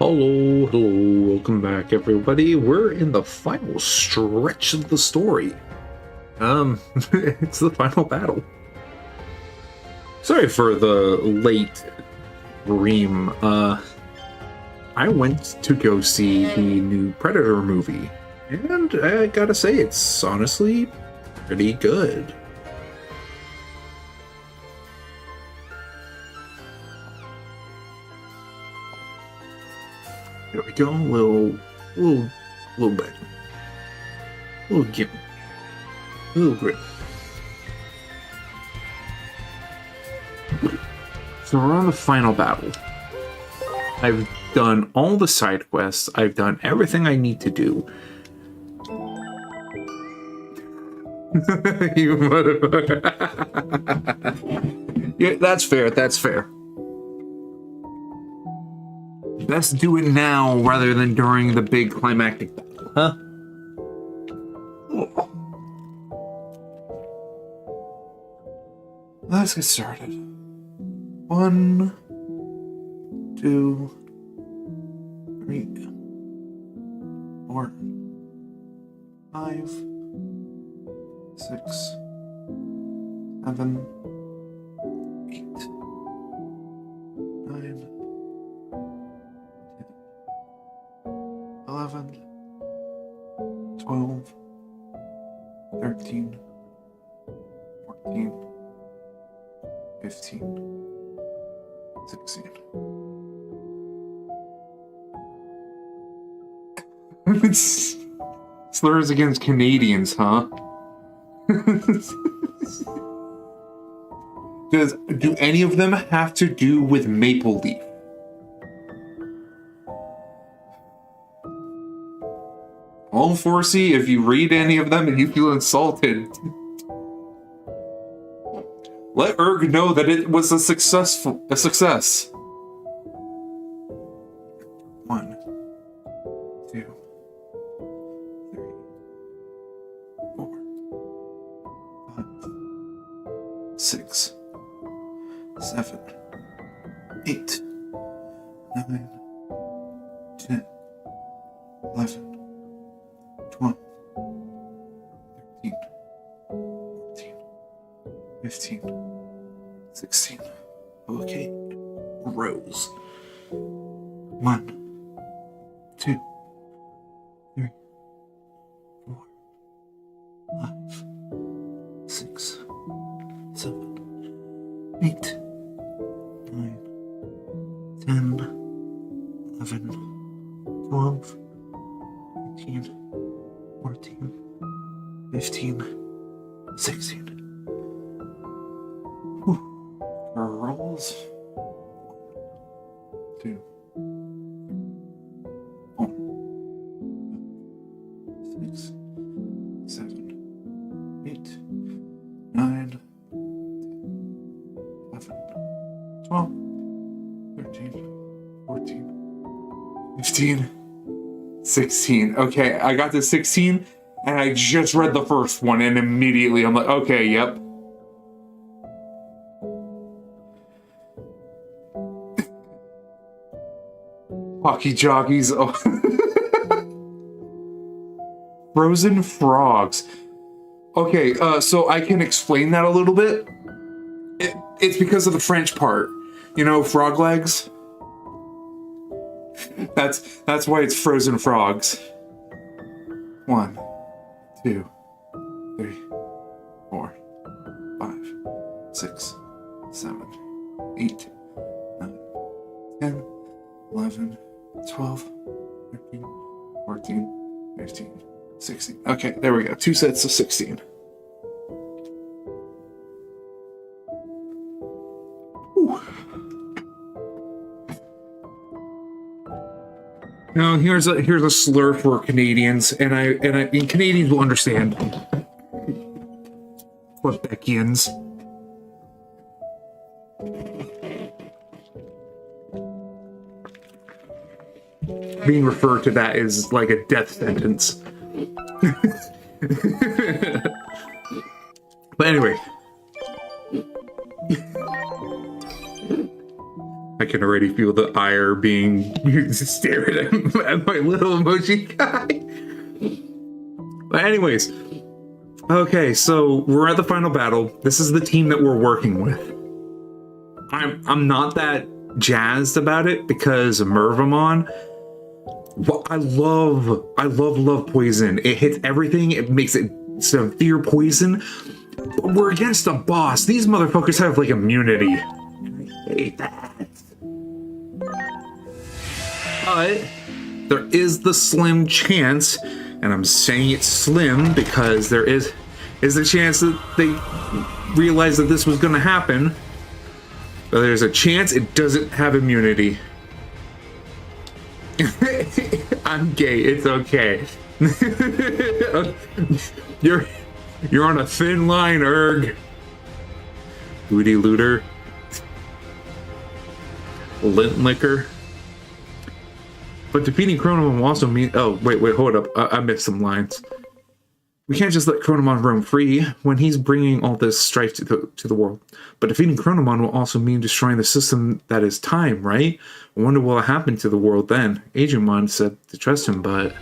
Hello, welcome back everybody. We're in the final stretch of the story. It's the final battle. Sorry for the late stream. I went to go see the new Predator movie, and I gotta say, it's honestly pretty good. There we go, little bit. Little gimp. Little grip. So we're on the final battle. I've done all the side quests. I've done everything I need to do. You motherfucker. Yeah, that's fair, that's fair. Best do it now rather than during the big climactic battle, huh? Oh. Let's get started. 1, 2, 3, 4, 5, 6, 7, 8, 9, 11, 12, 13, 14, 15, 16. Slurs against Canadians, huh? Do any of them have to do with Maple Leaf? All 4C, if you read any of them and you feel insulted, let Erg know that it was a success. 1, 2, 3, 4, 5, 6, 7, 8, 9, 10, 11, 12, 13, 14, 15, 16. Okay. Rose. 1, 2, 3, 4, 5, 6, 7, 8, 9, 10, 11, 12, 13, 14, 15, 16. Whew. Rolls. 2, 4, 6, 7, 8, 9, 11, 12, 13, 14, 15, 16. Okay, I got to 16, and I just read the first one, and immediately I'm like, okay, yep. Hockey jockeys. Oh. Frozen frogs. Okay, so I can explain that a little bit. It's because of the French part. You know, frog legs? That's why it's frozen frogs. 1, 2, 3, 4, 5, 6, 7, 8, 9, 10, 11, 12, 13, 14, 15, 16. Okay, there we go. 2 sets of 16. Whew. Now here's a slur for Canadians, and Canadians will understand. Quebecians. Being referred to that is like a death sentence. But anyway. I can already feel the ire being stared at my little emoji guy. But anyways, okay, so we're at the final battle. This is the team that we're working with. I'm not that jazzed about it because Mervamon. Well, I love poison. It hits everything. It makes it severe poison. But we're against a boss. These motherfuckers have like immunity. I hate that. But there is the slim chance, and I'm saying it's slim because there is a chance that they realize that this was going to happen. But there's a chance it doesn't have immunity. I'm gay. It's okay. You're on a thin line, Erg. Booty looter. Lint liquor. But defeating Chronomon will also mean... Oh, wait, hold up. I missed some lines. We can't just let Chronomon roam free when he's bringing all this strife to the world. But defeating Chronomon will also mean destroying the system that is time, right? I wonder what will happen to the world then. Agumon said to trust him, but...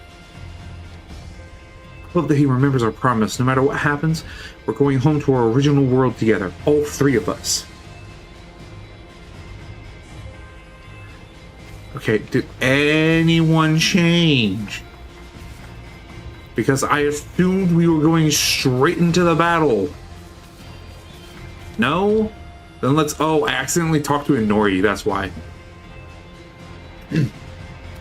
hope that he remembers our promise. No matter what happens, we're going home to our original world together. All three of us. Okay, did anyone change? Because I assumed we were going straight into the battle. No? Then let's... Oh, I accidentally talked to Inori, that's why. If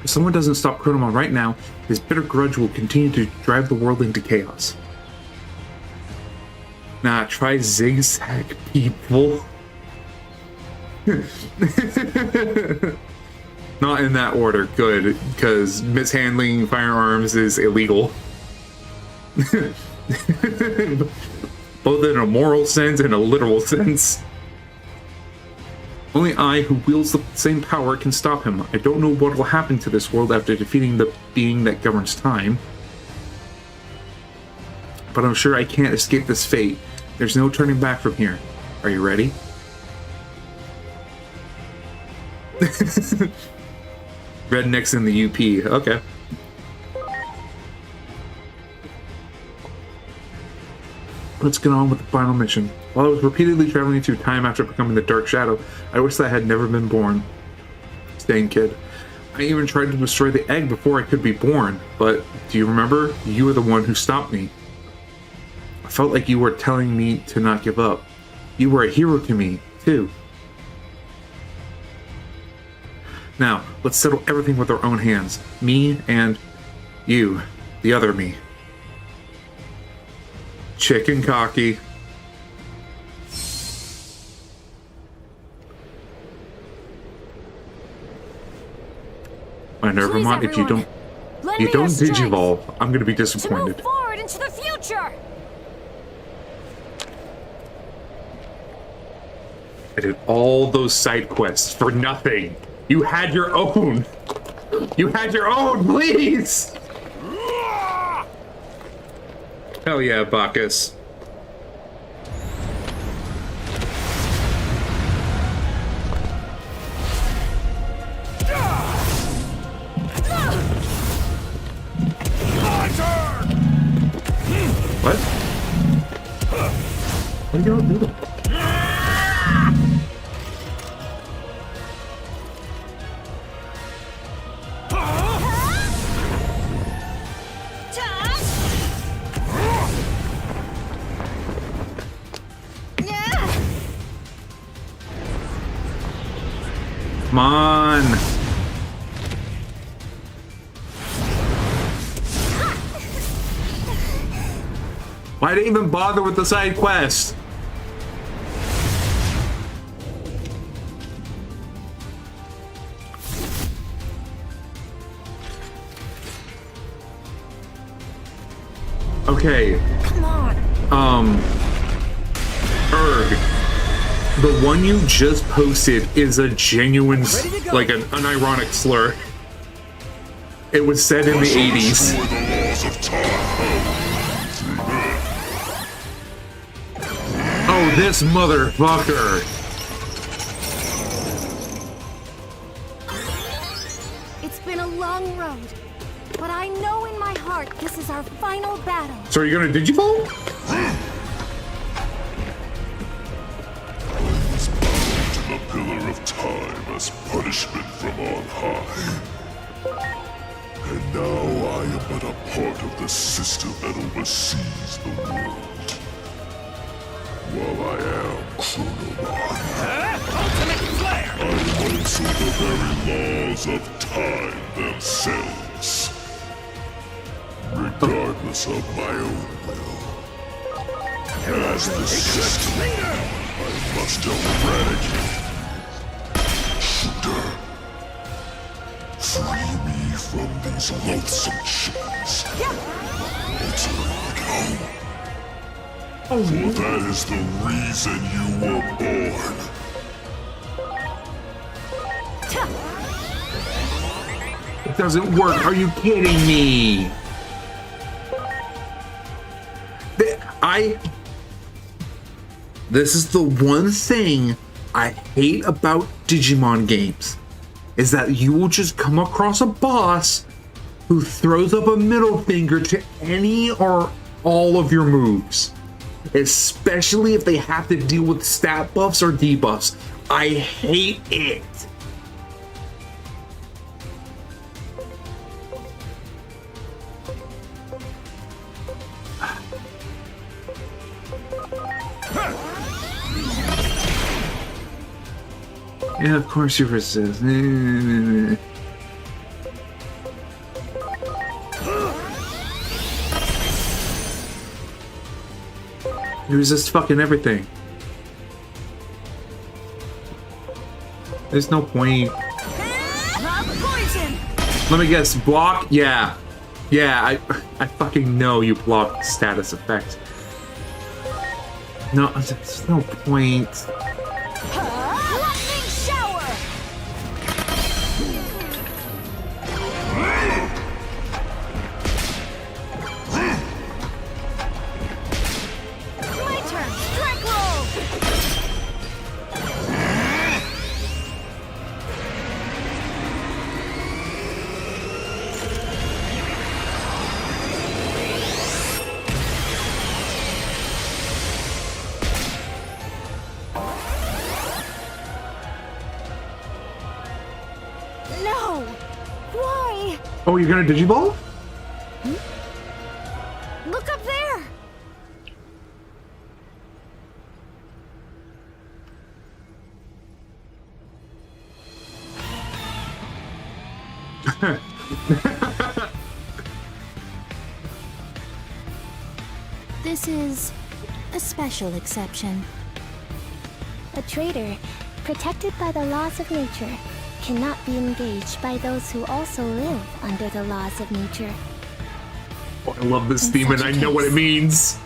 someone doesn't stop Chronomon right now, his bitter grudge will continue to drive the world into chaos. Nah, try zigzag, people. Not in that order, good, because mishandling firearms is illegal. Both in a moral sense and a literal sense. Only I, who wields the same power, can stop him. I don't know what will happen to this world after defeating the being that governs time. But I'm sure I can't escape this fate. There's no turning back from here. Are you ready? Rednecks in the UP. Okay. Let's get on with the final mission. While I was repeatedly traveling through time after becoming the Dark Shadow, I wish that I had never been born. Staying kid. I even tried to destroy the egg before I could be born, but do you remember? You were the one who stopped me. I felt like you were telling me to not give up. You were a hero to me, too. Now, let's settle everything with our own hands. Me and you, the other me. Chicken cocky. My Nervamon, if you don't digivolve, I'm gonna be disappointed. To move forward into the future. I did all those side quests for nothing. You had your own. You had your own, please. Hell yeah, Bacchus. What? What are you all doing? Come on! Why did I even bother with the side quest? Okay. Come on. Erg. The one you just posted is a genuine, like an unironic slur. It was said in the 80s. Oh, this motherfucker. It's been a long road, but I know in my heart this is our final battle. So are you gonna Digivolve? The pillar of time as punishment from on high. And now I am but a part of the system that oversees the world. While I am Chronomon, Ultimate Flare! I am also the very laws of time themselves. Regardless of my own will. As the system, I must eradicate. Shooter, free me from these loathsome chains. Ultimate home. For that is the reason you were born. It doesn't work. Are you kidding me? This is the one thing I hate about Digimon games, is that you will just come across a boss who throws up a middle finger to any or all of your moves, especially if they have to deal with stat buffs or debuffs. I hate it. Yeah, of course you resist. You resist fucking everything. There's no point. Poison! Let me guess, block? Yeah. Yeah, I fucking know you block status effect. No, there's no point. Lightning shower! My turn! Strike roll! No! Why? Oh, you're gonna Digivolve? Look up there! This is a special exception. A traitor, protected by the laws of nature, cannot be engaged by those who also live under the laws of nature. Oh, I love this In theme and such I a know what it case. means.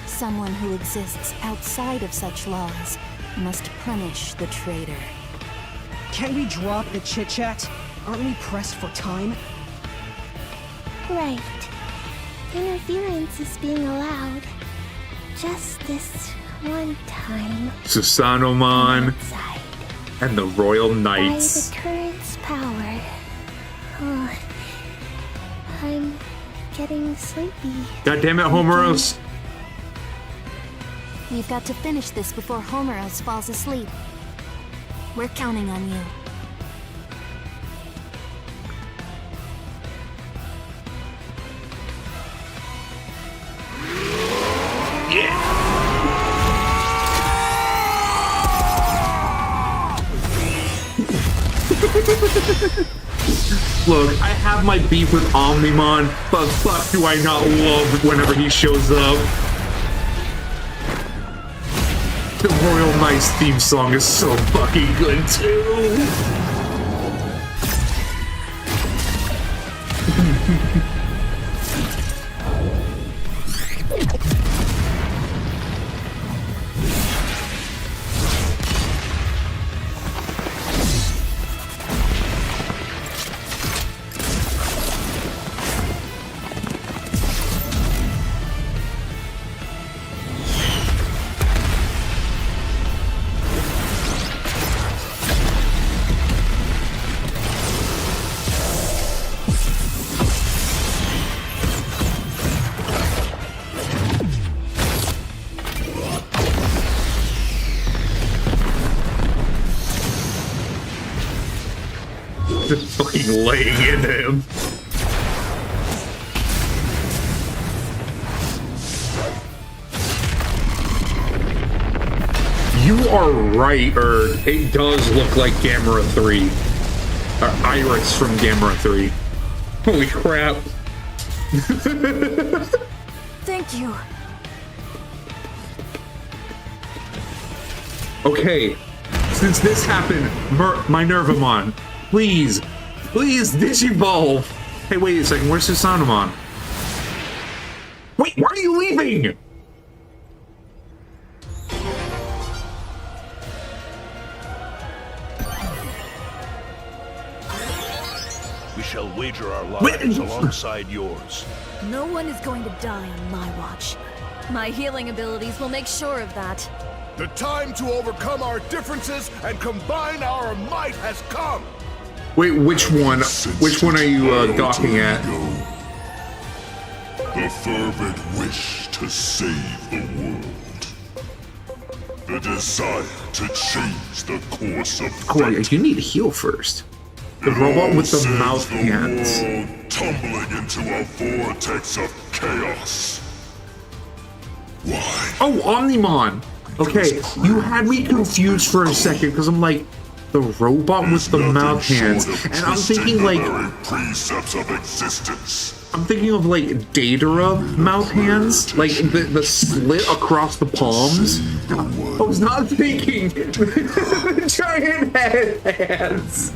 Someone who exists outside of such laws must punish the traitor. Can we drop the chit-chat? Aren't we pressed for time? Right. Interference is being allowed. Just this one time. Susanomon Outside. and the Royal By Knights. the current's power. Oh, I'm getting sleepy. God damn it, Homeros. You've got to finish this before Homeros falls asleep. We're counting on you. Look, I have my beef with Omnimon, but fuck do I not love whenever he shows up. The Royal Knights theme song is so fucking good too. Just fucking laying into him. You are right, it does look like Gamera 3. Or Iris from Gamera 3. Holy crap. Thank you. Okay, since this happened, my Nervamon, please Digivolve. Hey, wait a second, where's Susanamon? Wait, why are you leaving? We shall wager our lives alongside yours. No one is going to die on my watch. My healing abilities will make sure of that. The time to overcome our differences and combine our might has come! Wait, which one? Which one are you gawking at? The fervent wish to save the world. The desire to change the course of Corey, you need to heal first. The robot with the mouth hands. World tumbling into a vortex of chaos. Why? Oh, Omnimon! Okay, you had me confused for a second because I'm like, the robot with the mouth hands, and I'm thinking like, precepts of existence. I'm thinking of like Datara mouth hands, like the slit across the palms. I was not thinking the giant head hands.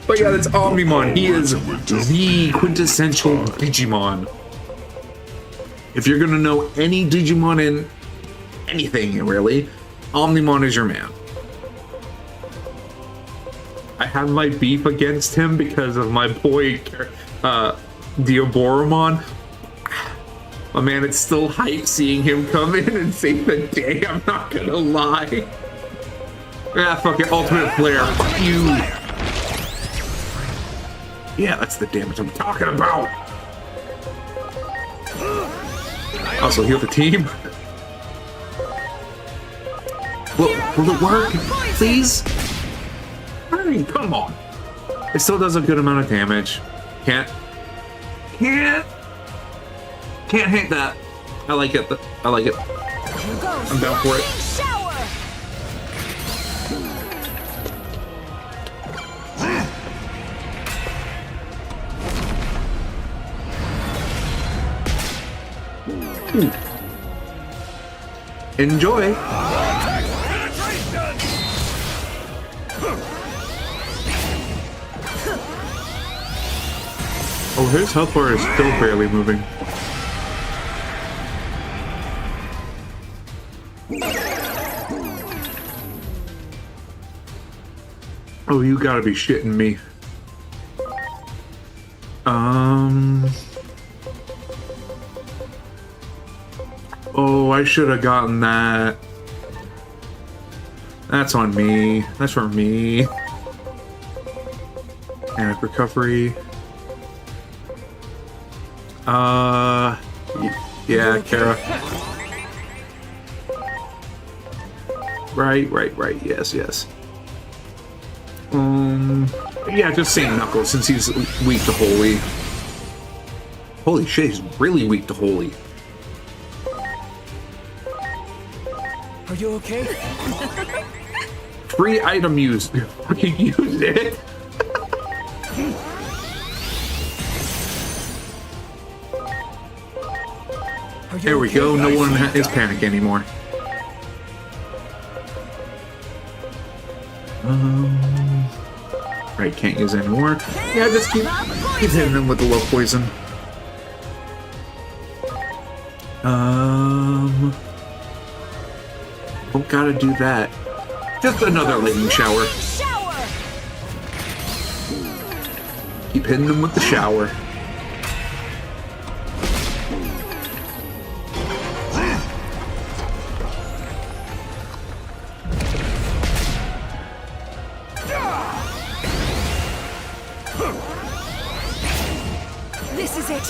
But yeah, that's Omnimon. He is the quintessential Digimon. If you're gonna know any Digimon in anything, really, Omnimon is your man. I have my beef against him because of my boy, Diaboromon. Oh man, it's still hype seeing him come in and save the day, I'm not gonna lie. Yeah, fuck it, ultimate flare, fuck you! Yeah, that's the damage I'm talking about! Also, heal the team. Will it work? Please? I mean, come on. It still does a good amount of damage. Can't hate that. I like it. I like it. I'm down for it. Ooh. Enjoy. Oh, his health bar is still barely moving. Oh, you gotta be shitting me. Oh, I should have gotten that. That's on me. That's for me. And recovery. Yeah, Kara. Right. Yes. Yeah, just saying Knuckles since he's weak to Holy. Holy shit, he's really weak to Holy. Are you okay? Free item use. Fucking use it. There we go. No one is panic anymore. Right, can't use anymore. Yeah, just keep hitting him with the low poison. Don't gotta do that. Just another lightning shower. Keep hitting them with the shower. This is it.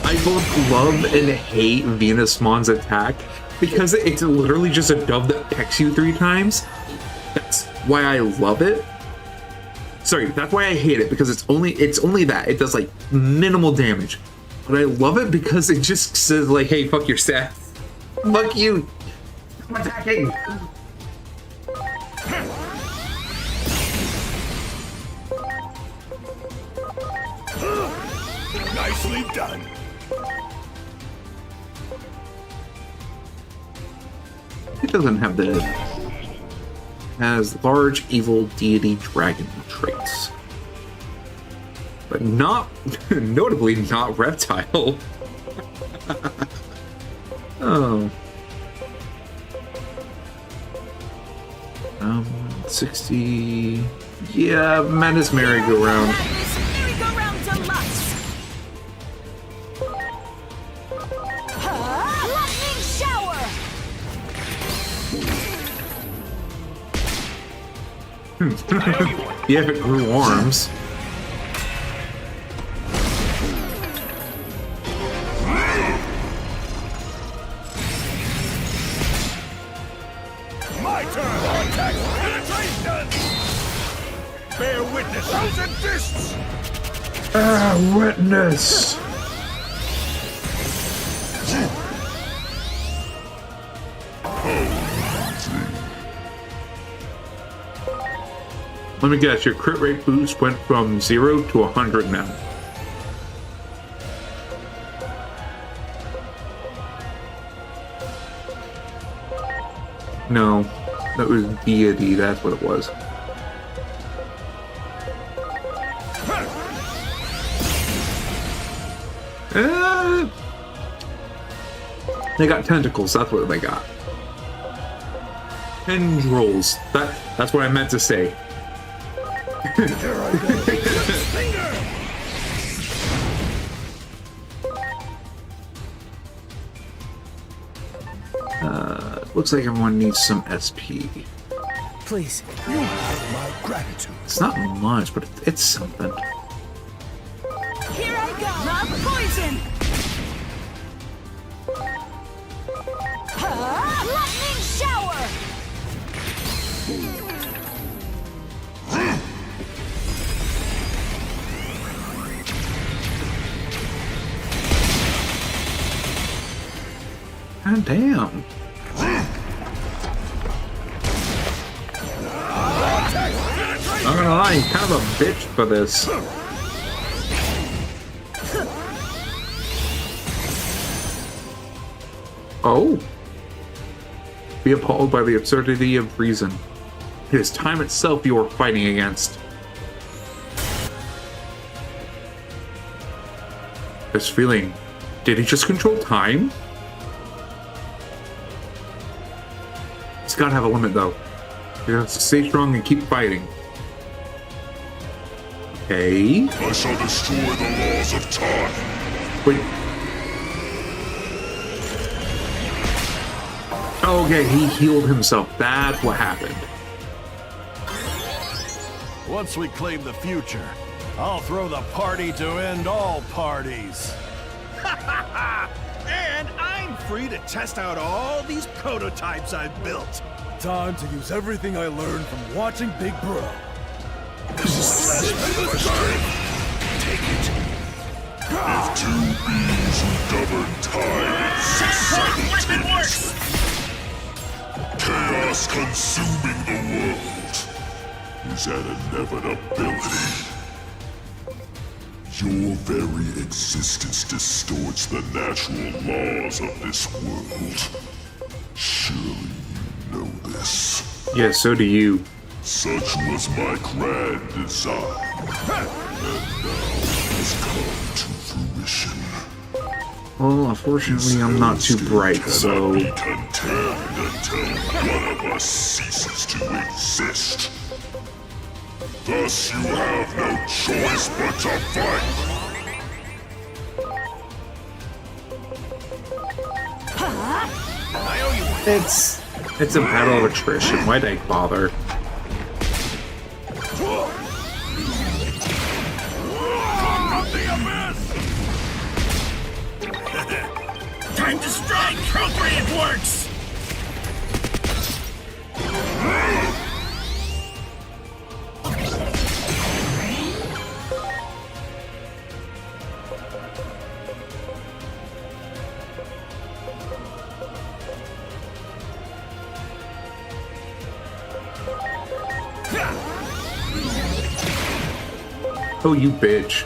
I both love and hate Venusmon's attack because it's literally just a dove that pecks you 3 times. That's why I love it. Sorry, that's why I hate it, because it's only that. It does like minimal damage. But I love it because it just says like, hey, fuck your stats. Fuck you. I'm attacking. Nicely done. It doesn't have the... has large evil deity dragon traits. But not... notably not reptile. Oh. 60... Yeah, Madness Merry-Go-Round. Madness Merry-Go-Round Deluxe. Lightning Shower. Yeah, if it grew arms. My turn! Attack! Penetration! Bear witness! Thousand fists! Witness! Let me guess, your crit rate boost went from 0 to 100 now. No, that was deity, that's what it was. They got tentacles, that's what they got. Tendrils, that's what I meant to say. Looks like everyone needs some SP. Please. You have my gratitude. It's not much, but it's something. Here I go. Love poison. Lightning shower. God damn. Not gonna lie, he's kind of a bitch for this. Oh. Be appalled by the absurdity of reason. It is time itself you are fighting against. This feeling. Did he just control time? It's gotta have a limit though. You have to stay strong and keep fighting. Okay. I shall destroy the laws of time. Wait. Okay, he healed himself. That's what happened. Once we claim the future, I'll throw the party to end all parties. And I'm free to test out all these prototypes I've built. Time to use everything I learned from watching Big Bro. Take it. If 2 beings who govern time exist simultaneously, chaos consuming the world is an inevitability. Your very existence distorts the natural laws of this world. Surely you know this. Yeah, so do you. Such was my grand design, and now it has come to fruition. Well, unfortunately, I'm not too bright, so... Be contained until one of us ceases to exist. Thus you have no choice but to fight. It's a battle of attrition. Why'd I bother? Appropriate works! Oh, you bitch.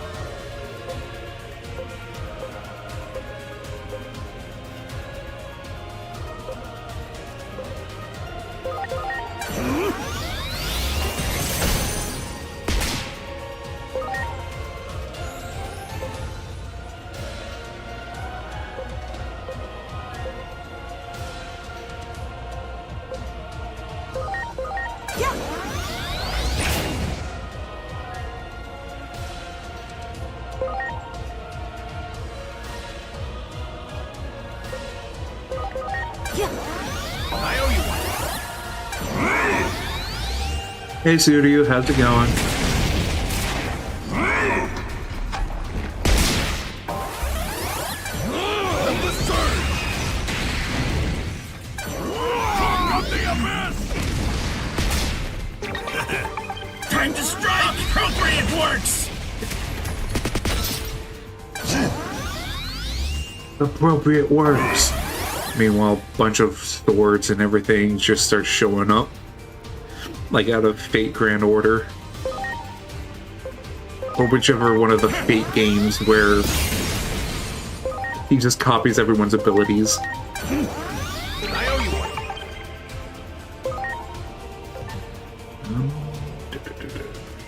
I owe you one. Hey, Suryu, how's it going? Time to strike! Appropriate works! Appropriate words. Meanwhile, a bunch of swords and everything just start showing up. Like out of Fate Grand Order. Or whichever one of the Fate games where he just copies everyone's abilities. I owe you one.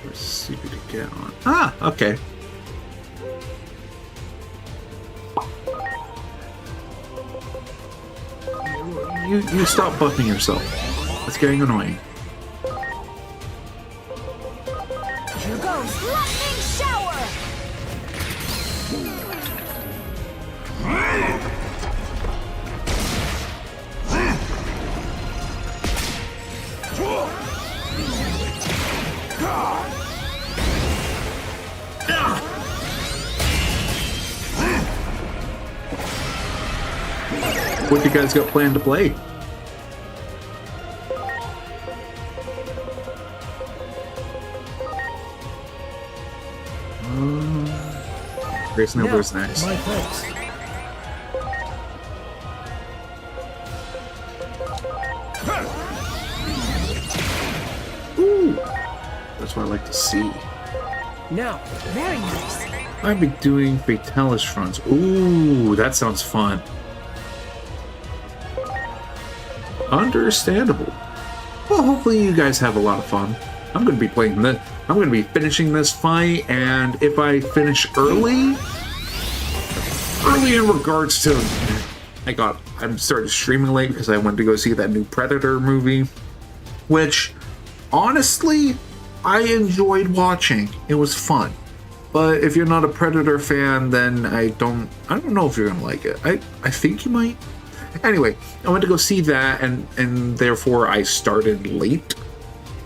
Let's see what to get on. Ah, okay. You stop buffing yourself. It's getting annoying. Here goes lightning shower! What you guys got planned to play? Grace Nova's next. My thanks. Ooh, that's what I like to see. Now, Very nice. I'd be doing Fatalis fronts. Ooh, that sounds fun. Understandable. Well, hopefully you guys have a lot of fun. I'm going to be playing this. I'm going to be finishing this fight, and if I finish early in regards to, I'm started streaming late because I went to go see that new Predator movie, which honestly I enjoyed watching. It was fun. But if you're not a Predator fan, then I don't know if you're gonna like it. I think you might. Anyway, I went to go see that, and therefore I started late.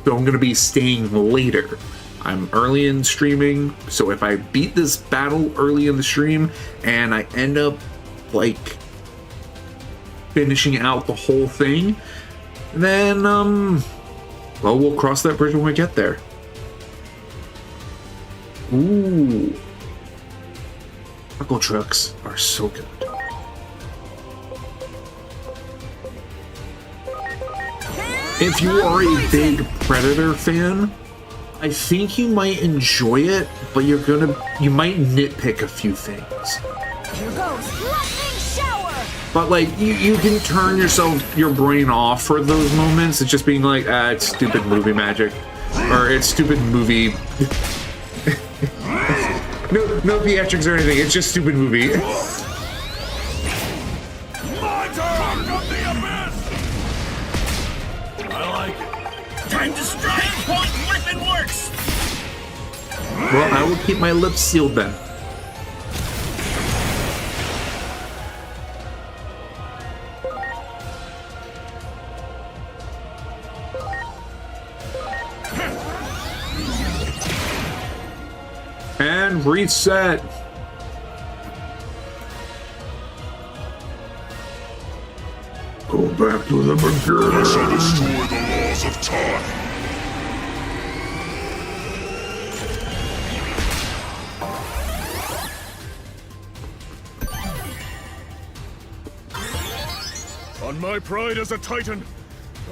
So I'm gonna be staying later. I'm early in streaming, so if I beat this battle early in the stream and I end up like finishing out the whole thing, then well, we'll cross that bridge when we get there. Ooh. Taco trucks are so good. If you are a big Predator fan, I think you might enjoy it, but you might nitpick a few things. Here goes lightning shower! But like, you can turn your brain off for those moments. It's just being like, it's stupid movie magic. Or it's stupid movie. no theatrics or anything, it's just stupid movie. My turn! Of the abyss! I like it. Time to strike! Point weapon works! Well, I will keep my lips sealed then. And reset. Go back to the I shall beginning. destroy the laws of time. On my pride as a Titan,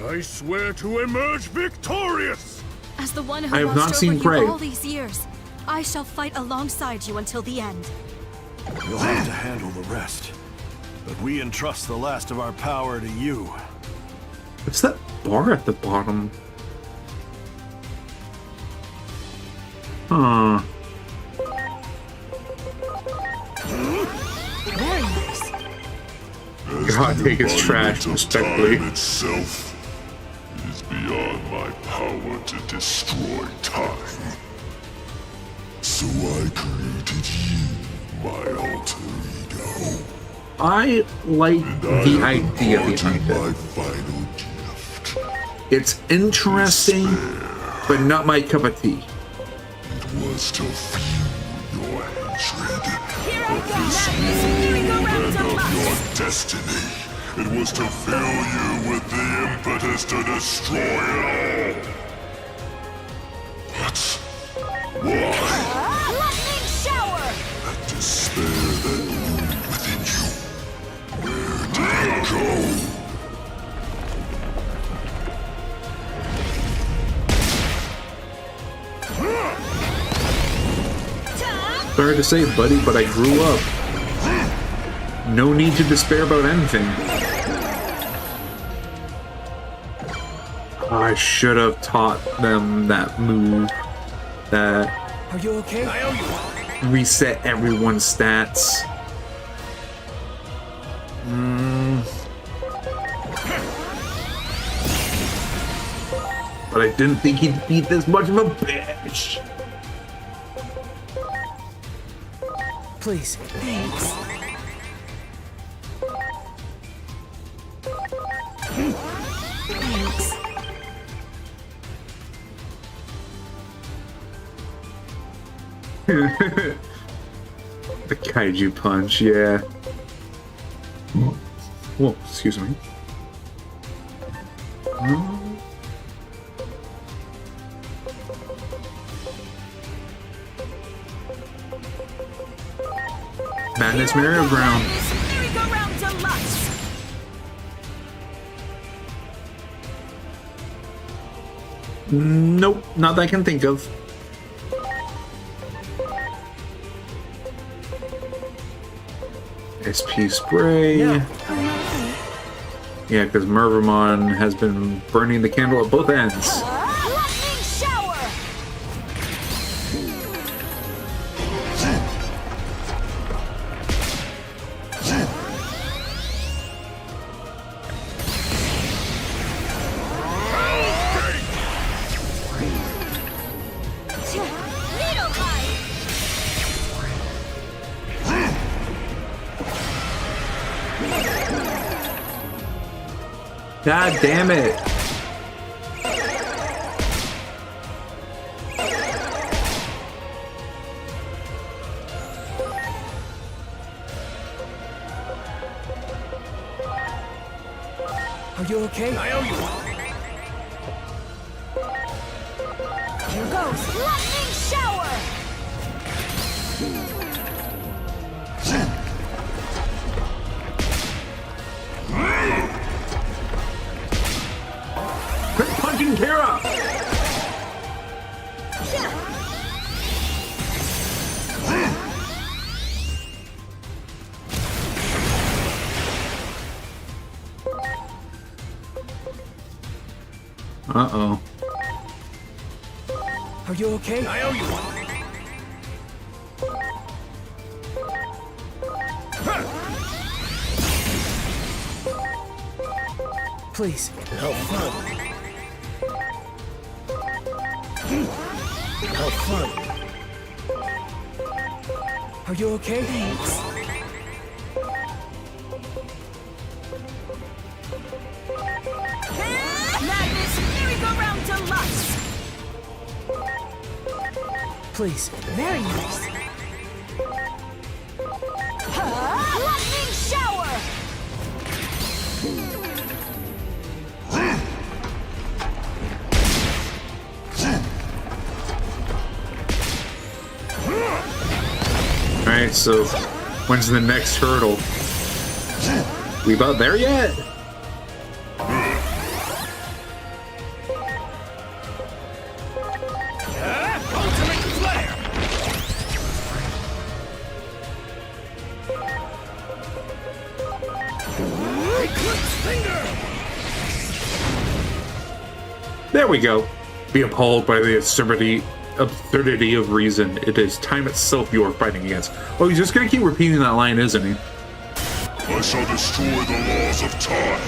I swear to emerge victorious! As the one who I have not watched seen over Prey. you all these years, I shall fight alongside you until the end. You'll have to handle the rest. But we entrust the last of our power to you. What's that bar at the bottom? Huh. Very nice. God, The take his trash, embodiment of respectfully. time itself, it is beyond my power to destroy time. So I created you, my alter ego. I like And I the have idea imparted behind my it. final gift. It's interesting, but not my cup of tea. It was to fuel your hatred of this Merry-go-round and of of your lust. destiny. It was to fill you with the impetus to destroy it all. But why? Lightning shower! That despair that loomed within you. Where did it go? Sorry to say, buddy, but I grew up. No need to despair about anything. I should have taught them that move that Are you okay? I owe you. reset everyone's stats. But I didn't think he'd be this much of a bitch. Please. Thanks. Thanks. The kaiju punch, yeah. Whoa, excuse me. Madness Merry-Go-Round. Merry-go-round deluxe. Nope, not that I can think of. SP spray. Yeah. Yeah, because Mervamon has been burning the candle at both ends. Lightning shower! Needle bite! God damn it. Are you okay? I owe you. Here goes lightning shower! Quit punching Kara! Uh-oh. Are you okay? I owe you. Please. Have fun. Have fun. Are you okay? Thanks. Madness Merry-go-round deluxe! Please. Very nice. Lightning shower! Alright, so when's the next hurdle? We about there yet? Ultimate flare! Eclipse finger! There we go. Be appalled by the absurdity of reason. It is time itself you are fighting against. Oh, he's just gonna keep repeating that line, isn't he? I shall destroy the laws of time.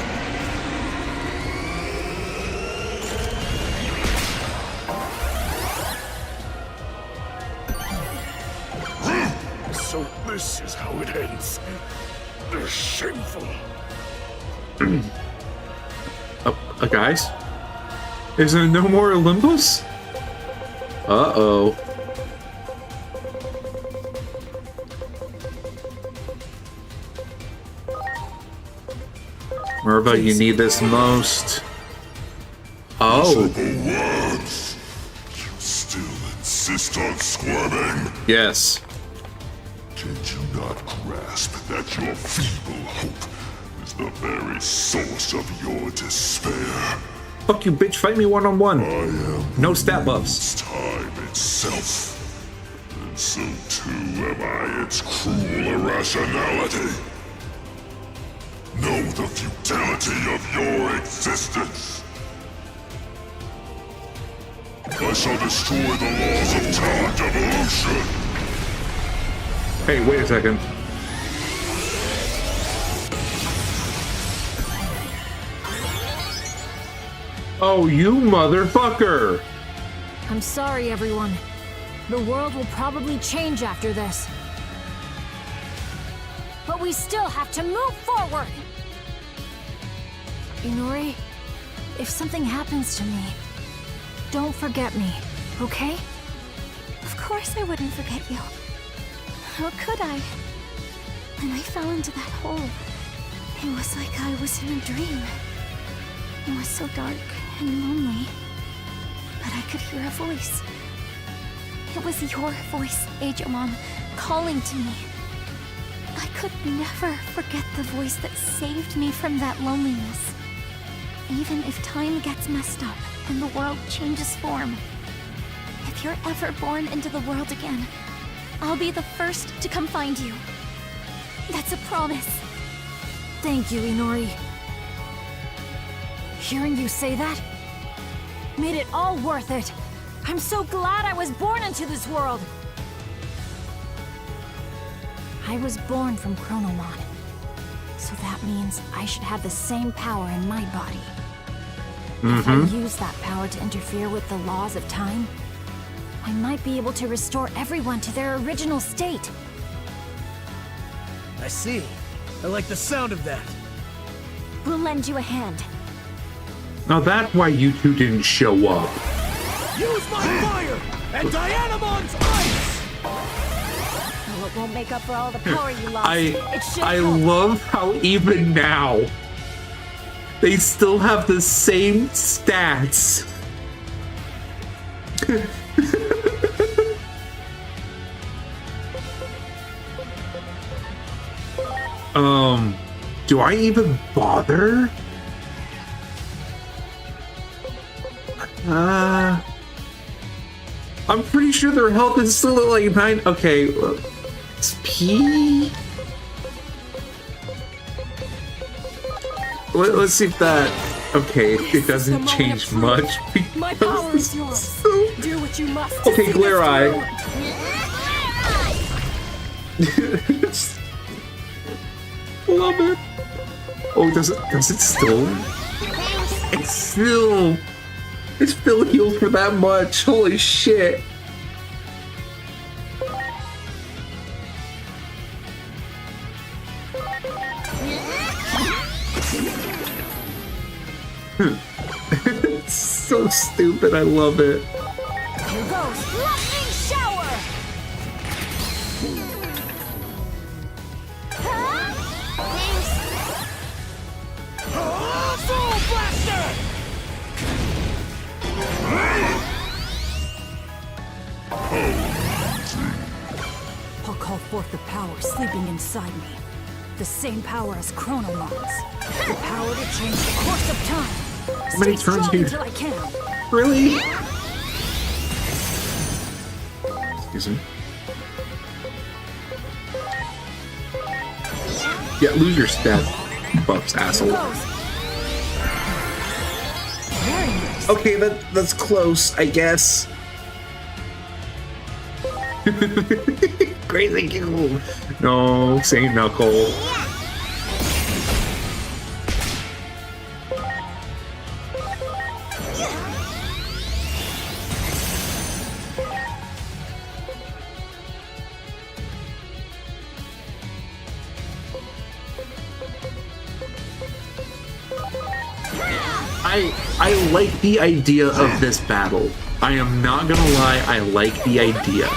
So this is how it ends. Shameful. Guys? Is there no more Olympus? Uh-oh. Merva, you need this most. Oh. Miserable words. You still insist on squirming? Yes. Can you not grasp that your feeble hope is the very source of your despair? Fuck you, bitch. Fight me one-on-one. I am No stat buffs. It's time itself. And so too am I its cruel irrationality. Know the futility of your existence. I shall destroy the laws of time evolution. Hey, wait a second. Oh, you motherfucker! I'm sorry, everyone. The world will probably change after this. But we still have to move forward! Inori, if something happens to me, don't forget me, okay? Of course I wouldn't forget you. How could I? When I fell into that hole, it was like I was in a dream. It was so dark and lonely, but I could hear a voice. It was your voice, Digimon, calling to me. I could never forget the voice that saved me from that loneliness. Even if time gets messed up and the world changes form, if you're ever born into the world again, I'll be the first to come find you. That's a promise. Thank you, Inori. Hearing you say that made it all worth it. I'm so glad I was born into this world. I was born from Chronomon, so that means I should have the same power in my body. If I use that power to interfere with the laws of time, I might be able to restore everyone to their original state. I see. I like the sound of that. We'll lend you a hand. Now that's why you two didn't show up. Use my fire and Dianamon's ice! Well, it won't make up for all the power you lost. It should I help. love how even now they still have the same stats. Do I even bother? I'm pretty sure their health is still at like 9. Okay, it's P. Let's see if that. Okay, it doesn't change much. My power is yours. Do what you must. Okay, Glare Eye. Love it. Oh, does it still? It's still healed for that much. Holy shit. It's so stupid. I love it. Here goes lightning shower. Soul Blaster! I'll call forth the power sleeping inside me. The same power as Chronomon's. The power to change the course of time. How many Stay turns strong here? until I can. Really? Excuse me. Yeah, lose your stat buffs, asshole. Very nice. Okay, that's close, I guess. Crazy cool. No, same knuckle. I like the idea of this battle. I am not gonna lie, I like the idea.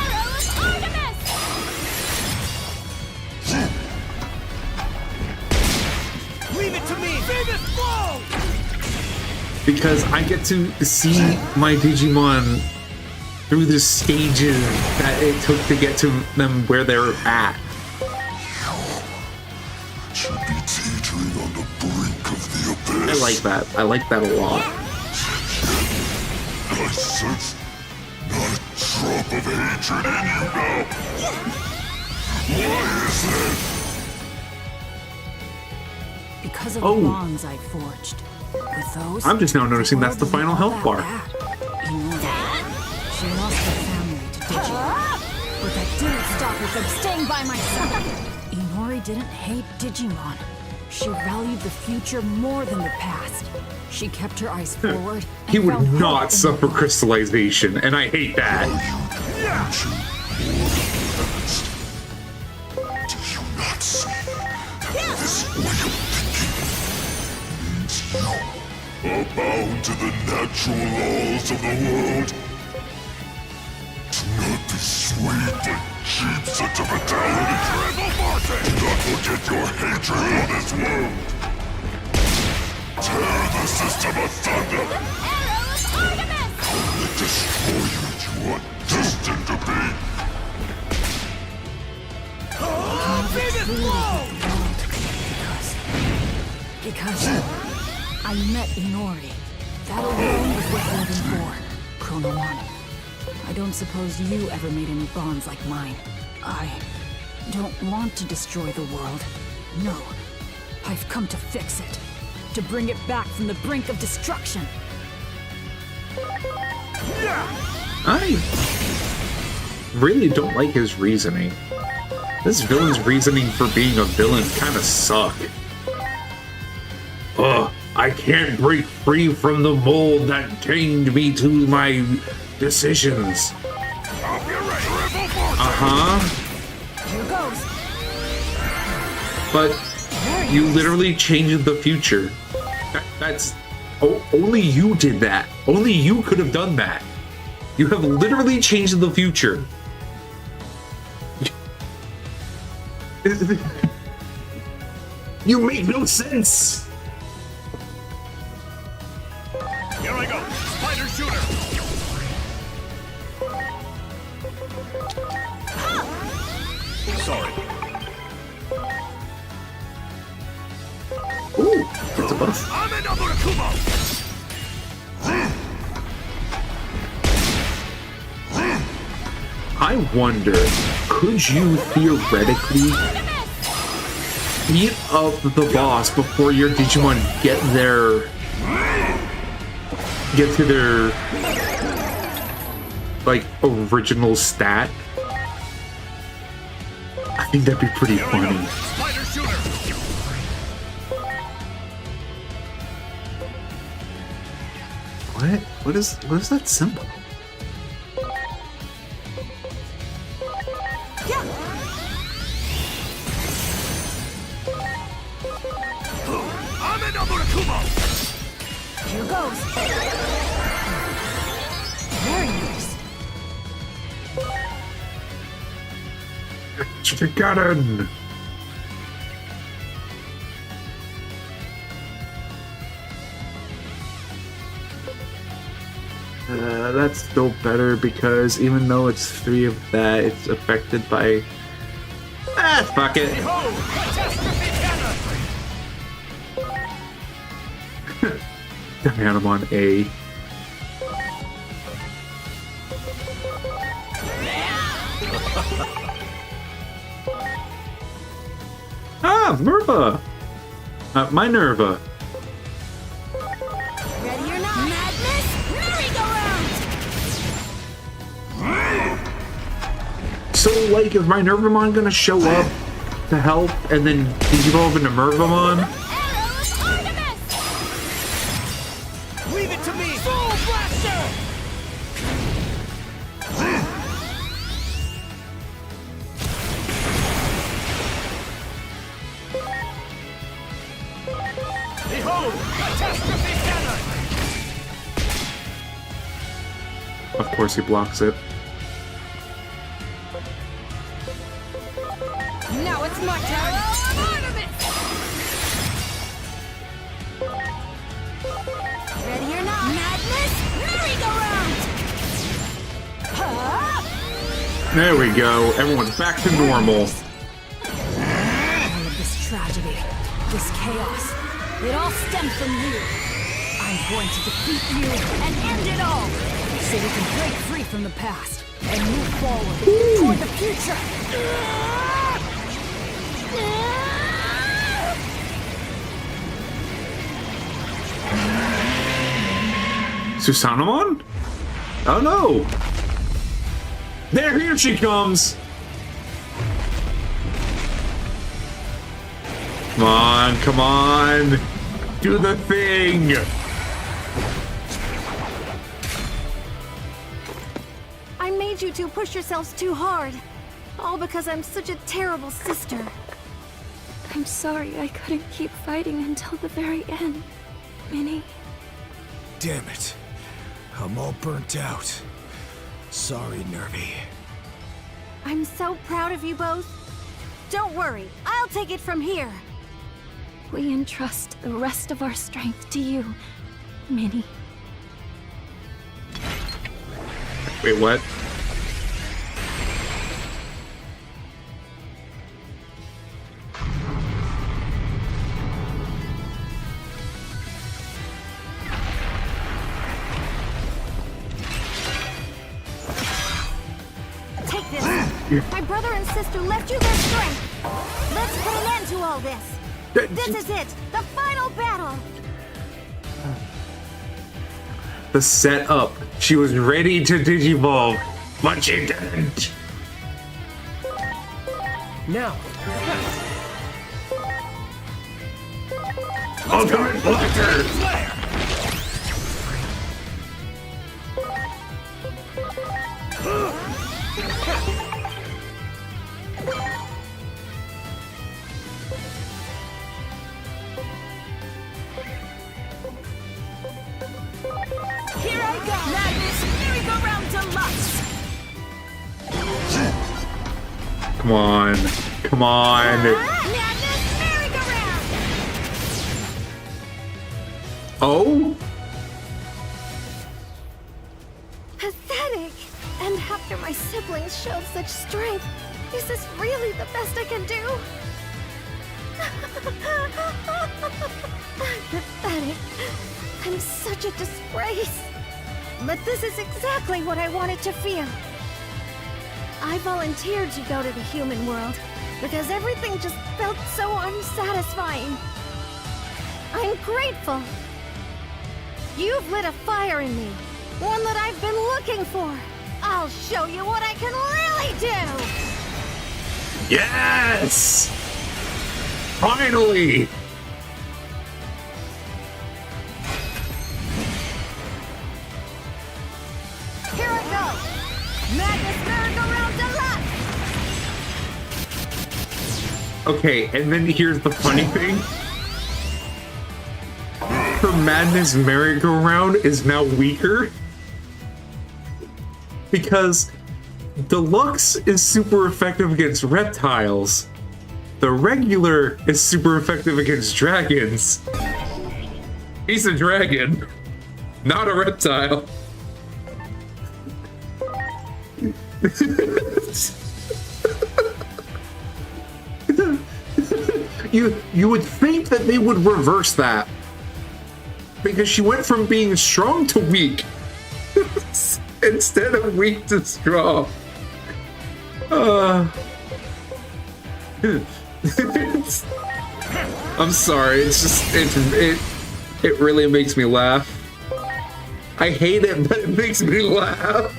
Leave it to me! Famous flow! Because I get to see my Digimon through the stages that it took to get to them where they're at. Should be teetering on the brink of the abyss. I like that. I like that a lot. I sense not a drop of hatred in you now. Why is that? Because of Oh. the bonds I forged. With those, I'm just now noticing that's the world final isn't all health that bar. bad. She lost her family to Digimon. But that didn't stop her from staying by my side. Inori didn't hate Digimon. She valued the future more than the past. She kept her eyes forward. He and would found hope not in the suffer world. crystallization, and I hate that. Do you not see that this way of thinking means you are bound to the natural laws of the world? Do not be swayed by cheap sentimentality. Do not forget your hatred for this world. Tear the system asunder. The destroyer you are destined to be. Because I met Inori. That alone was worth living for. Chronomon. I don't suppose you ever made any bonds like mine. I don't want to destroy the world. No. I've come to fix it. To bring it back from the brink of destruction. I really don't like his reasoning. This villain's reasoning for being a villain kind of suck. Ugh, I can't break free from the mold that chained me to my decisions. Uh-huh. Here goes. But you literally changed the future. That's... only you did that. Only you could have done that. You have literally changed the future. You make no sense. Here I go. Spider shooter. Sorry. Ooh, that's a buff. I'm in Kubo. I wonder, could you theoretically beat up the boss before your Digimon get to their like original stat? I think that'd be pretty funny. Spider shooter. What is that symbol? I'm in Kubo. Here goes. Very nice. Chicken! That's still better because even though it's 3 of that, it's affected by Fuck it. Behold, catastrophe cannon! Digimon A. Ah, Merva! Minerva. Ready or not? Madness! Merry-go-round! So, like, is Minervamon gonna show up to help and then evolve into Mervamon? Arrows Artemis! Leave it to me! Soul Blaster! Behold, catastrophe cannon! Of course he blocks it. Now it's my turn! Artemis! Ready or not? Madness! Merry-go-round! Huh? There we go. Everyone's back to normal. All of this tragedy, this chaos, it all stemmed from you. I'm going to defeat you and end it all, so we can break free from the past and move forward toward the future. Susanamon? Oh no! Here she comes! Come on, come on! Do the thing! I made you two push yourselves too hard. All because I'm such a terrible sister. I'm sorry I couldn't keep fighting until the very end, Minnie. Damn it. I'm all burnt out. Sorry, Nervy. I'm so proud of you both. Don't worry, I'll take it from here. We entrust the rest of our strength to you, Minnie. Wait, what? Take this. My brother and sister left you their strength. Let's put an end to all this. This is it, the final battle. The setup. She was ready to digivolve, but she didn't. Now, Ultimate Blaster! Here I go. Madness, merry-go-round deluxe. Come on. Come on. Madness, merry-go-round. Oh? Pathetic. And after my siblings showed such strength, is this really the best I can do? I'm pathetic. I'm such a disgrace. But this is exactly what I wanted to feel. I volunteered to go to the human world because everything just felt so unsatisfying. I'm grateful. You've lit a fire in me, one that I've been looking for. I'll show you what I can really do! Yes! Finally! Here I go! Madness merry-go-round deluxe! Okay, and then here's the funny thing. Her Madness merry-go-round is now weaker. Because Deluxe is super effective against reptiles. The regular is super effective against dragons. He's a dragon, not a reptile. you would think that they would reverse that. Because she went from being strong to weak. Instead of weak to strong. I'm sorry, it's just it really makes me laugh. I hate it, but it makes me laugh.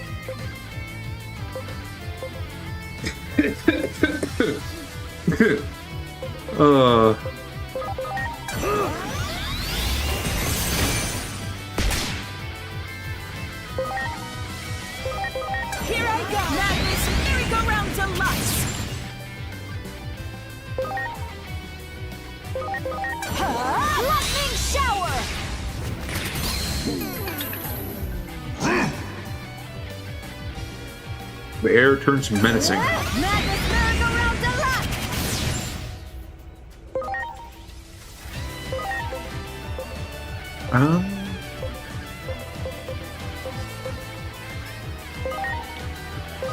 Here I go! Madness, merry-go-round deluxe! Lightning shower! The air turns menacing. Madness, merry-go-round deluxe!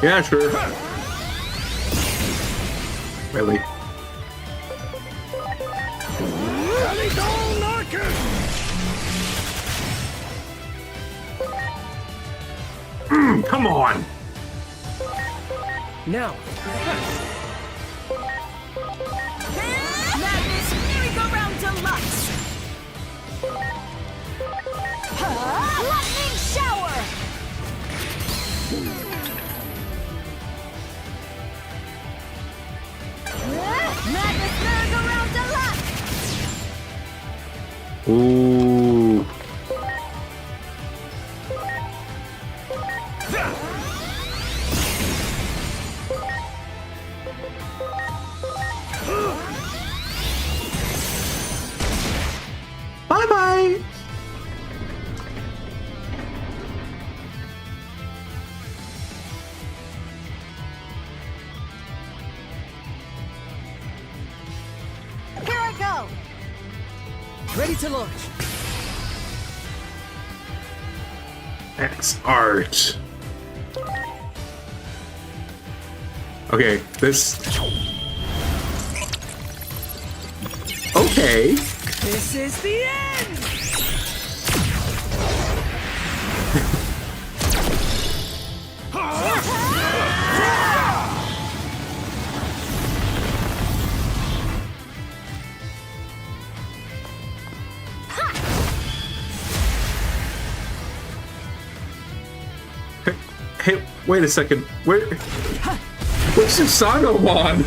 Yeah, sure. Really? Come on! Now, Madness, merry-go-round deluxe! Lightning shower! Madness, merry-go-round deluxe! Ooh. Bye-bye! Here I go! ready to launch. X art. Okay, this. Okay. This is the end! Hey, wait a second. Where's Susanomon?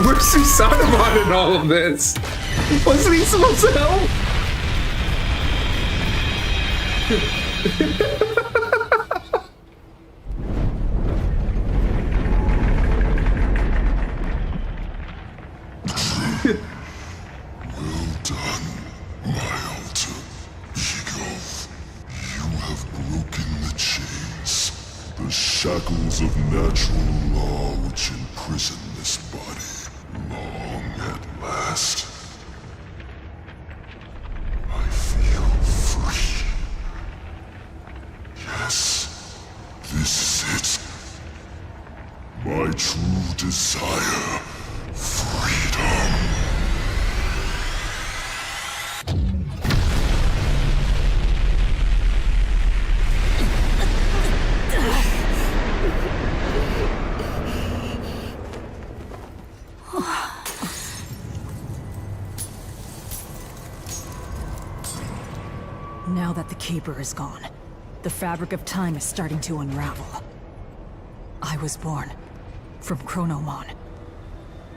Where's Susanomon in all of this? Wasn't he supposed to help? Well done, my altar, Ego. You have broken the chains, the shackles of natural law which imprison this body. Long at last, I feel free. Yes, this is it. My true desire, freedom. Now that the Keeper is gone, the fabric of time is starting to unravel. I was born from Chronomon,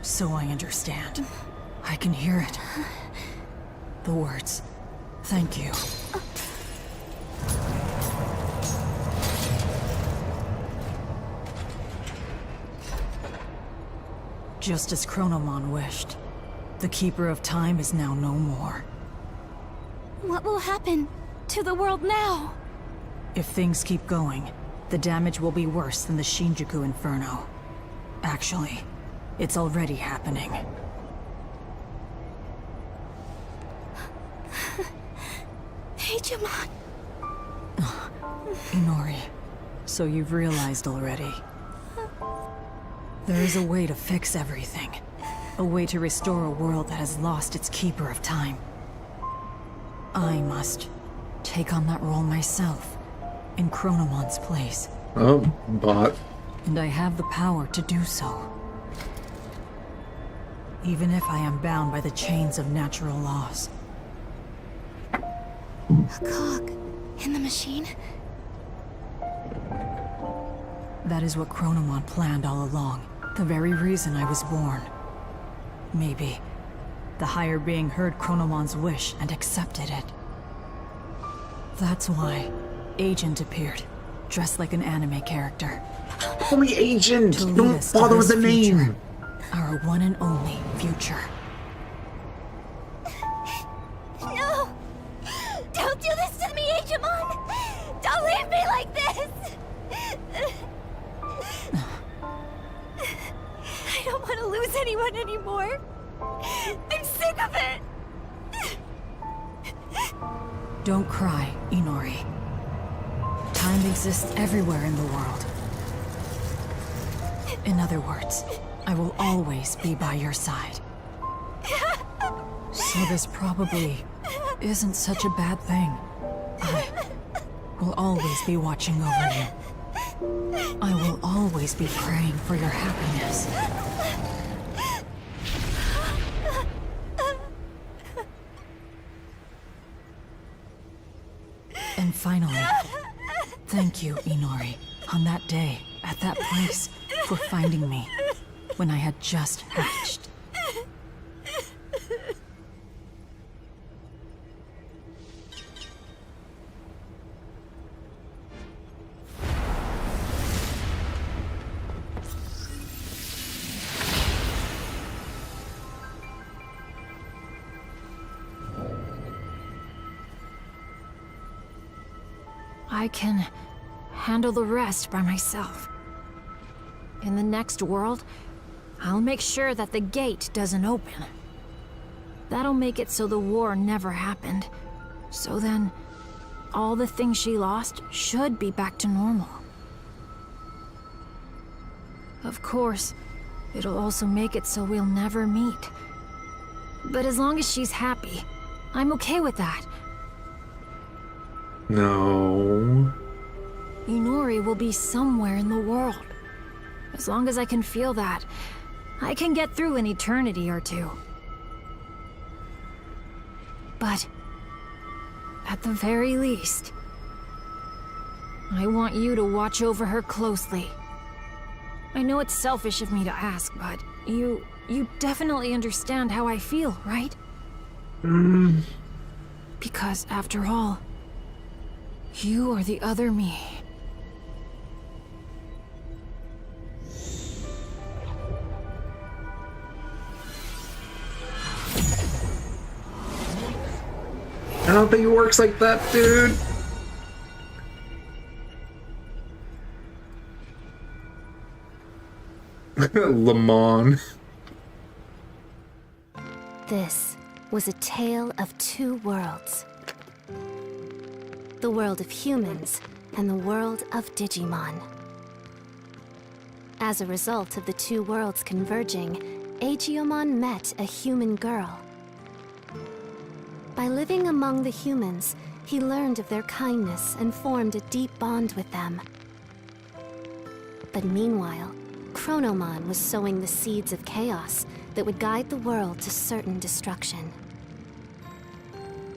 so I understand. I can hear it. The words, thank you. Just as Chronomon wished, the Keeper of Time is now no more. What will happen to the world now? If things keep going, the damage will be worse than the Shinjuku Inferno. Actually, it's already happening. Digimon. Inori, so you've realized already. There is a way to fix everything. A way to restore a world that has lost its keeper of time. I must take on that role myself, in Chronomon's place. Oh, bot. And I have the power to do so. Even if I am bound by the chains of natural laws. A cog in the machine? That is what Chronomon planned all along. The very reason I was born. Maybe the higher being heard Chronomon's wish and accepted it. That's why Agent appeared, dressed like an anime character. Call me Agent! To lead Don't us to bother with this the name! future. Our one and only future. No! Don't do this to me, Digimon! Don't leave me like this! I don't want to lose anyone anymore. I'm sick of it! Don't cry, Inori. Time exists everywhere in the world. In other words, I will always be by your side. So this probably isn't such a bad thing. I will always be watching over you. I will always be praying for your happiness. And finally, thank you, Inori, on that day, at that place, for finding me when I had just hatched. I can handle the rest by myself. In the next world, I'll make sure that the gate doesn't open. That'll make it so the war never happened. So then, all the things she lost should be back to normal. Of course, it'll also make it so we'll never meet. But as long as she's happy, I'm okay with that. No. Inori will be somewhere in the world. As long as I can feel that, I can get through an eternity or two. But, at the very least, I want you to watch over her closely. I know it's selfish of me to ask, but you definitely understand how I feel, right? Because after all, you are the other me. I don't think it works like that, dude. Lemon. This was a tale of two worlds. The world of humans and the world of Digimon. As a result of the two worlds converging, Aegiomon met a human girl. By living among the humans, he learned of their kindness and formed a deep bond with them. But meanwhile, Chronomon was sowing the seeds of chaos that would guide the world to certain destruction.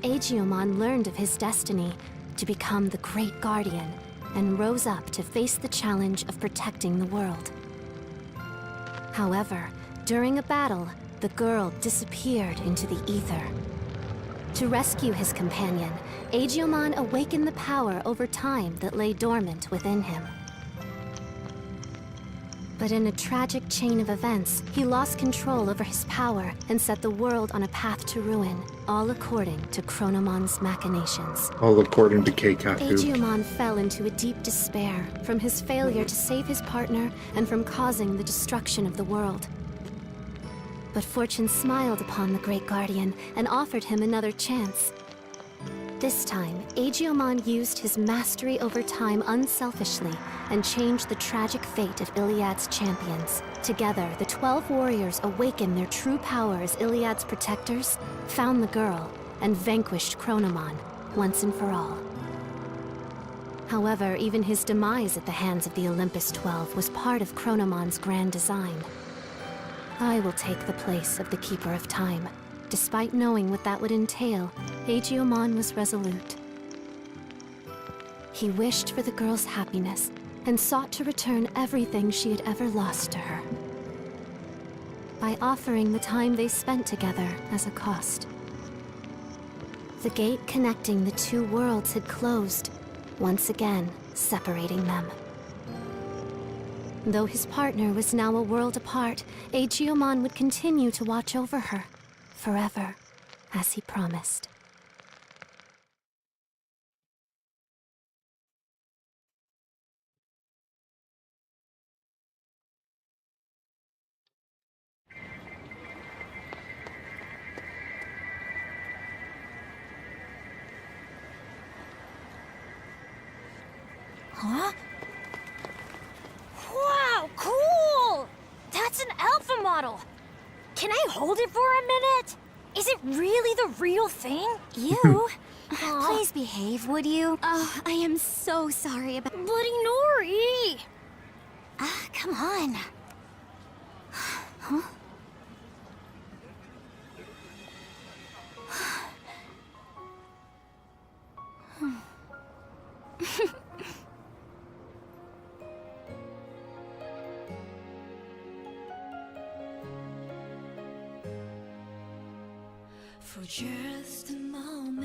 Aegiomon learned of his destiny to become the Great Guardian and rose up to face the challenge of protecting the world. However, during a battle, the girl disappeared into the ether. To rescue his companion, Aegiomon awakened the power over time that lay dormant within him. But in a tragic chain of events, he lost control over his power and set the world on a path to ruin, all according to Chronomon's machinations. All according to Keikaku. Aegiomon fell into a deep despair from his failure to save his partner and from causing the destruction of the world. But fortune smiled upon the Great Guardian and offered him another chance. This time, Aegiomon used his mastery over time unselfishly and changed the tragic fate of Iliad's champions. Together, the 12 warriors awakened their true power as Iliad's protectors, found the girl, and vanquished Chronomon, once and for all. However, even his demise at the hands of the Olympus 12 was part of Chronomon's grand design. I will take the place of the Keeper of Time. Despite knowing what that would entail, Aegiomon was resolute. He wished for the girl's happiness and sought to return everything she had ever lost to her, by offering the time they spent together as a cost. The gate connecting the two worlds had closed, once again separating them. Though his partner was now a world apart, Aegiomon would continue to watch over her, forever, as he promised. Huh? Wow, cool! That's an alpha model! Can I hold it for a minute? Is it really the real thing? You? Please behave, would you? Oh, I am so sorry about... Bloody Nori! Come on. Huh?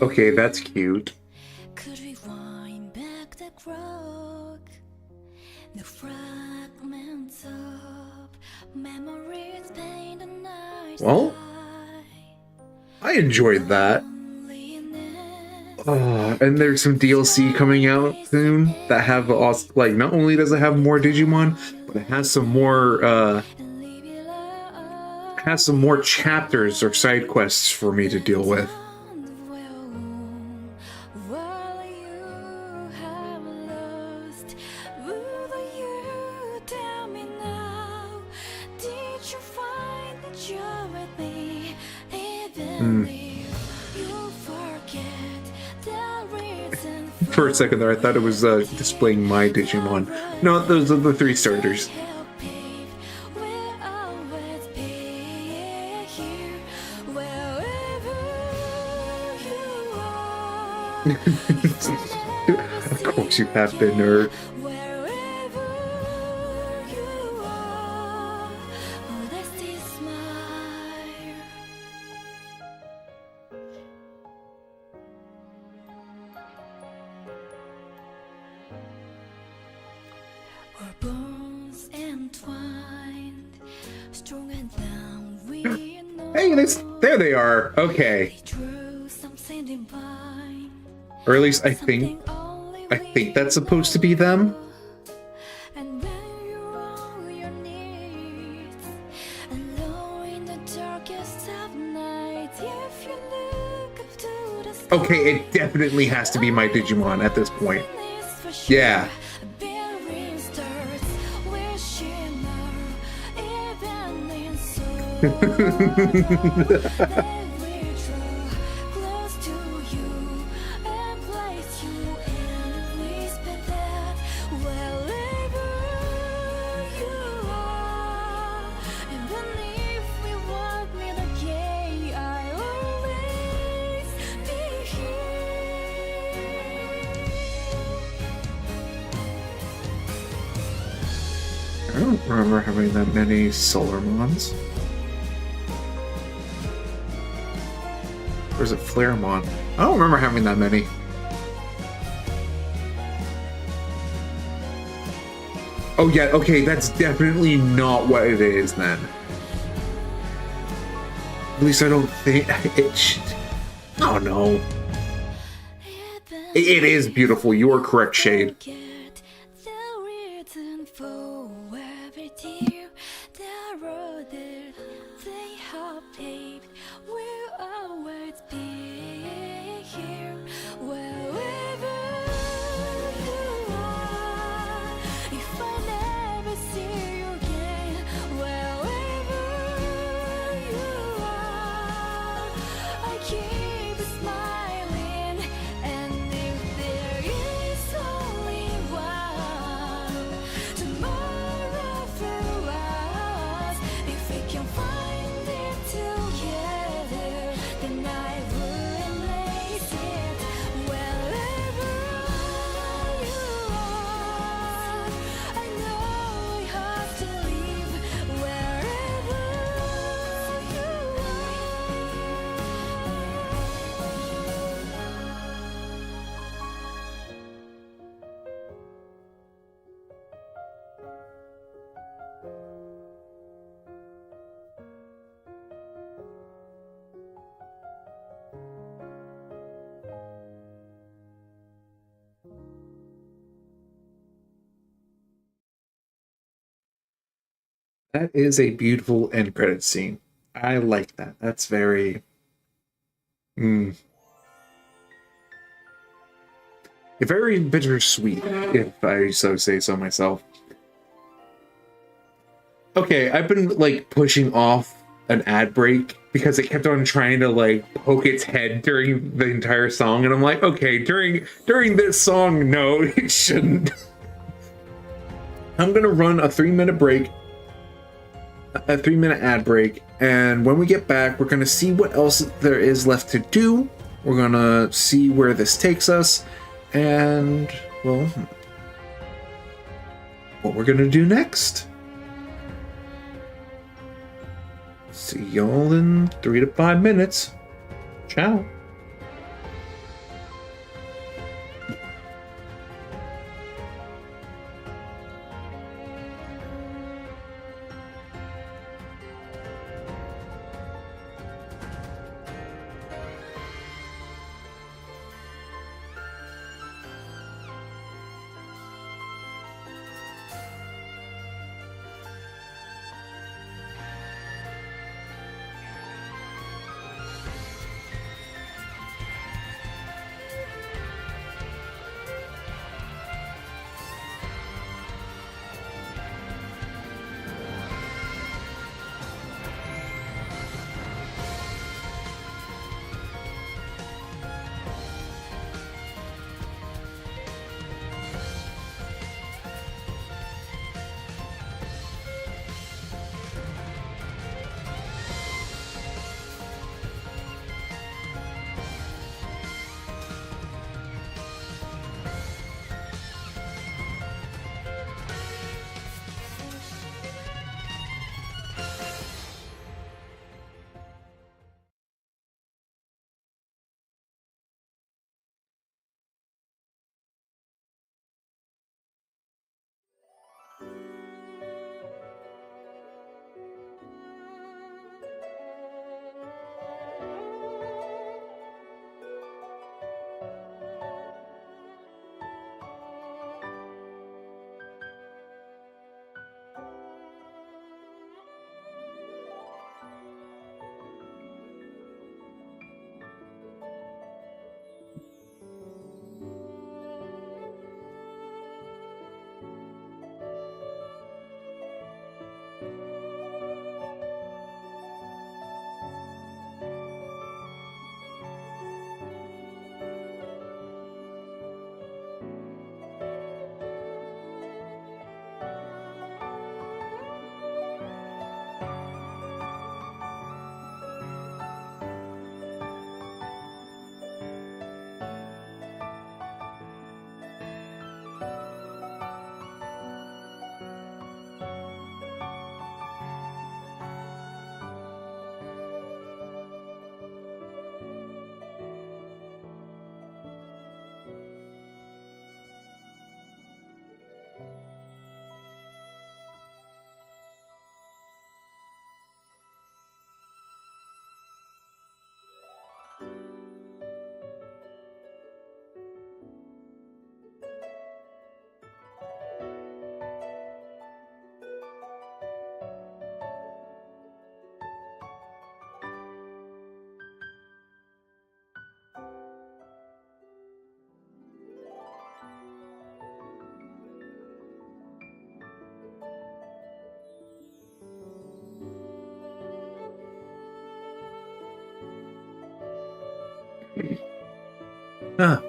Okay, that's cute. Well, I enjoyed that. And there's some DLC coming out soon that have like, not only does it have more Digimon, but it has some more chapters or side quests for me to deal with. For a second there, I thought it was displaying my Digimon. No, those are the 3 starters. Of course you have been, nerd. Hey, there they are. Okay. Or at least I think that's supposed to be them. Okay, it definitely has to be my Digimon at this point. Yeah. I don't remember having that many Solarmons. Or is it Flaremon? I don't remember having that many. Oh yeah, okay, that's definitely not what it is then. At least I don't think it. Oh no. It is beautiful. You are correct, Shade. That is a beautiful end credit scene. I like that. That's very... very bittersweet, if I so say so myself. Okay, I've been, like, pushing off an ad break because it kept on trying to, like, poke its head during the entire song, and I'm like, okay, during this song, no, it shouldn't. I'm gonna run a 3-minute break, a 3-minute ad break, and when we get back, we're gonna see what else there is left to do. We're gonna see where this takes us, and, well, what we're gonna do next. See y'all in 3 to 5 minutes. Ciao.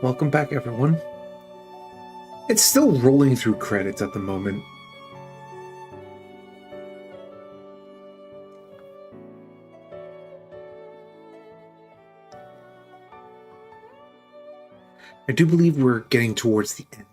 Welcome back, everyone. It's still rolling through credits at the moment. I do believe we're getting towards the end.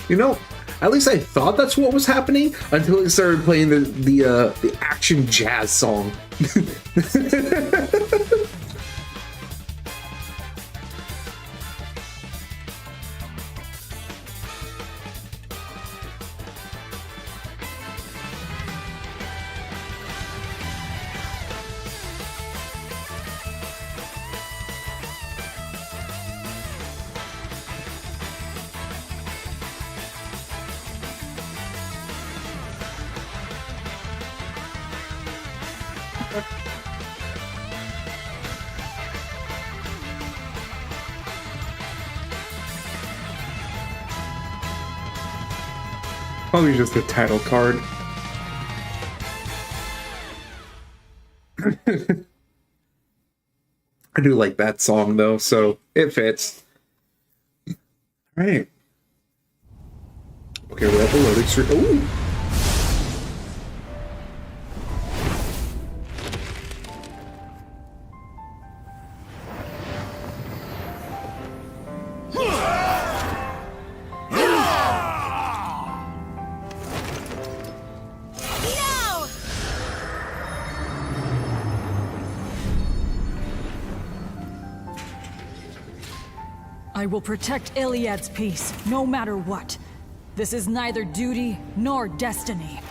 You know, at least I thought that's what was happening until it started playing the action jazz song. Probably just the title card. I do like that song though, so it fits. Alright. Okay, we're at the loading screen. Ooh! I will protect Iliad's peace, no matter what. This is neither duty nor destiny.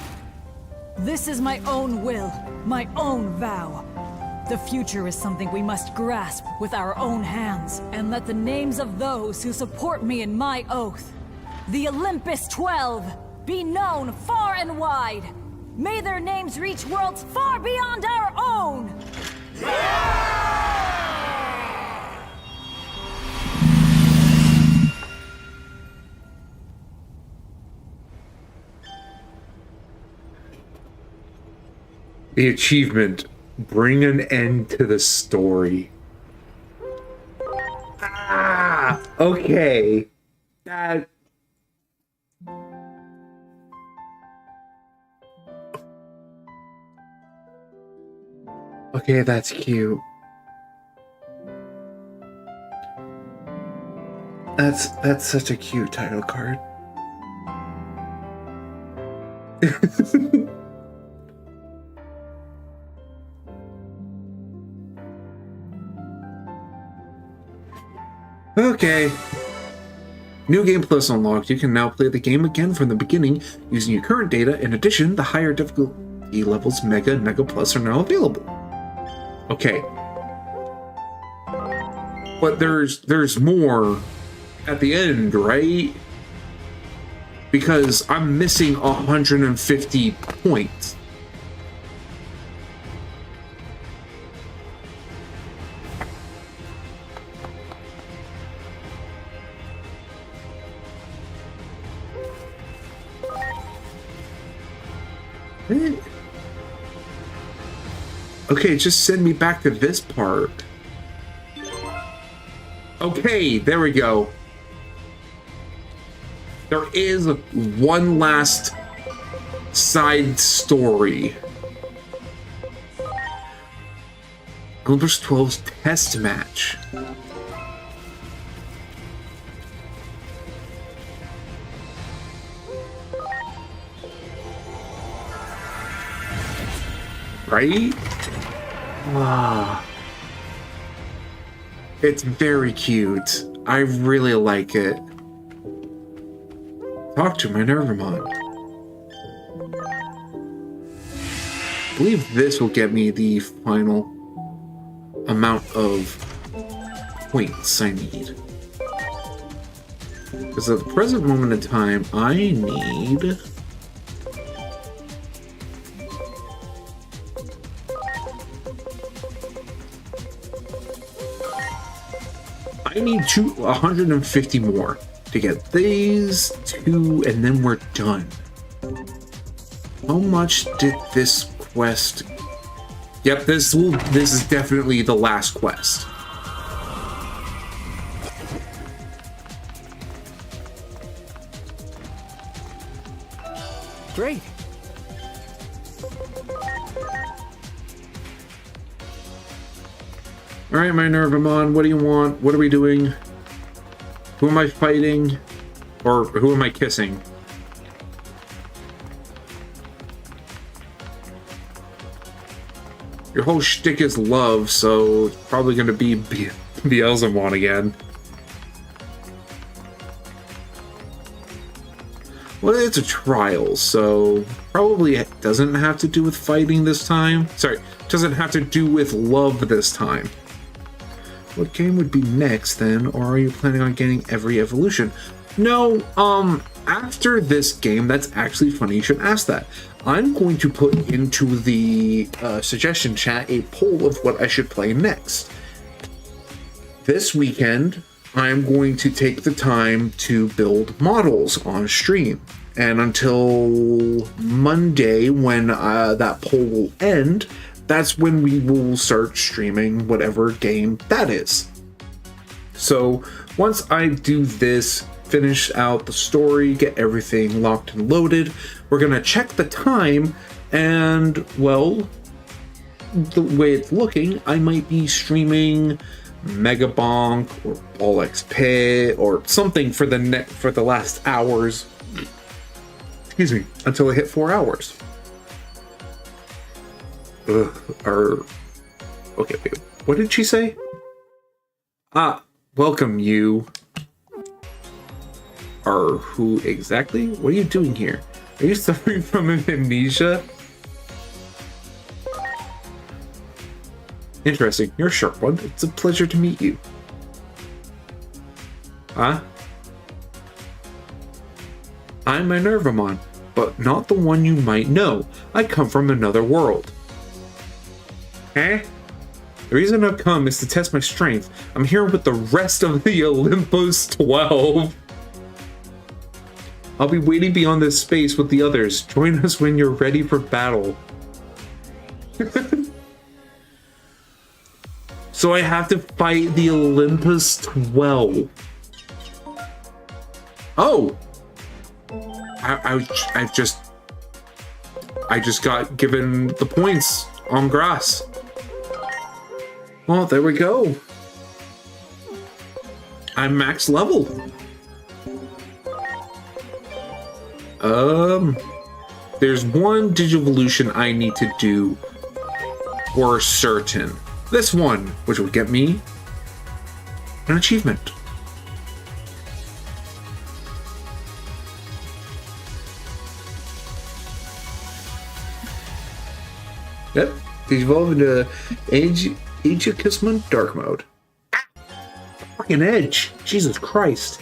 This is my own will, my own vow. The future is something we must grasp with our own hands, and let the names of those who support me in my oath, the Olympus 12, be known far and wide. May their names reach worlds far beyond our own! The achievement, bring an end to the story. Ah, okay. That... Okay, that's cute. That's such a cute title card. Okay. New Game Plus unlocked. You can now play the game again from the beginning using your current data. In addition, the higher difficulty levels Mega and Mega Plus are now available. Okay. But there's more at the end, right? Because I'm missing 150 points. Okay, just send me back to this part. Okay, there we go. There is one last side story. Olympus 12's test match. Right? Ah. It's very cute. I really like it. Talk to my Nervamon. I believe this will get me the final amount of points I need. Because at the present moment in time, I need... I need 150 more to get these two, and then we're done. How much did this quest... Yep, this is definitely the last quest. Great. Alright, my Nervamon, what do you want? What are we doing? Who am I fighting? Or who am I kissing? Your whole shtick is love, so it's probably going to be Beelzemon again. Well, it's a trial, so probably it doesn't have to do with fighting this time. Sorry, doesn't have to do with love this time. What game would be next then, or are you planning on getting every evolution? No, after this game, that's actually funny you should ask that. I'm going to put into the suggestion chat a poll of what I should play next. This weekend, I'm going to take the time to build models on stream. And until Monday, when that poll will end, that's when we will start streaming whatever game that is. So once I do this, finish out the story, get everything locked and loaded, we're gonna check the time, and well, the way it's looking, I might be streaming Mega Bonk or Ball XP or something for the last hours. Excuse me, until I hit 4 hours. Okay, wait, what did she say? Welcome you. Who exactly? What are you doing here? Are you suffering from amnesia? Interesting. You're a sharp one. It's a pleasure to meet you. Huh? I'm Minervamon, but not the one you might know. I come from another world. Eh? The reason I've come is to test my strength. I'm here with the rest of the Olympus 12. I'll be waiting beyond this space with the others. Join us when you're ready for battle. So I have to fight the Olympus 12. Oh! I just got given the points on grass. Well, there we go. I'm max level. There's one Digivolution I need to do for certain. This one, which will get me an achievement. Yep, Digivolve into Aegikismon Dark Mode. Fucking Edge! Jesus Christ.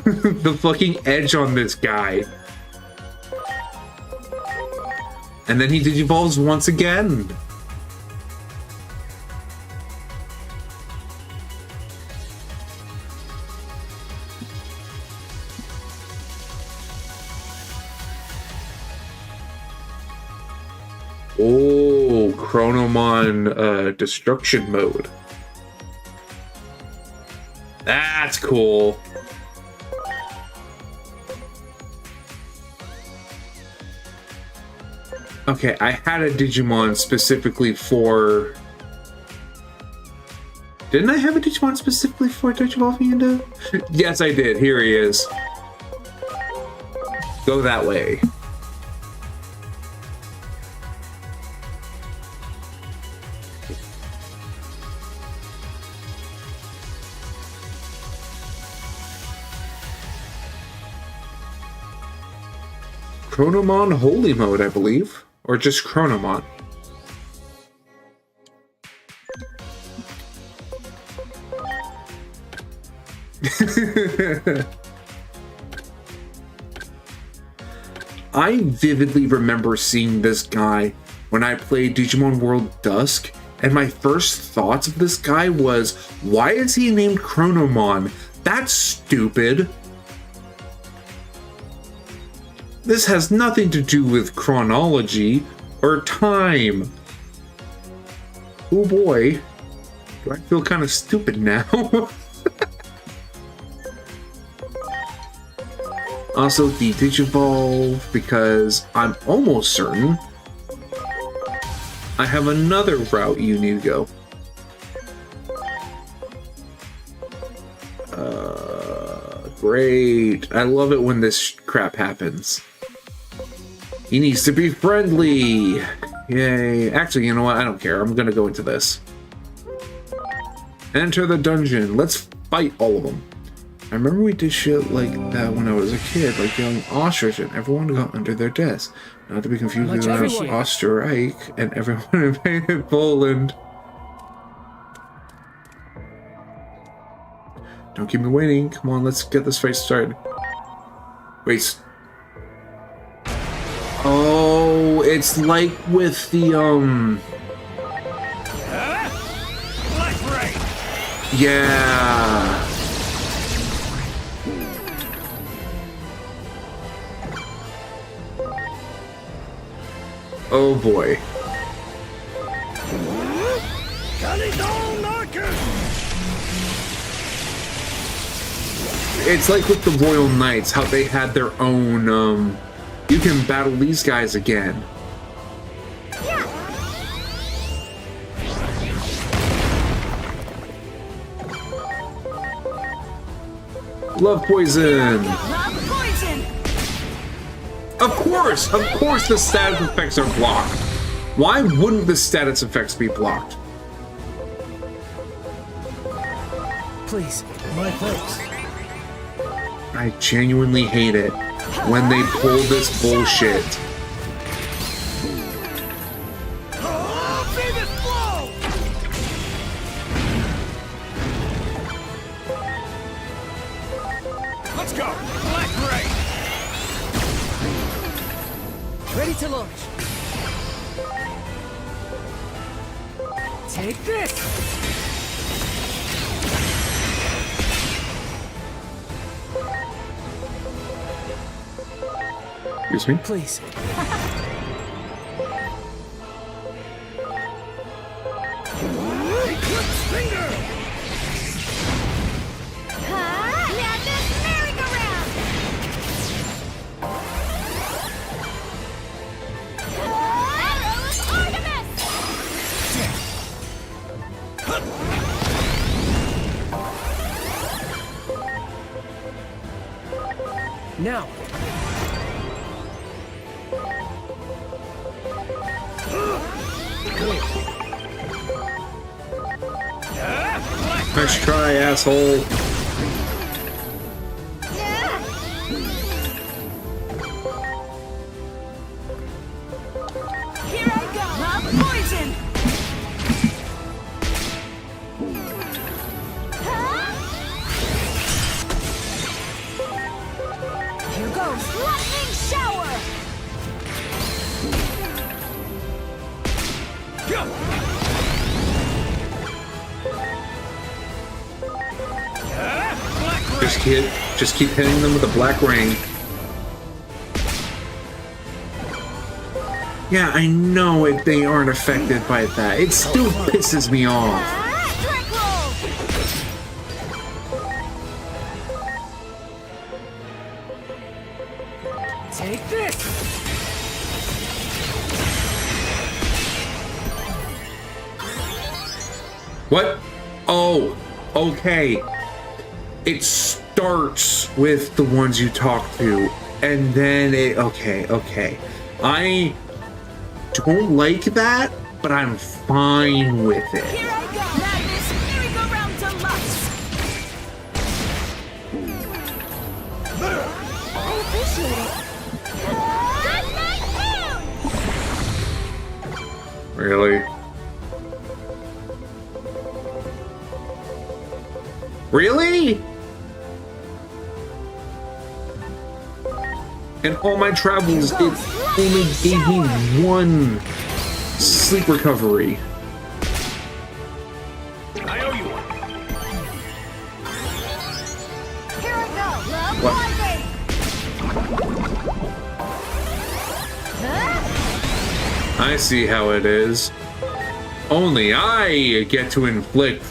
The fucking edge on this guy. And then he digivolves once again. Oh, Chronomon destruction mode. That's cool. Okay, I had a Digimon specifically for... Didn't I have a Digimon specifically for Digivolving into? Yes, I did. Here he is. Go that way. Chronomon Holy Mode, I believe. Or just Chronomon. I vividly remember seeing this guy when I played Digimon World Dusk, and my first thoughts of this guy was, why is he named Chronomon? That's stupid. This has nothing to do with chronology or time. Oh boy, do I feel kind of stupid now? Also, the Digivolve, because I'm almost certain I have another route you need to go. Great. I love it when this crap happens. He needs to be friendly. Yay. Actually, you know what? I don't care. I'm gonna go into this. Enter the dungeon. Let's fight all of them. I remember we did shit like that when I was a kid, like young ostrich, and everyone got under their desk. Not to be confused with Osterreich and everyone in Poland. Don't keep me waiting. Come on, let's get this fight started. Wait, So it's like with the Black Ray! yeah. Oh boy. It's like with the Royal Knights, how they had their own, you can battle these guys again. Love poison! Love poison! Of course the status effects are blocked. Why wouldn't the status effects be blocked? Please, my thanks. I genuinely hate it when they pull this bullshit. Let's go! Black Ray! Ready to launch. Take this! Excuse me? Please. Eclipse Finger! Madness merry-go-round! Arrows Artemis! Now. Nice try, asshole. Here I go! Love poison! Here goes lightning shower! Just keep hitting them with a black ring. Yeah, I know it. They aren't affected by that. It still pisses me off. Drink roll! Take this! What? Oh, okay. It starts with the ones you talk to, and then it... Okay. I don't like that, but I'm fine with it. Here I go! Madness merry-go-round deluxe! I appreciate it. Good night, Moon! Really? Really? In all my travels, it only gave me one sleep recovery. I owe you one. Here I go! Love What? poison! I see how it is. Only I get to inflict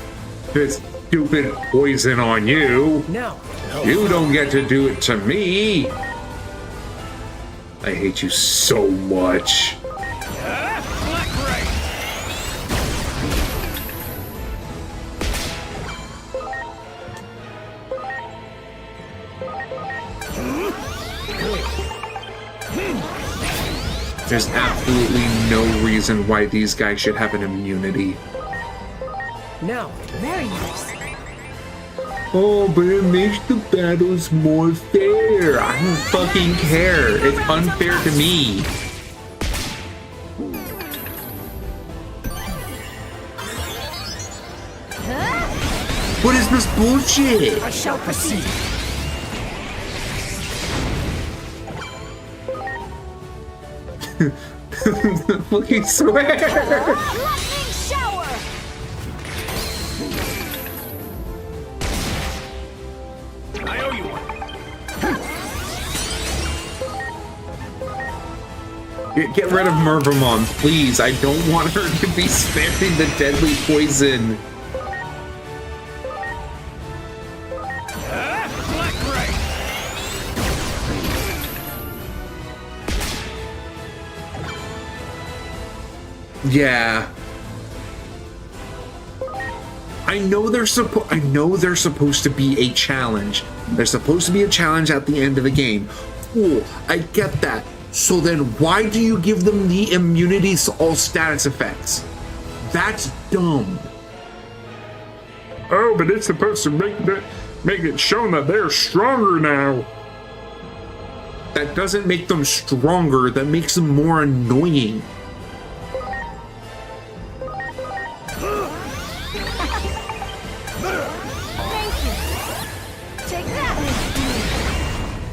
this stupid poison on you. Now. You don't get to do it to me. I hate you so much. Black Ray! There's absolutely no reason why these guys should have an immunity. Now. Very nice. Oh, but it makes the battles more fair. I don't fucking care. It's unfair to me. What is this bullshit? I shall proceed. Fucking swear. Lightning shower! I owe you one. Get rid of Mervamon, please. I don't want her to be sparing the deadly poison. Black Ray. Yeah. I know they're supposed to be a challenge. There's supposed to be a challenge at the end of the game. Cool, I get that. So then why do you give them the immunities to all status effects? That's dumb. Oh, but it's supposed to make it shown that they're stronger now. That doesn't make them stronger, that makes them more annoying. Take that!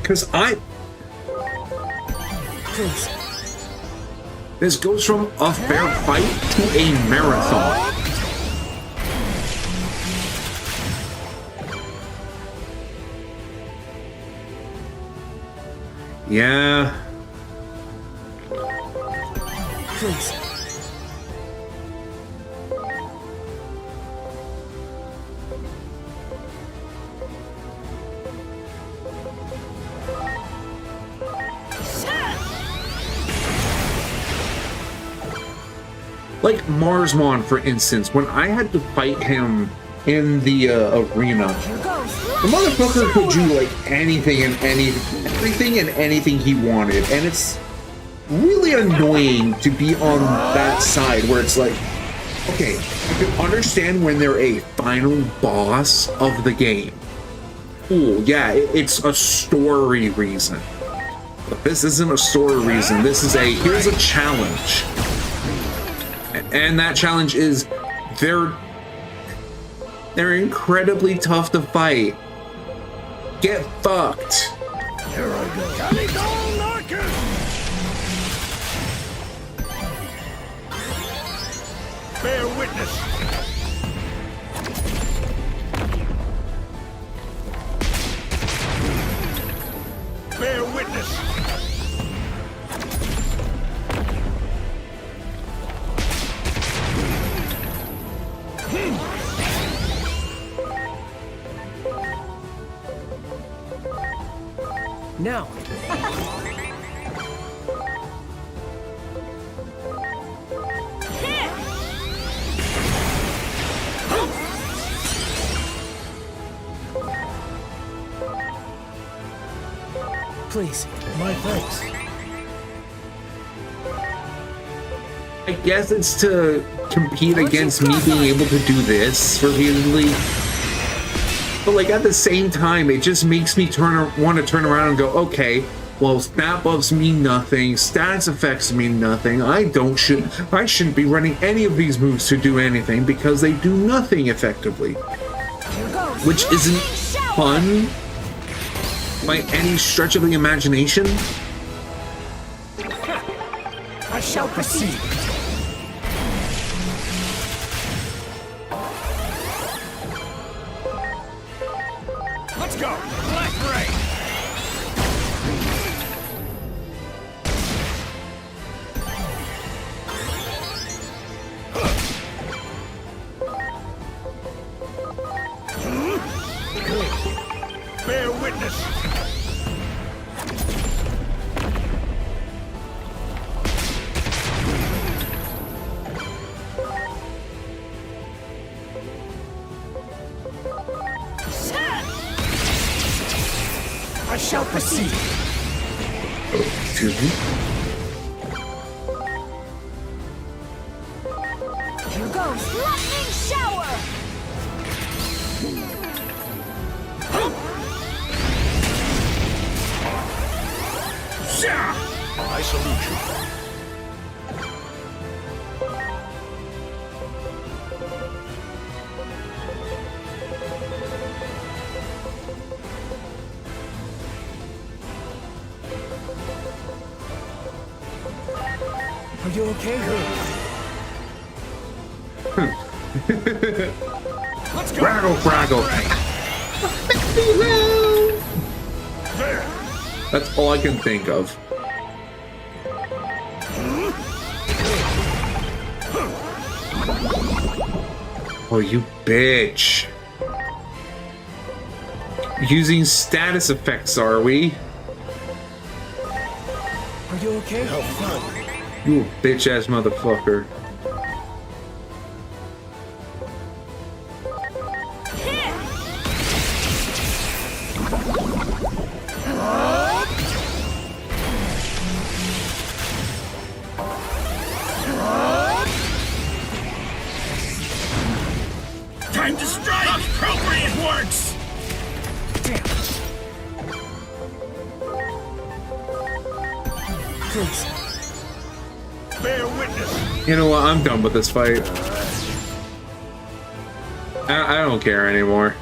Because Please. this goes from a fair fight to a marathon. Yeah. Please. Like Marsmon, for instance, when I had to fight him in the arena, the motherfucker could do like anything and everything and anything he wanted, and it's really annoying to be on that side where it's like, okay, I can understand when they're a final boss of the game. Cool, yeah, it's a story reason. But this isn't a story reason. This is here's a challenge. And that challenge is they're incredibly tough to fight. Get fucked. Here I go. Calico Larkin! Bear witness. Bear witness. Now, please, my thanks. I guess it's to compete against me being able to do this repeatedly. But like at the same time, it just makes me want to turn around and go, okay, well, snap ups mean nothing, stats effects mean nothing. I shouldn't be running any of these moves to do anything because they do nothing effectively. Which isn't fun by any stretch of the imagination. I shall proceed. Let's go. Black Ray. Bear witness. I shall proceed. Excuse me. Here goes lightning shower! I salute you. you okay? Let's go. Fraggle, fraggle. There. That's all I can think of. Oh, you bitch. Using status effects, are we? Are you okay? Have fun. You bitch ass motherfucker. Time to strike. Appropriate works. Please. Bear witness. You know what? I'm done with this fight. I don't care anymore.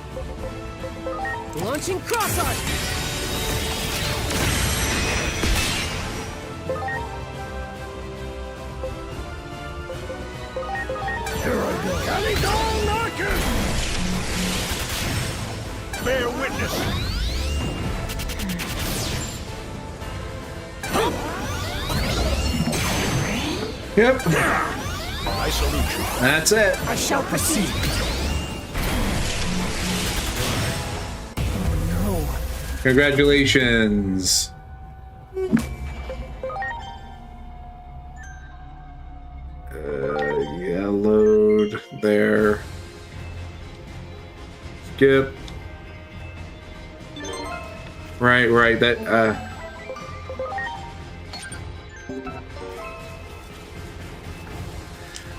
Launching cross arc. Here I go. Calidon Narcus. Bear witness. Yep. I salute you. That's it. I shall proceed. Oh Congratulations. Yeah, load there. Skip. Right, that,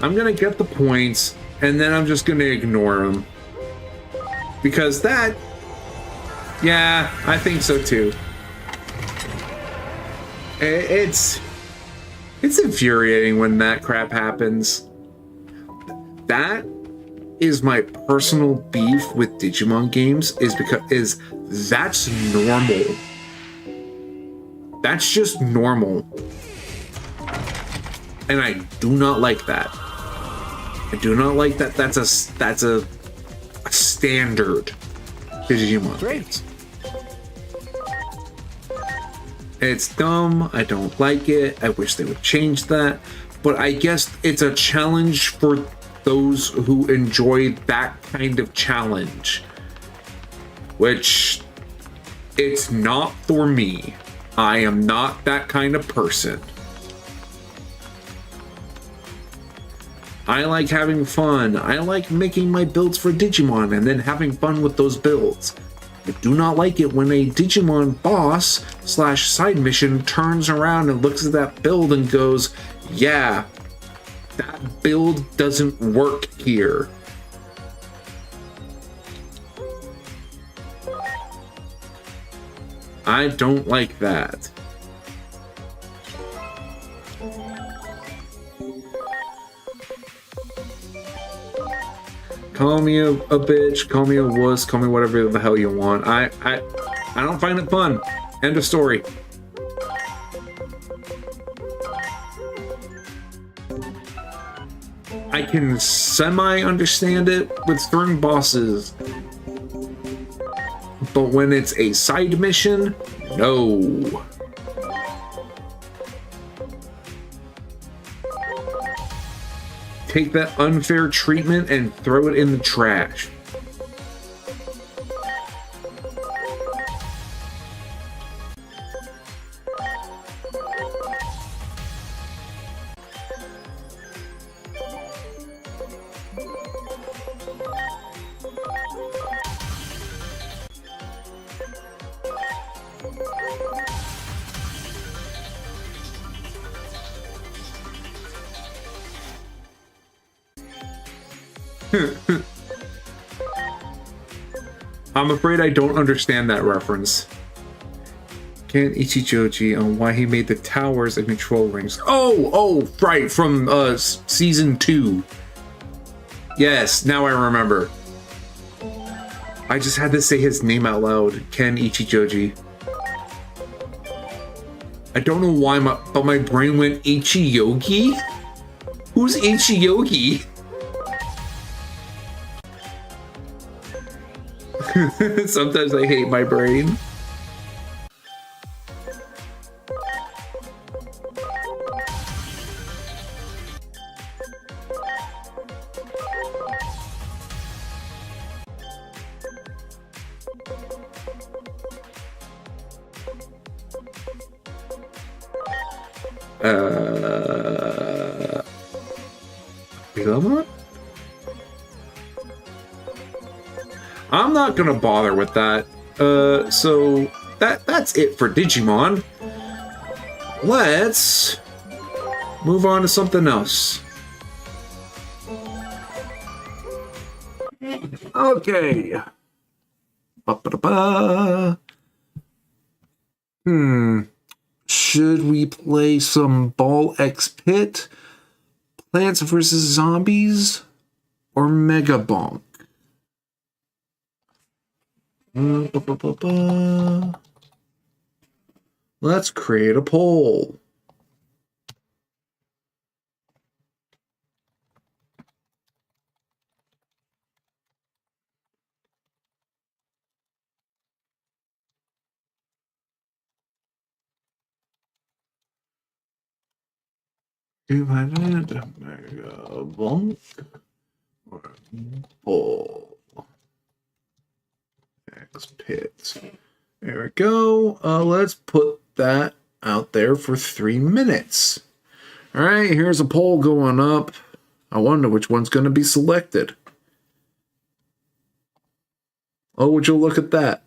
I'm gonna get the points, and then I'm just gonna ignore them. Because that... Yeah, I think so too. It's infuriating when that crap happens. That is my personal beef with Digimon games, is that's normal. That's just normal. And I do not like that. I do not like that. That's a standard Digimon games. It's dumb. I don't like it. I wish they would change that. But I guess it's a challenge for those who enjoy that kind of challenge. Which, it's not for me. I am not that kind of person. I like having fun. I like making my builds for Digimon and then having fun with those builds. I do not like it when a Digimon boss / side mission turns around and looks at that build and goes, yeah, that build doesn't work here. I don't like that. Call me a bitch, call me a wuss, call me whatever the hell you want. I don't find it fun. End of story. I can semi-understand it with certain bosses. But when it's a side mission, no. Take that unfair treatment and throw it in the trash. I'm afraid I don't understand that reference. Ken Ichijoji on why he made the towers and control rings. Oh, right, from season 2. Yes, now I remember. I just had to say his name out loud. Ken Ichijoji. I I don't know why, but my brain went Ichiyogi? Who's Ichiyogi? Sometimes I hate my brain. Digimon? I'm not gonna bother with that. So that's it for Digimon. Let's move on to something else. Okay. Ba-ba-da-ba. Should we play some Ball X Pit, Plants vs. Zombies, or Mega Bonk? Let's create a poll. Do I need a Mega Bonk or Ball X Pit? There we go. Let's put that out there for 3 minutes. All right, here's a poll going up. I wonder which one's going to be selected. Oh, would you look at that?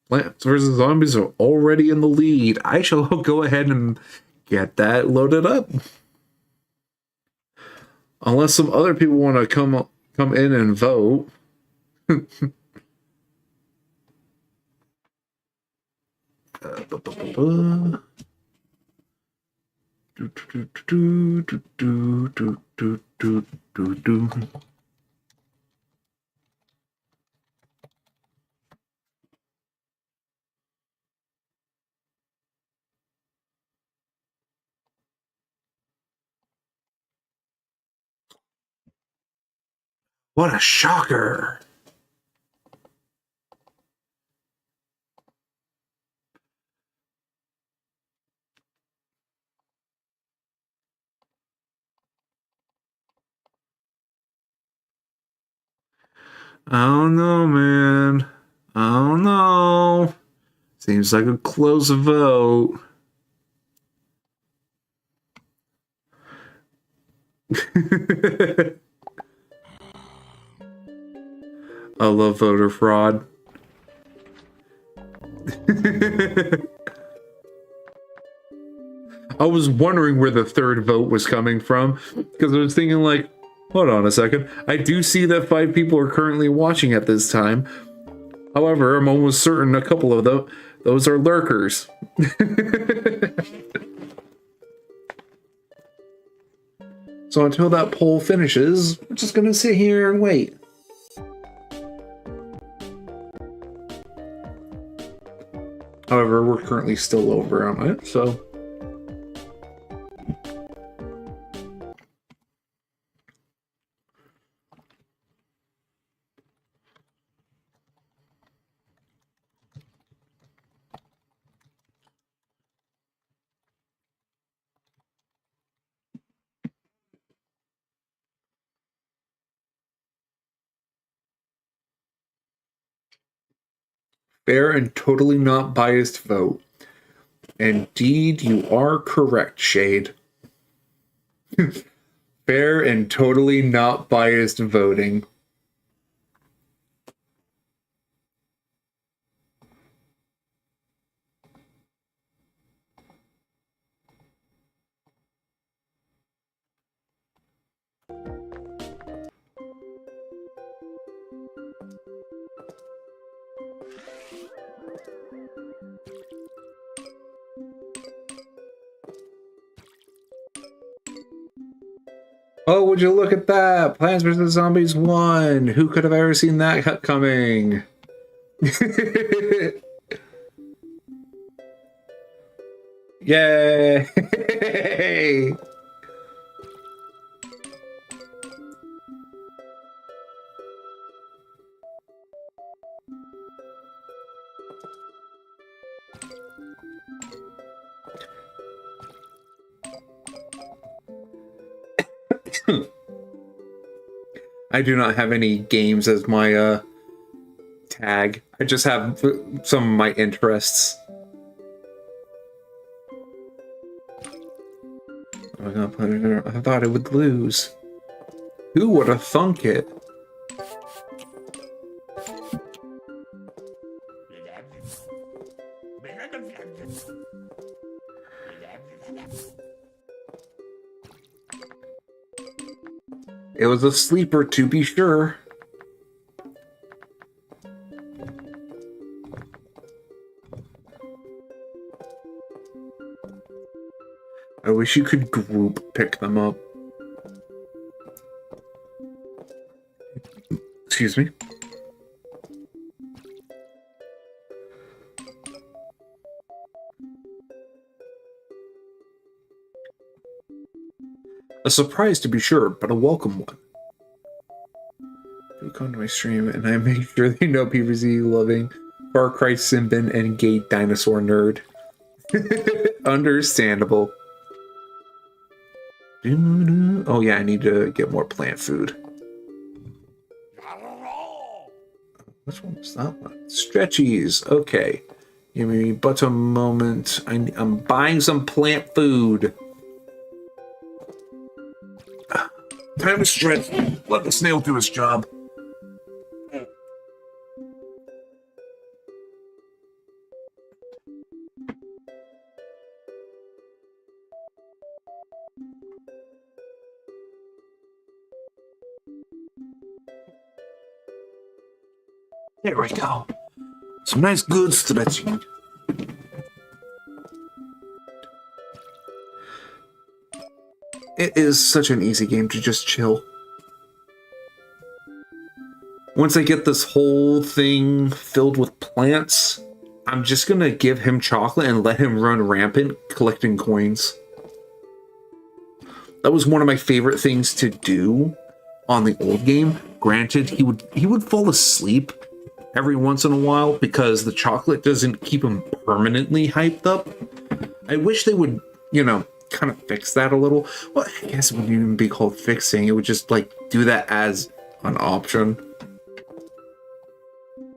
Plants vs. Zombies are already in the lead. I shall go ahead and get that loaded up. Unless some other people want to come in and vote. What a shocker! I don't know, man. I don't know. Seems like a close vote. I love voter fraud. I was wondering where the third vote was coming from, because I was thinking like, hold on a second. I do see that 5 people are currently watching at this time. However, I'm almost certain a couple of those are lurkers. So until that poll finishes, we're just gonna sit here and wait. However, we're currently still over on it, so... Fair and totally not biased vote. Indeed, you are correct, Shade. Fair and totally not biased voting. Oh, would you look at that? Plants vs. Zombies 1. Who could have ever seen that coming? Yay! I do not have any games as my tag. I just have some of my interests. I'm gonna put it there. I thought I would lose. Who would have thunk it? It was a sleeper, to be sure. I wish you could group pick them up. Excuse me. A surprise to be sure, but a welcome one. People come to my stream and I make sure they know PvZ loving Far Cry Simbin and gay dinosaur nerd. Understandable. Oh yeah, I need to get more plant food. Which one was that one? Stretchies. Okay. Give me but a moment. I'm buying some plant food. Time to stretch. Let the snail do his job. There we go. Some nice good stretching. It is such an easy game to just chill. Once I get this whole thing filled with plants, I'm just gonna give him chocolate and let him run rampant collecting coins. That was one of my favorite things to do on the old game. Granted, he would fall asleep every once in a while because the chocolate doesn't keep him permanently hyped up. I wish they would, you know, kind of fix that a little. Well, I guess it wouldn't even be called fixing. It would just like do that as an option.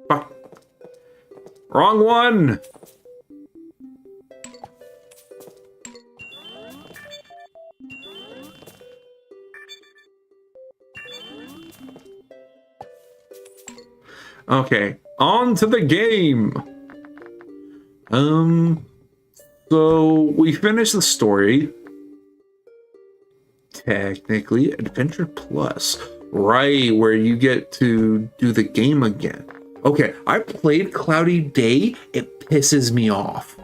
Fuck. Wrong one. Okay, on to the game. So we finished the story. Technically, Adventure Plus. Right, where you get to do the game again. Okay, I played Cloudy Day. It pisses me off.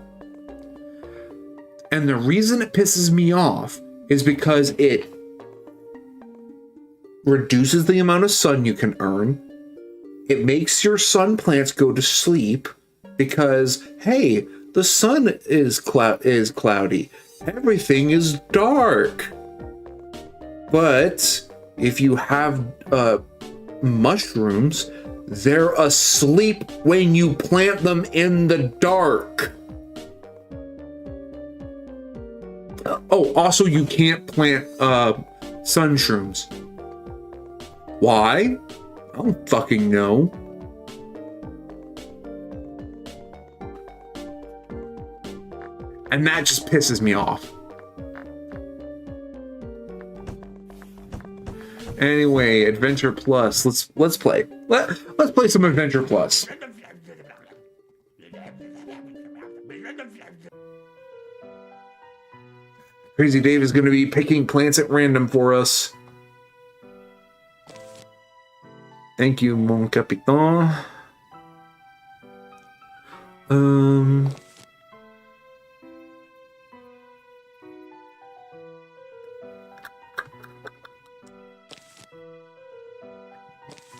And the reason it pisses me off is because it reduces the amount of sun you can earn. It makes your sun plants go to sleep because, hey, the sun is cloudy. Everything is dark. But if you have mushrooms, they're asleep when you plant them in the dark. Oh, also you can't plant sun shrooms. Why? I don't fucking know. And that just pisses me off. Anyway, Adventure Plus. Let's play. Let's play some Adventure Plus. Crazy Dave is going to be picking plants at random for us. Thank you, mon capitaine.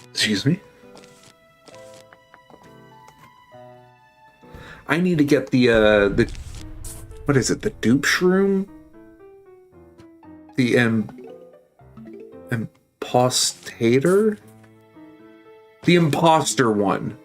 Excuse me. I need to get the what is it? The dupe shroom? The impostator? The imposter one.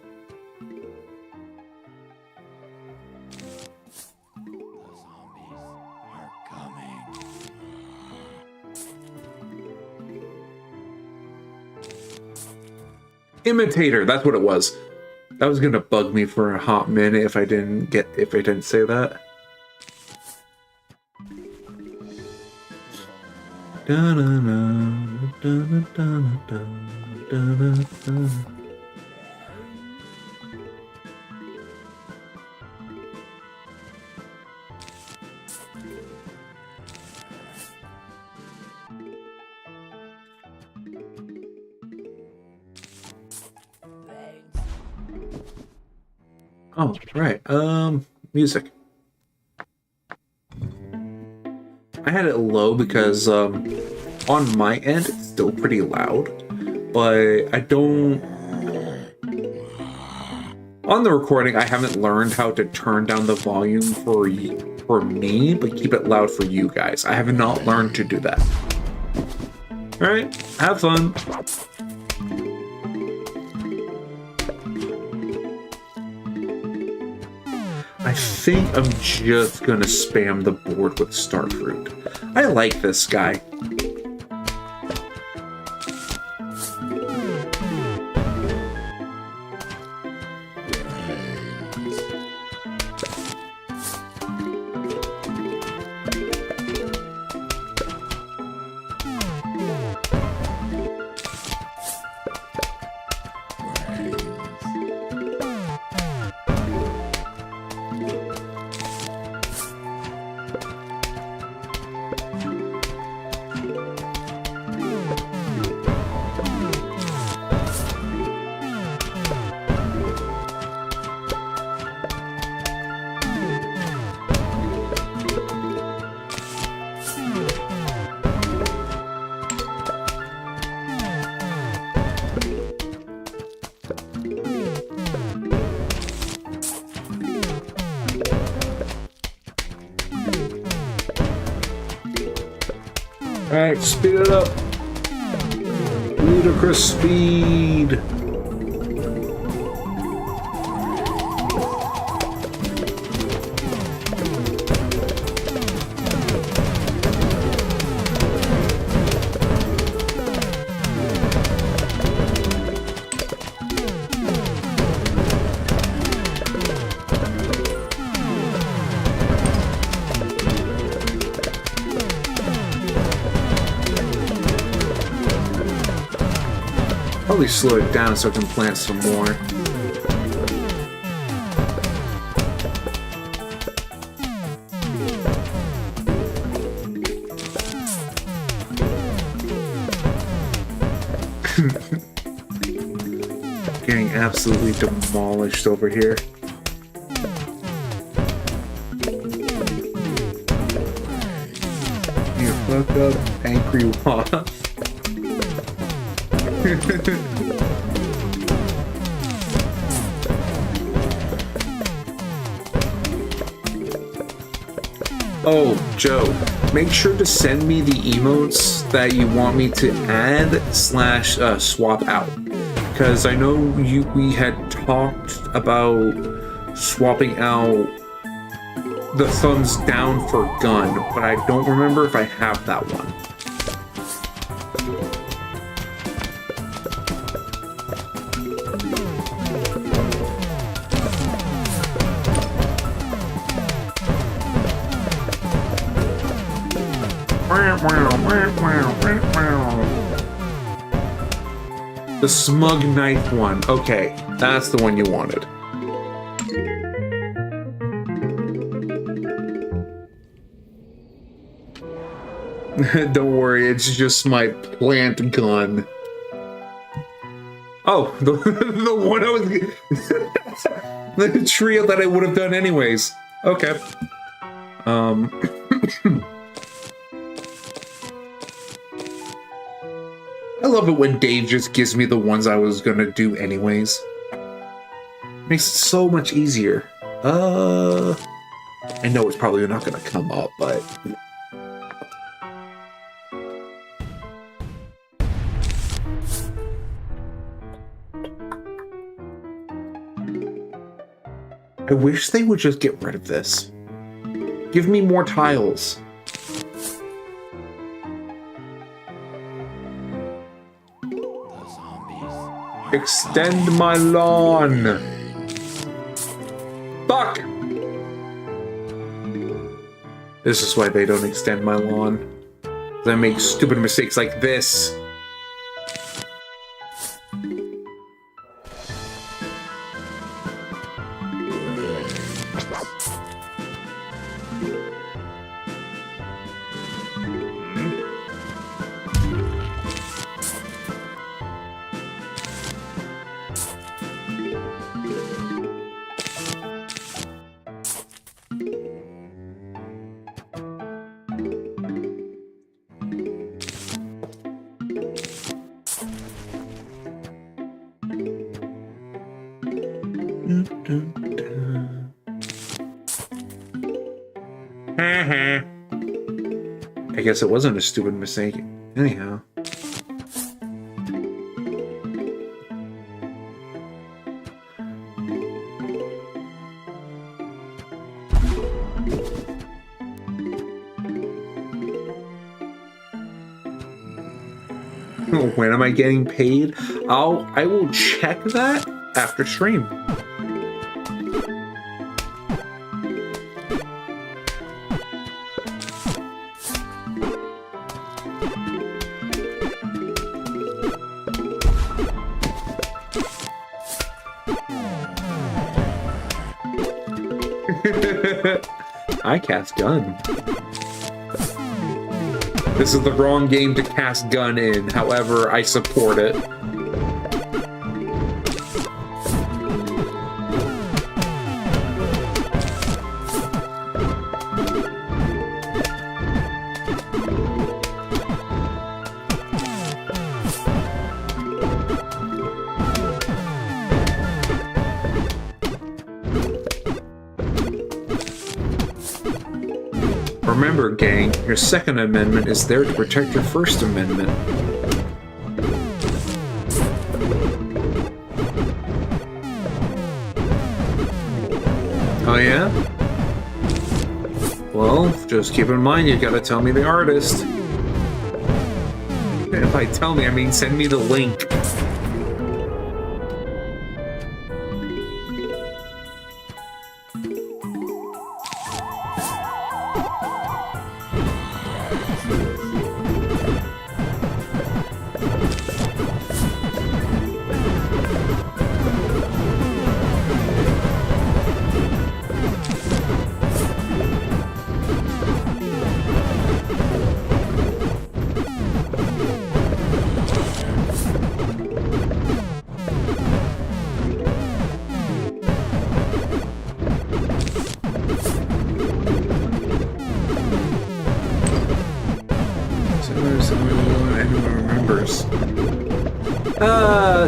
Imitator, that's what it was. That was gonna bug me for a hot minute if I didn't say that. Oh, right. Music. I had it low because on my end it's still pretty loud, but I don't. On the recording, I haven't learned how to turn down the volume for me, but keep it loud for you guys. I have not learned to do that. All right, have fun. I think I'm just gonna spam the board with Starfruit. I like this guy. Alright, speed it up. Ludicrous speed. Probably slow it down so I can plant some more. Getting absolutely demolished over here. You fucked up, angry wasp. Oh, Joe, make sure to send me the emotes that you want me to add / swap out. Because I know we had talked about swapping out the thumbs down for gun, but I don't remember if I have that one. The smug knife one. Okay, that's the one you wanted. Don't worry, it's just my plant gun. Oh, the one I was... the trio that I would have done anyways. Okay. I love it when Dave just gives me the ones I was gonna do anyways. Makes it so much easier. I know it's probably not going to come up, but... I wish they would just get rid of this. Give me more tiles. Extend my lawn. Fuck! This is why they don't extend my lawn. 'Cause I make stupid mistakes like this. I guess it wasn't a stupid mistake. Anyhow. When am I getting paid? I will check that after stream. I cast gun. This is the wrong game to cast gun in, however, I support it. Remember, gang, your Second Amendment is there to protect your First Amendment. Oh yeah? Well, just keep in mind you gotta tell me the artist. If I tell me, I mean send me the link.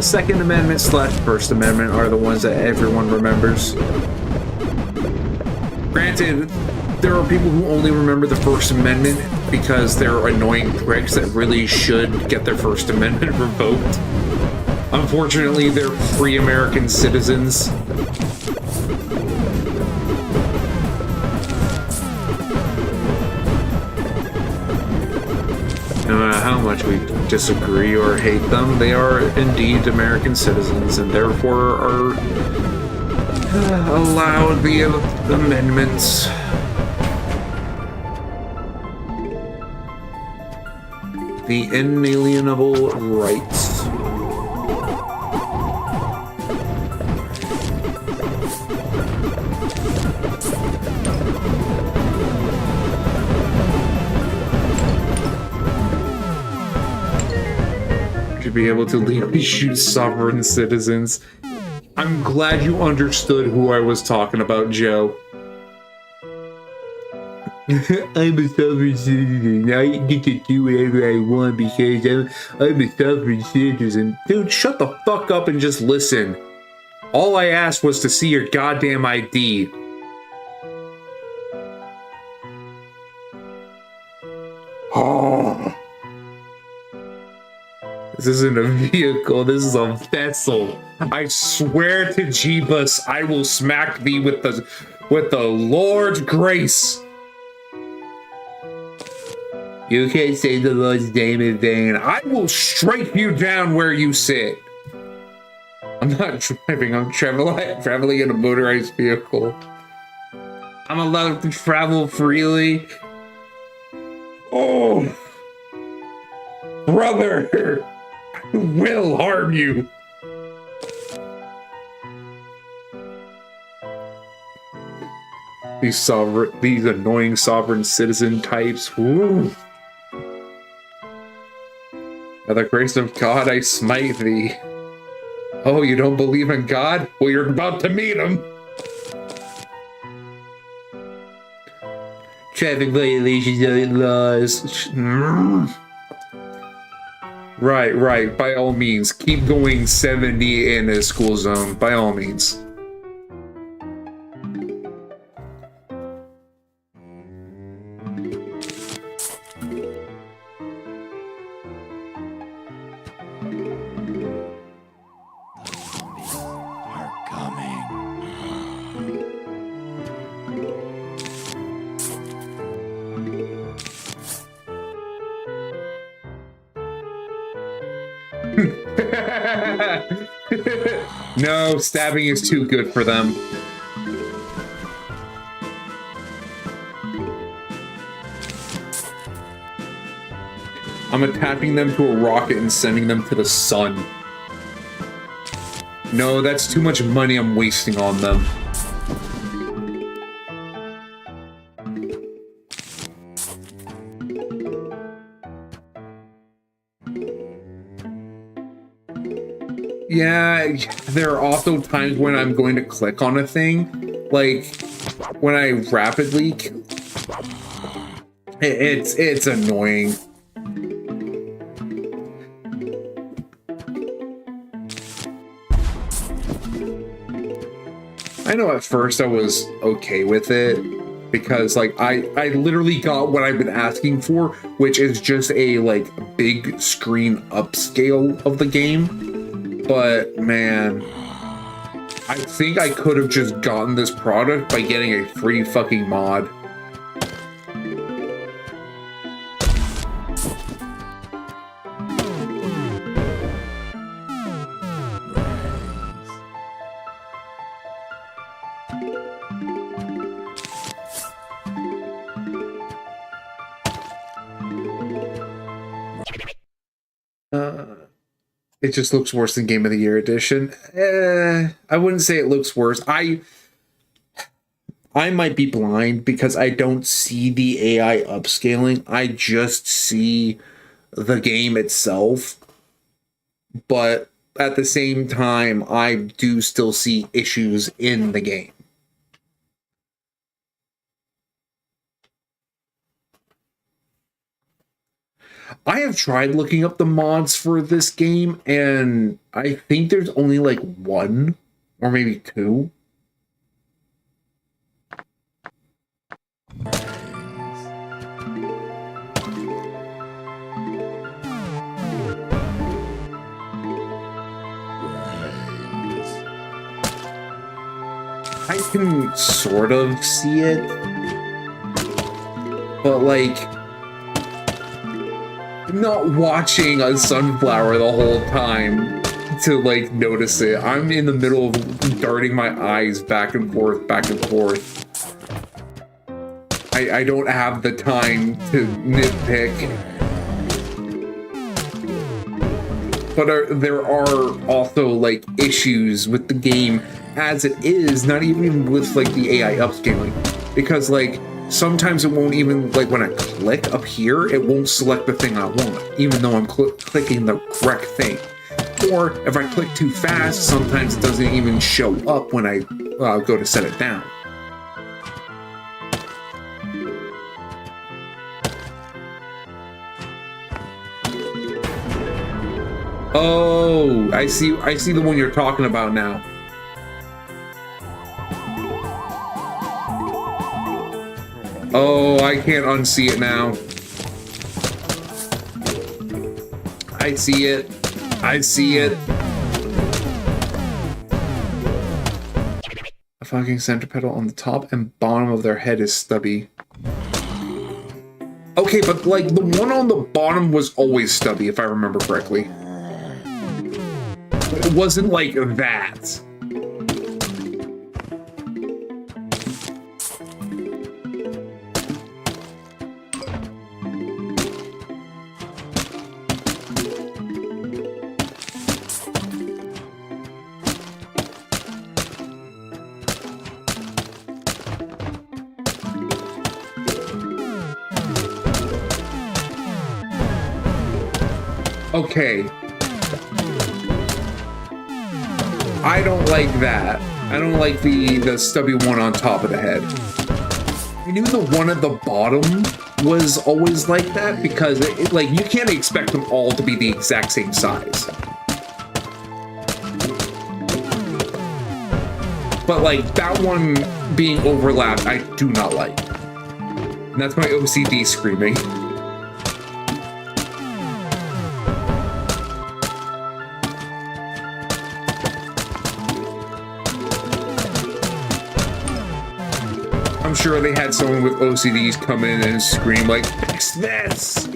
Second Amendment / First Amendment are the ones that everyone remembers. Granted, there are people who only remember the First Amendment because they're annoying pricks that really should get their First Amendment revoked. Unfortunately, they're free American citizens. No matter how much we disagree or hate them, they are indeed American citizens and therefore are allowed the amendments. The inalienable rights. To be able to legally shoot sovereign citizens. I'm glad you understood who I was talking about, Joe. I'm a sovereign citizen. I get to do whatever I want because I'm a sovereign citizen. Dude, shut the fuck up and just listen. All I asked was to see your goddamn ID. This isn't a vehicle, this is a vessel. I swear to Jeebus, I will smack thee with the Lord's grace. You can't say the Lord's name in vain. I will strike you down where you sit. I'm not driving, I'm traveling in a motorized vehicle. I'm allowed to travel freely. Oh, brother, I will harm you. These annoying sovereign citizen types. Woo. By the grace of God, I smite thee. Oh, you don't believe in God? Well, you're about to meet him. Traffic violations of laws. Right. By all means, keep going 70 in a school zone. By all means. No, stabbing is too good for them. I'm attaching them to a rocket and sending them to the sun. No, that's too much money I'm wasting on them. Yeah, there are also times when I'm going to click on a thing, like when I rapidly, it's annoying. I know at first I was okay with it because like I literally got what I've been asking for, which is just a like big screen upscale of the game. But man, I think I could have just gotten this product by getting a free fucking mod. It just looks worse than Game of the Year edition. I wouldn't say it looks worse. I might be blind because I don't see the AI upscaling. I just see the game itself. But at the same time, I do still see issues in the game. I have tried looking up the mods for this game, and I think there's only like one or maybe two. I can sort of see it, but like, I'm not watching a sunflower the whole time to like notice it. I'm in the middle of darting my eyes back and forth, back and forth. I don't have the time to nitpick. But there are also like issues with the game as it is, not even with like the AI upscaling, because like sometimes it won't even, like when I click up here, it won't select the thing I want, even though I'm clicking the correct thing. Or if I click too fast, sometimes it doesn't even show up when I go to set it down. Oh, I see the one you're talking about now. Oh, I can't unsee it now. I see it. I see it. A fucking centripetal on the top and bottom of their head is stubby. Okay, but like the one on the bottom was always stubby, if I remember correctly. It wasn't like that. Okay. I don't like that. I don't like the stubby one on top of the head. I knew the one at the bottom was always like that because like you can't expect them all to be the exact same size. But like that one being overlapped, I do not like. And that's my OCD screaming. I'm sure they had someone with OCDs come in and scream like, fix this!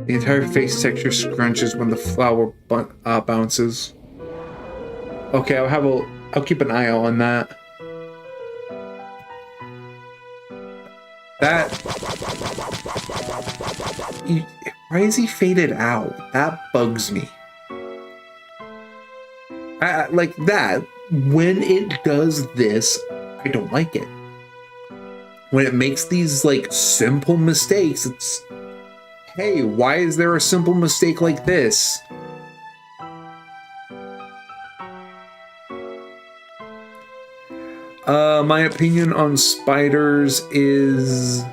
The entire face texture scrunches when the flower bounces. Okay, I'll keep an eye out on that. Why is he faded out? That bugs me. Like that, when it does this, I don't like it. When it makes these like simple mistakes, it's, hey, why is there a simple mistake like this? My opinion on spiders is...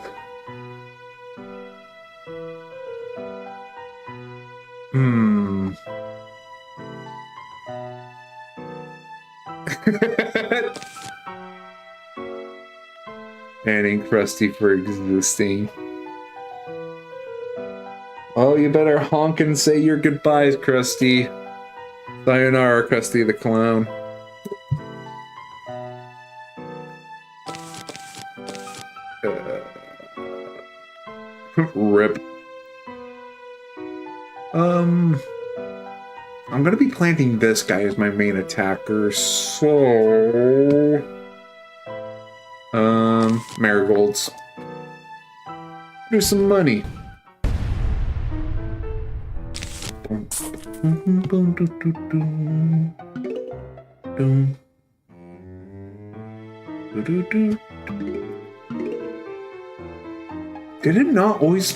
Banning Krusty for existing. Oh, you better honk and say your goodbyes, Krusty. Sayonara, Krusty the Clown. Rip. I'm gonna be planting this guy as my main attacker, so... marigolds. Here's some money. Did it not always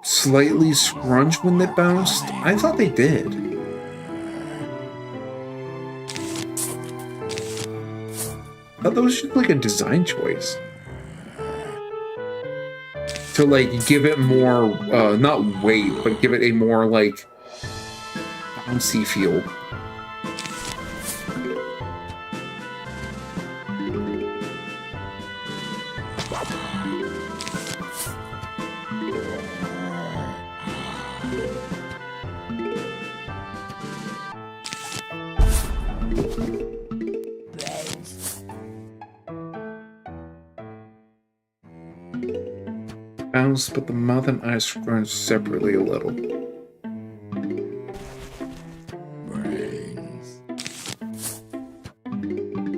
slightly scrunch when they bounced? I thought they did. I thought that was just like a design choice. To like give it more, not weight, but give it a more like bouncy feel. Bounce, but the mouth and eyes scrunch separately a little. Brains.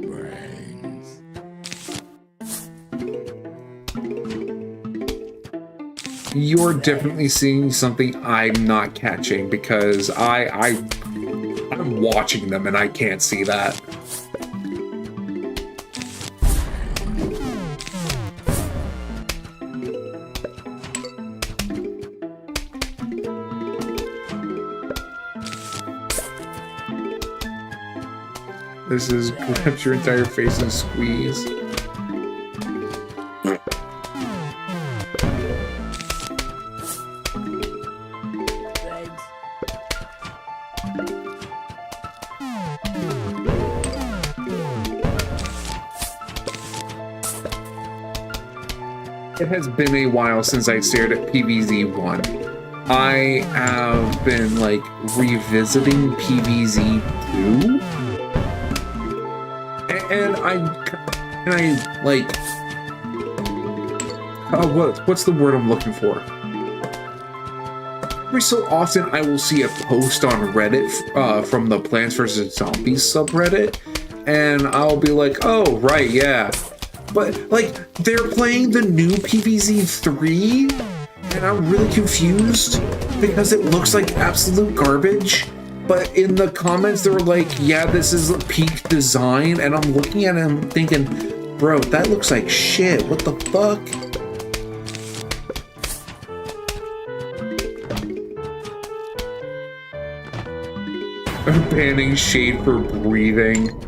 Brains. You're definitely seeing something I'm not catching because I'm watching them and I can't see that. This is grab your entire face and squeeze. It has been a while since I stared at PvZ 1. I have been like revisiting PvZ 2, and I like what's the word I'm looking for? Every so often I will see a post on Reddit from the Plants vs Zombies subreddit, and I'll be like, oh right, yeah. But, like, they're playing the new PvZ 3, and I'm really confused because it looks like absolute garbage. But in the comments, they were like, yeah, this is peak design, and I'm looking at it and thinking, bro, that looks like shit. What the fuck? Banning Shade for breathing.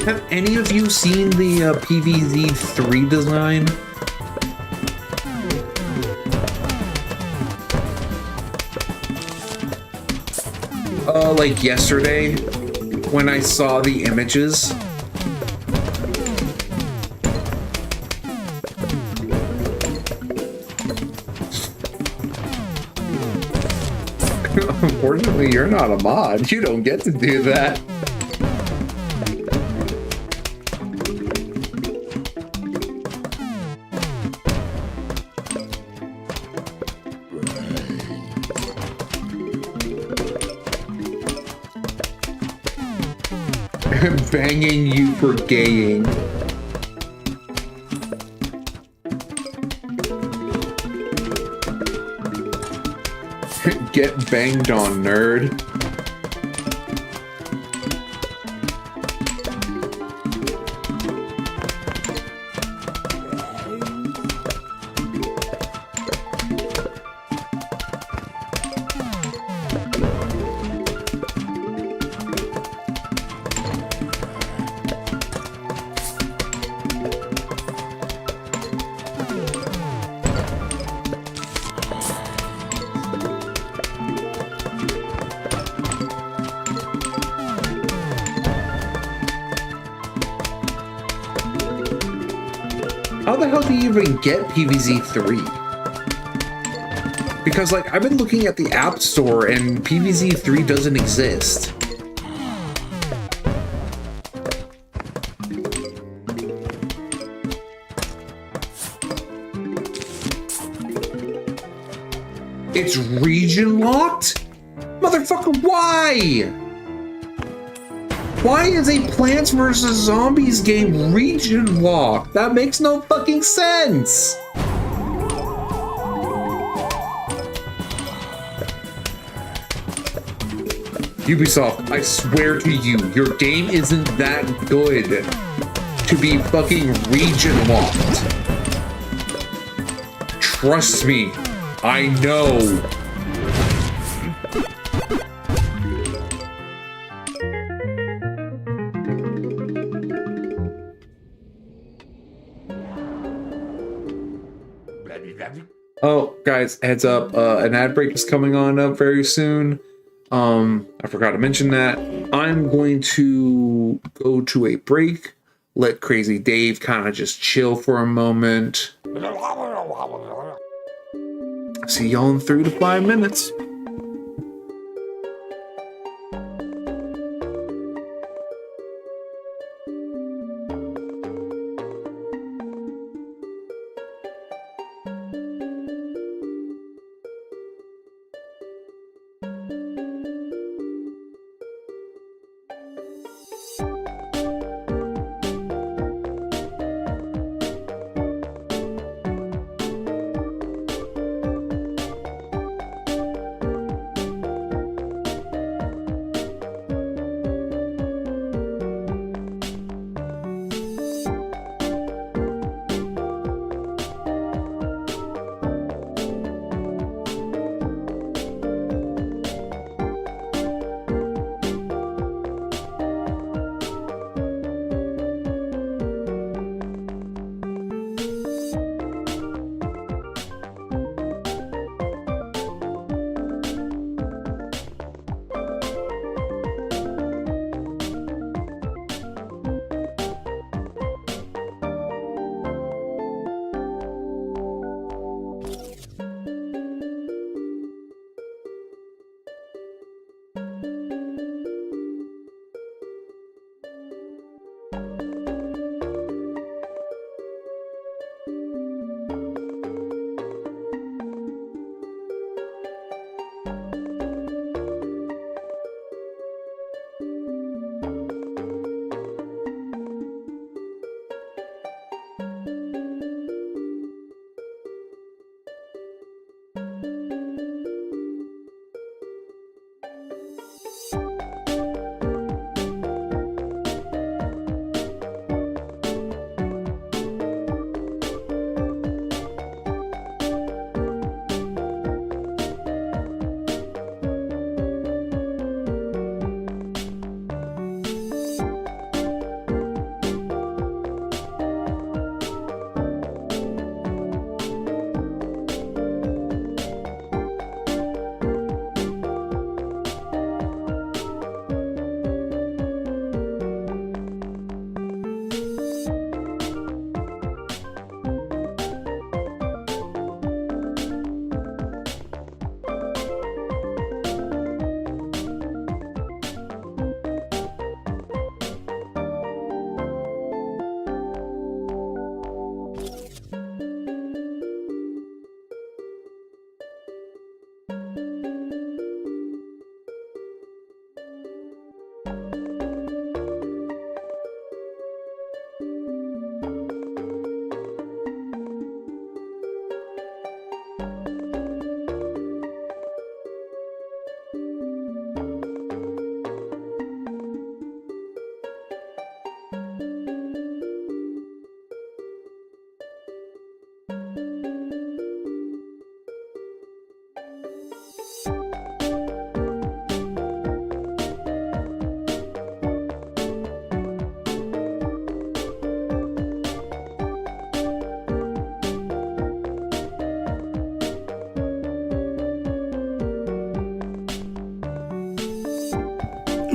Have any of you seen the PvZ 3 design? Like yesterday, when I saw the images. Unfortunately, you're not a mod. You don't get to do that. Banging you for gaying. Get banged on, nerd. How the hell do you even get PvZ 3? Because, like, I've been looking at the App Store and PvZ 3 doesn't exist. It's region locked? Motherfucker, why? Why is a Plants vs. Zombies game region locked? That makes no fucking sense! Ubisoft, I swear to you, your game isn't that good to be fucking region locked. Trust me, I know. Oh, guys, heads up, an ad break is coming on up very soon. I forgot to mention that. I'm going to go to a break, let Crazy Dave kind of just chill for a moment. See y'all in 3 to 5 minutes.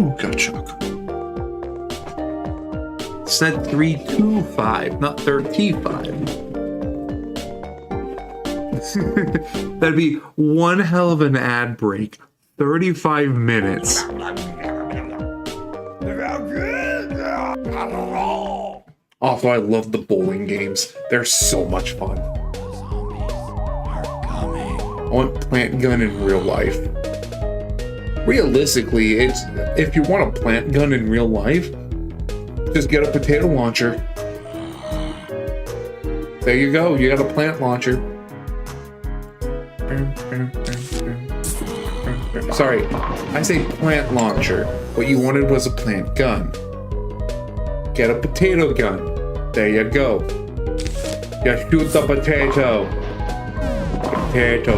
Ooh, gotcha. Said 325, not 35. That'd be one hell of an ad break. 35 minutes. Also, I love the bowling games. They're so much fun. I want plant gun in real life. Realistically, it's if you want a plant gun in real life, just get a potato launcher. There you go. You got a plant launcher. Sorry, I say plant launcher. What you wanted was a plant gun. Get a potato gun. There you go. Just shoot the potato. Potato.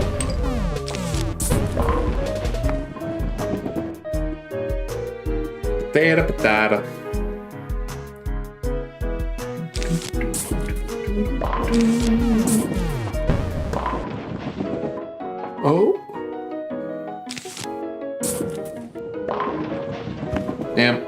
Potato, potato. Oh? Damn.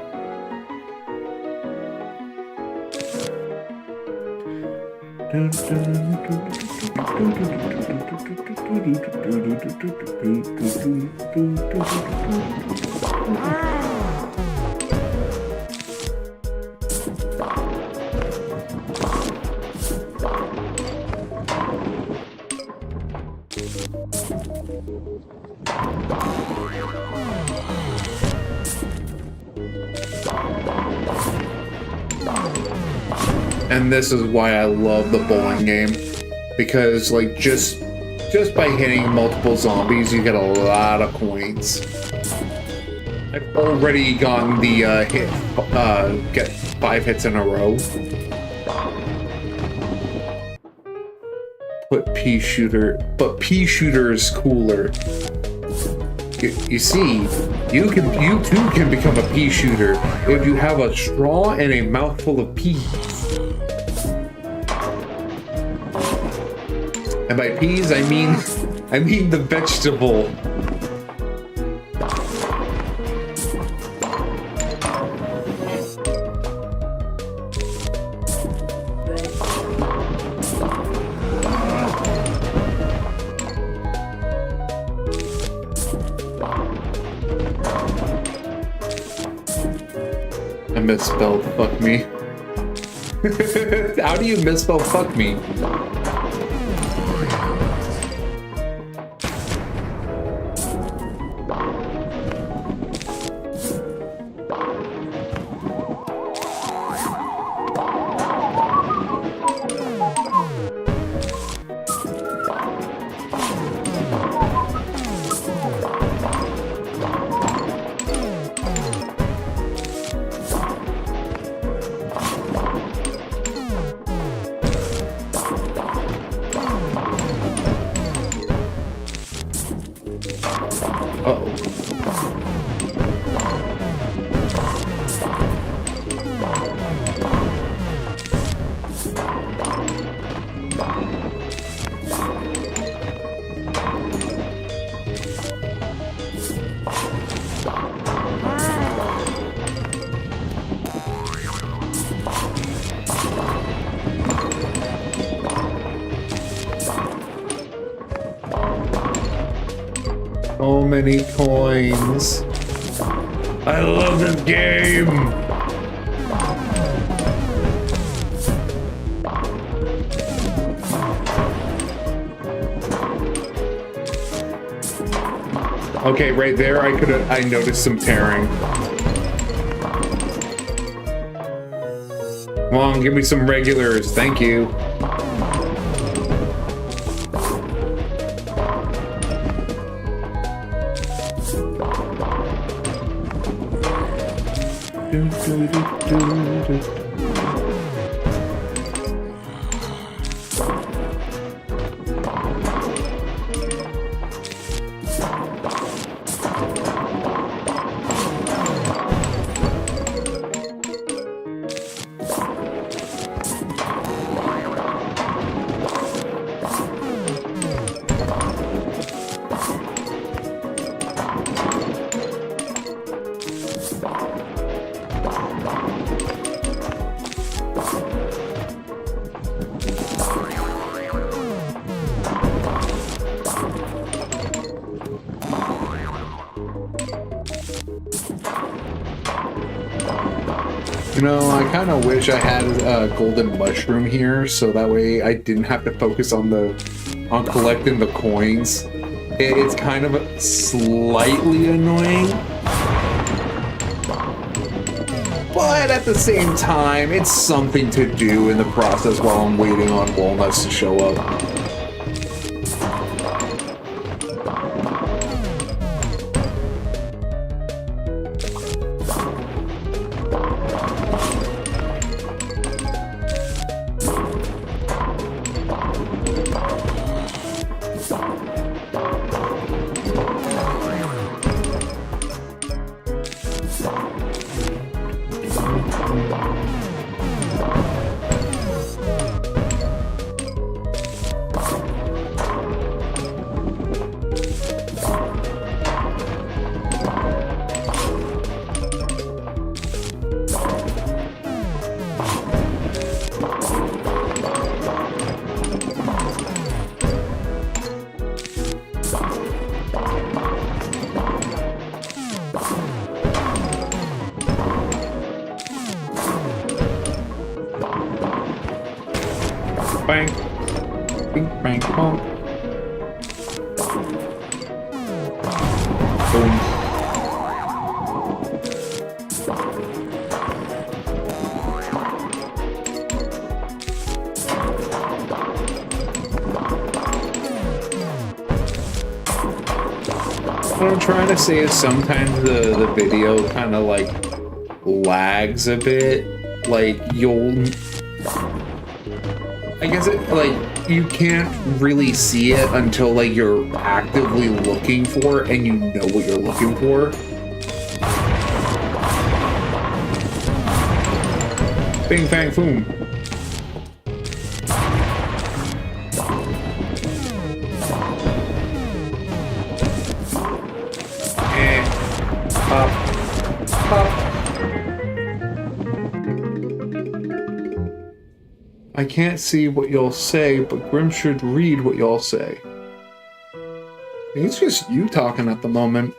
And this is why I love the bowling game, because like just by hitting multiple zombies, you get a lot of coins. I've already gotten the get 5 hits in a row. Put pea shooter, but pea shooter is cooler. You see, you too can become a pea shooter if you have a straw and a mouthful of peas. And by peas, I mean the vegetable. I misspelled fuck me. How do you misspell fuck me? So many coins. I love this game. Okay, right there, I noticed some tearing. Come on, give me some regulars, thank you. You know, I kind of wish I had a golden mushroom here, so that way I didn't have to focus on collecting the coins. It's kind of slightly annoying, but at the same time, it's something to do in the process while I'm waiting on walnuts to show up. Bang. Bing, bang, bonk. Boom. What I'm trying to say is sometimes the video kind of like lags a bit. Like I guess you can't really see it until like you're actively looking for it and you know what you're looking for. Bing, bang, boom. Pop. Pop. I can't see what y'all say, but Grim should read what y'all say. It's just you talking at the moment.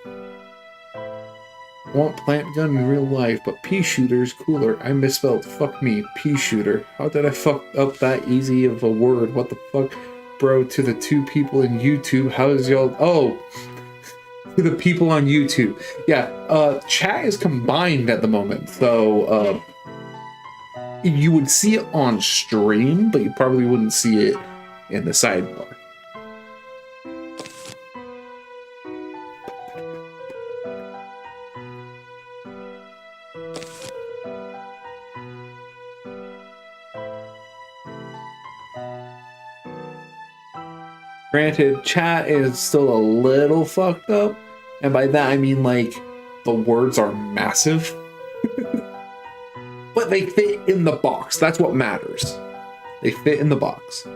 Want plant gun in real life, but pea shooter's cooler. I misspelled. Fuck me, pea shooter. How did I fuck up that easy of a word? What the fuck? Bro, to the two people in YouTube, how is y'all... Oh! To the people on YouTube. Yeah, chat is combined at the moment, so, you would see it on stream, but you probably wouldn't see it in the sidebar. Granted, chat is still a little fucked up, and by that I mean like the words are massive. But they fit in the box. That's what matters. They fit in the box.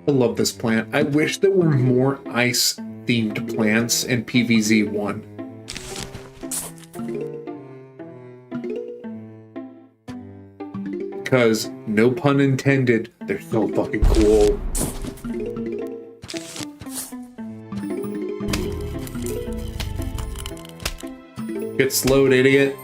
I love this plant. I wish there were more ice-themed plants in PvZ 1. Because, no pun intended, they're so fucking cool. Get slowed, idiot.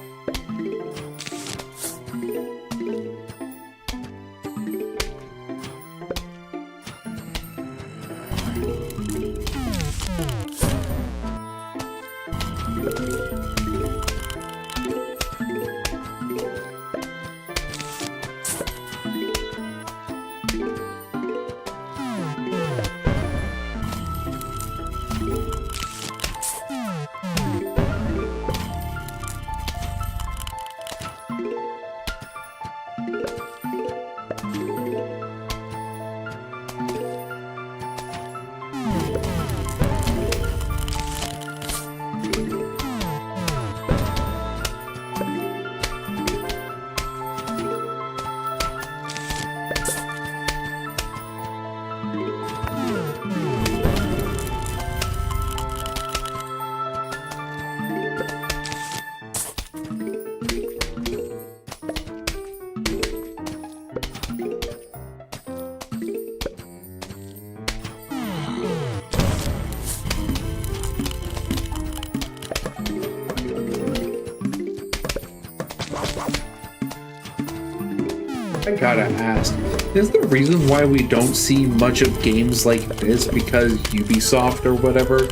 I gotta ask, is the reason why we don't see much of games like this because Ubisoft or whatever,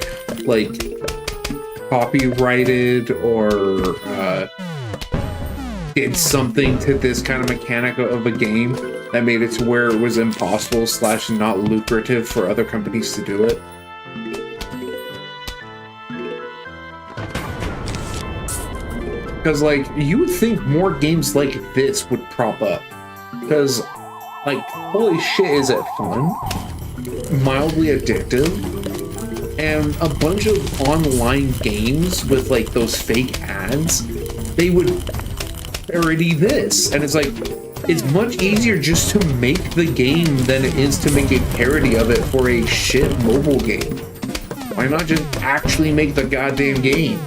like, copyrighted or did something to this kind of mechanic of a game that made it to where it was impossible / not lucrative for other companies to do it? Because, like, you would think more games like this would prop up. Because, like, holy shit, is it fun? Mildly addictive? And a bunch of online games with, like, those fake ads, they would parody this. And it's like, it's much easier just to make the game than it is to make a parody of it for a shit mobile game. Why not just actually make the goddamn game?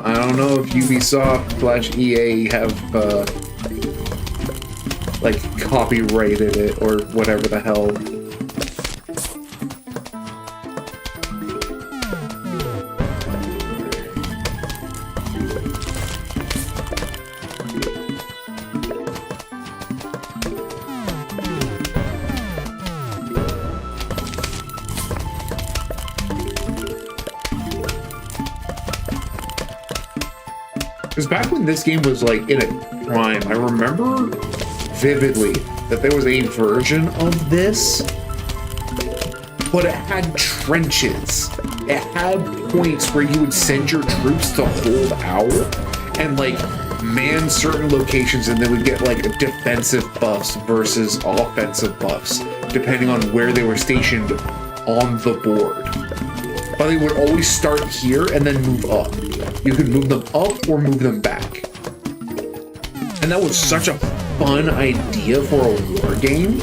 I don't know if Ubisoft / EA have, like, copyrighted it or whatever the hell. Because back when this game was, like, in a prime, I remember vividly that there was a version of this, but it had trenches. It had points where you would send your troops to hold out and, like, man certain locations, and they would get, like, defensive buffs versus offensive buffs, depending on where they were stationed on the board. But they would always start here and then move up. You could move them up or move them back. And that was such a fun idea for a war game.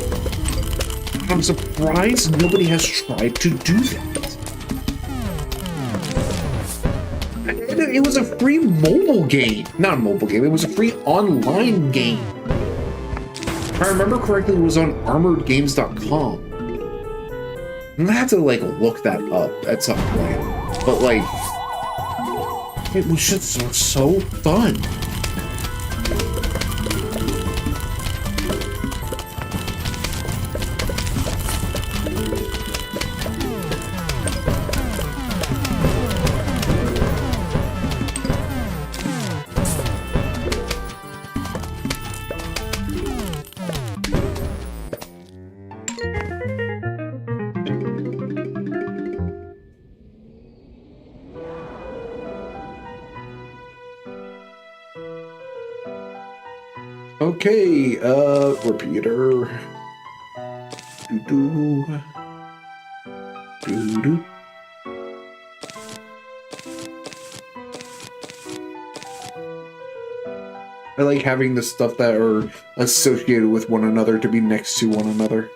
I'm surprised nobody has tried to do that. And it was a free mobile game. Not a mobile game, it was a free online game. If I remember correctly, it was on armoredgames.com. I'm gonna have to, like, look that up at some point. But, like, it was just so fun. Okay, repeater. Doo-doo. Doo-doo. I like having the stuff that are associated with one another to be next to one another.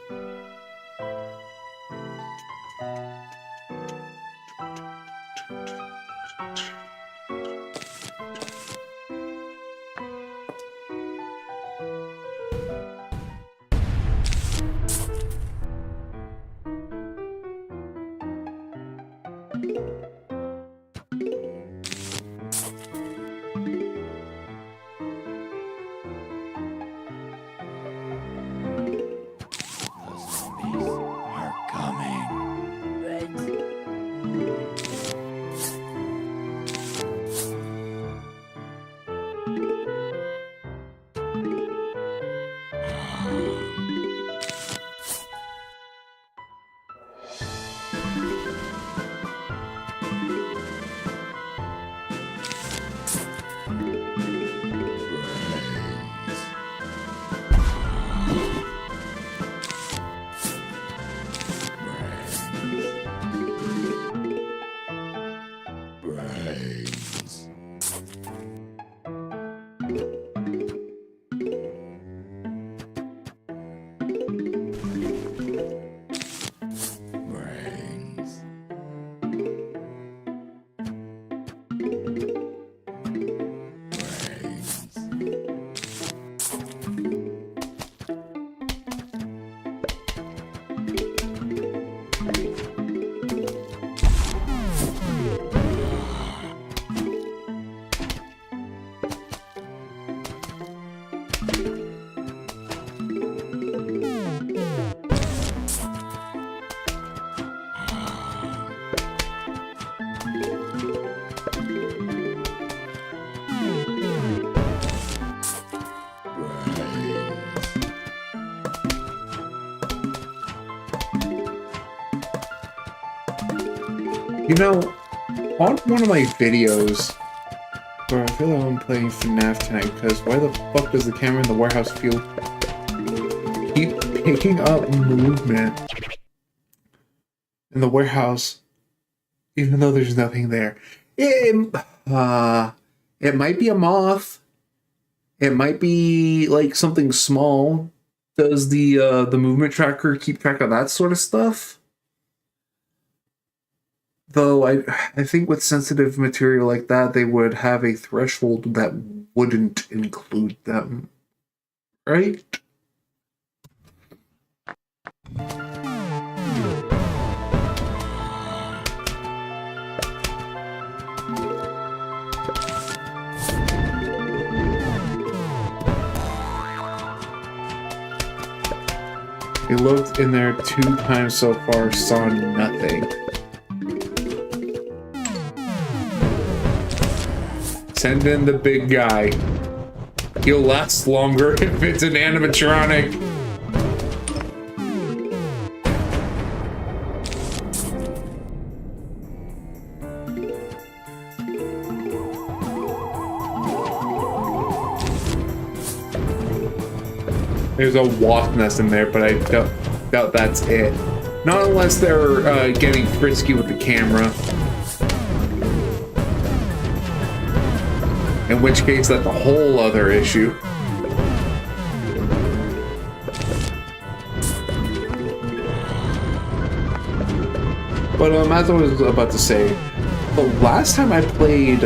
Brains. Brains. You know, on one of my videos where I feel like I'm playing FNAF tonight, because why the fuck does the camera in the warehouse feel keep picking up movement in the warehouse even though there's nothing there? It might be a moth. It might be like something small. Does the movement tracker keep track of that sort of stuff? Though I think with sensitive material like that, they would have a threshold that wouldn't include them. Right? We looked in there 2 times so far, saw nothing. Send in the big guy. He'll last longer if it's an animatronic. There's a wasp nest in there, but I doubt that's it. Not unless they're getting frisky with the camera. In which case, that's a whole other issue. But as I was about to say, the last time I played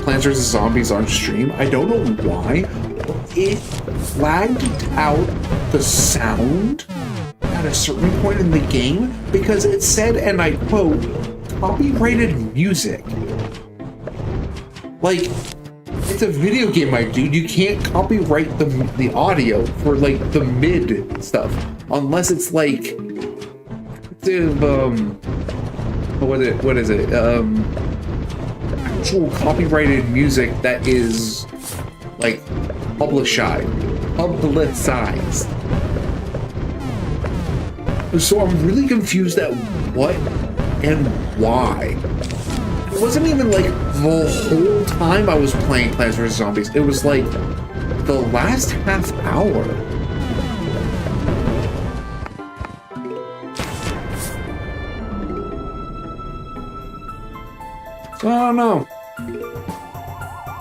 Plants vs. Zombies on stream, I don't know why, but it flagged out the sound at a certain point in the game because it said, and I quote, copyrighted music. Like, it's a video game, my dude. You can't copyright the audio for like the mid stuff unless it's like what is it? Actual copyrighted music that is like publicized. So I'm really confused at what and why. It wasn't even like the whole time I was playing Plants vs. Zombies. It was like the last half hour. So I don't know.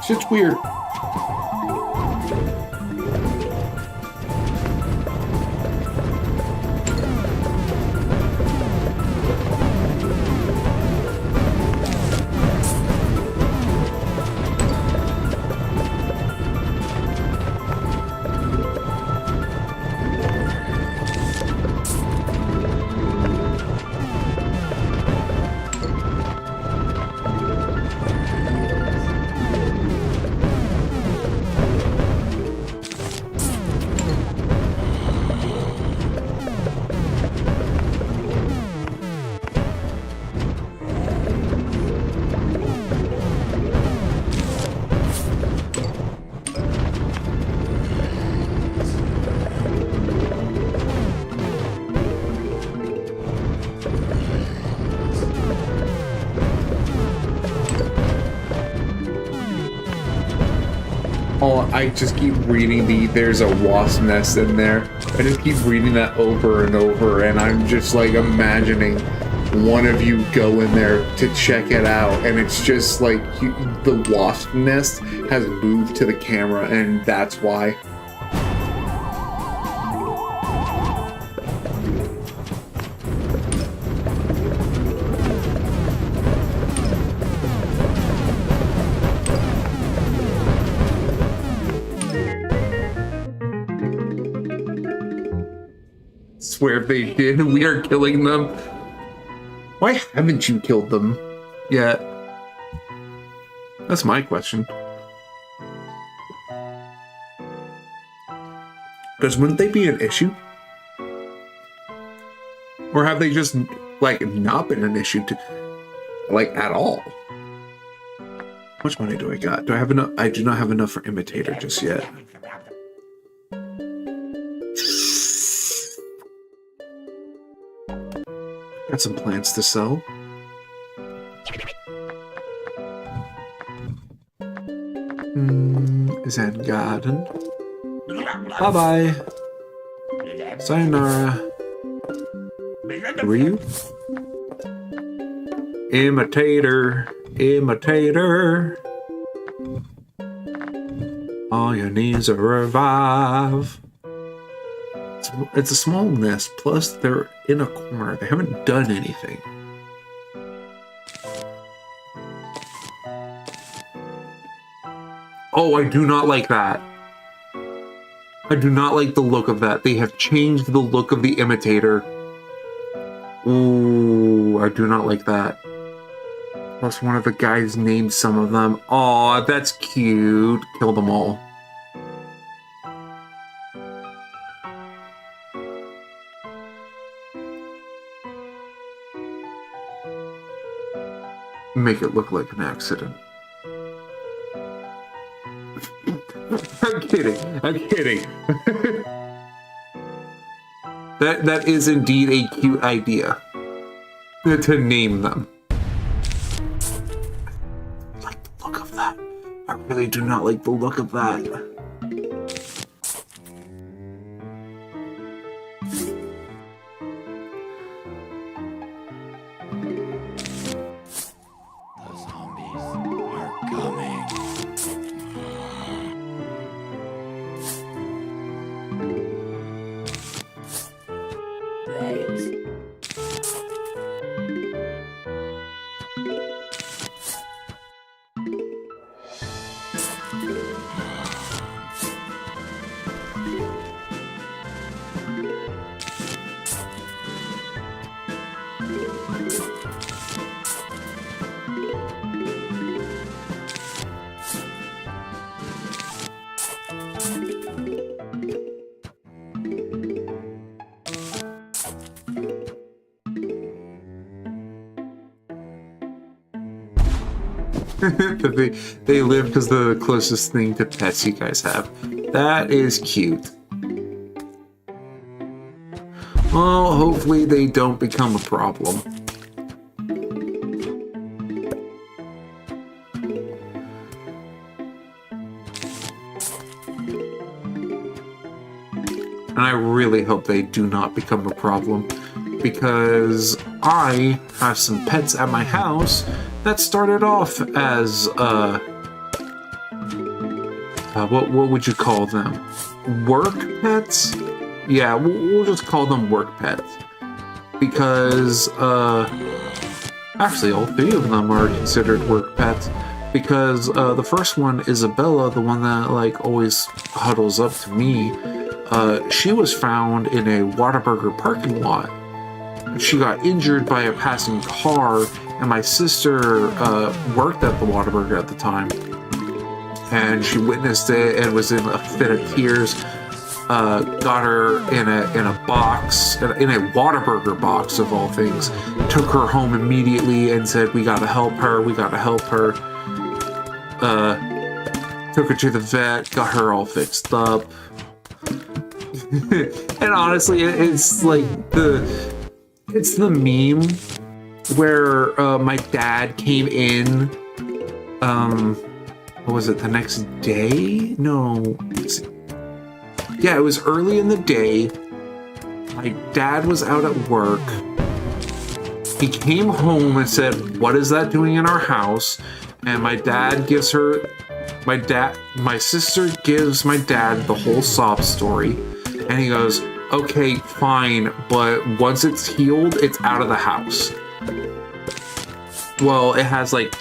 Shit's weird. Oh, I just keep reading there's a wasp nest in there. I just keep reading that over and over, and I'm just like imagining one of you go in there to check it out, and it's just like the wasp nest has moved to the camera, and that's why. Swear if they did, we are killing them. Why haven't you killed them yet? That's my question. Because wouldn't they be an issue? Or have they just, like, not been an issue to, like, at all? How much money do I got? Do I have enough? I do not have enough for imitator just yet. Got some plants to sell. Zen garden. Bye-bye. Sayonara. Who are you? Imitator. Imitator. All your needs are revive. It's a small nest, plus they're in a corner. They haven't done anything. Oh, I do not like that. I do not like the look of that. They have changed the look of the imitator. Ooh, I do not like that. Plus one of the guys named some of them. Aw, that's cute. Kill them all. Make it look like an accident. I'm kidding. I'm kidding. That is indeed a cute idea. To name them. I like the look of that. I really do not like the look of that. They live because the closest thing to pets you guys have. That is cute. Well, hopefully they don't become a problem. And I really hope they do not become a problem, because I have some pets at my house that started off as, what would you call them? Work pets? Yeah, we'll just call them work pets. Because, actually all three of them are considered work pets. Because, the first one, Isabella, the one that, like, always huddles up to me, she was found in a Whataburger parking lot. She got injured by a passing car, and my sister worked at the Whataburger at the time, and she witnessed it and was in a fit of tears. Got her in a box, in a Whataburger box of all things. Took her home immediately and said, "We gotta help her. We gotta help her." Took her to the vet, got her all fixed up. And honestly, it's like it's the meme where my dad came in, what was it, the next day? No. Yeah, it was early in the day. My dad was out at work. he came home and said, "What is that doing in our house?" And my sister gives my dad the whole sob story, and he goes, "Okay, fine, but once it's healed, it's out of the house." Well, it has like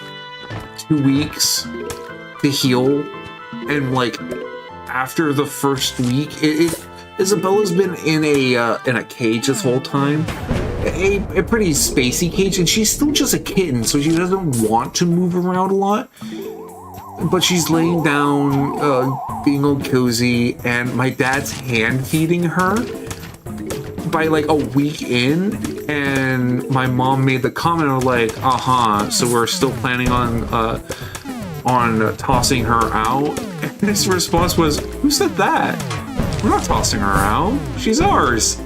2 weeks to heal, and like after the first week, Isabella's been in a cage this whole time, a pretty spacey cage, and she's still just a kitten, so she doesn't want to move around a lot. But she's laying down, being all cozy, and my dad's hand feeding her by like a week in, and my mom made the comment of like, so we're still planning on tossing her out. And his response was, "Who said that? We're not tossing her out. She's ours."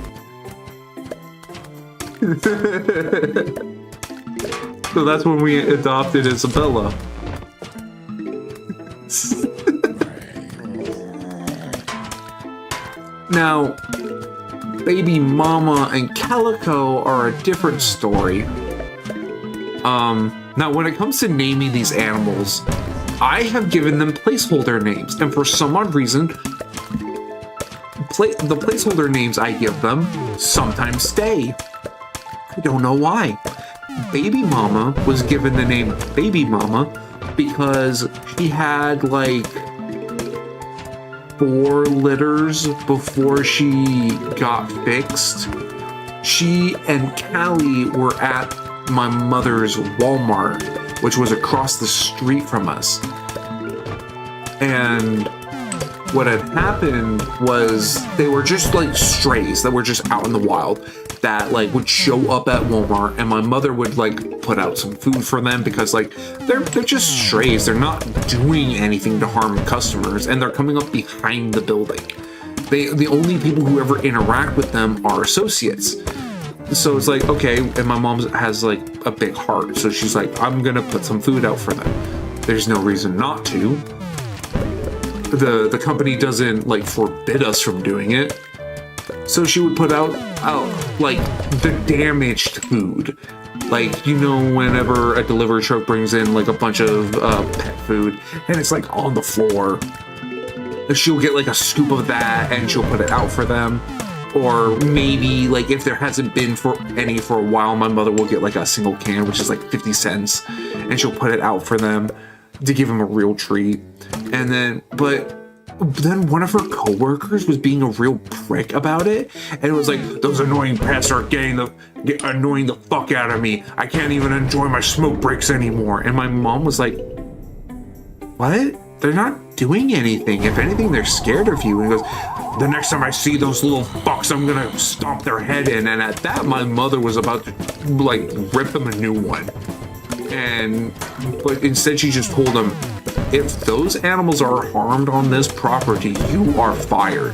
So that's when we adopted Isabella. Now, Baby Mama and Calico are a different story. Now when it comes to naming these animals, I have given them placeholder names, and for some odd reason, the placeholder names I give them sometimes stay. I don't know why. Baby Mama was given the name Baby Mama because she had like 4 litters before she got fixed. She and Callie were at my mother's Walmart, which was across the street from us. And what had happened was they were just like strays that were just out in the wild that like would show up at Walmart, and my mother would like put out some food for them because like they're just strays. They're not doing anything to harm customers, and they're coming up behind the building. The only people who ever interact with them are associates. So it's like, okay, and my mom has like a big heart, so she's like, I'm gonna put some food out for them. There's no reason not to. The company doesn't like forbid us from doing it. So she would put out like the damaged food. Like, you know, whenever a delivery truck brings in like a bunch of pet food and it's like on the floor, she'll get like a scoop of that and she'll put it out for them. Or maybe like if there hasn't been for a while, my mother will get like a single can, which is like 50 cents, and she'll put it out for them to give them a real treat. And then one of her coworkers was being a real prick about it, and it was like, "Those annoying pets are annoying the fuck out of me. I can't even enjoy my smoke breaks anymore." And my mom was like, "What? They're not doing anything. If anything, they're scared of you." And he goes, "The next time I see those little fucks, I'm gonna stomp their head in." And at that, my mother was about to like rip them a new one. But instead she just told him, "If those animals are harmed on this property, you are fired.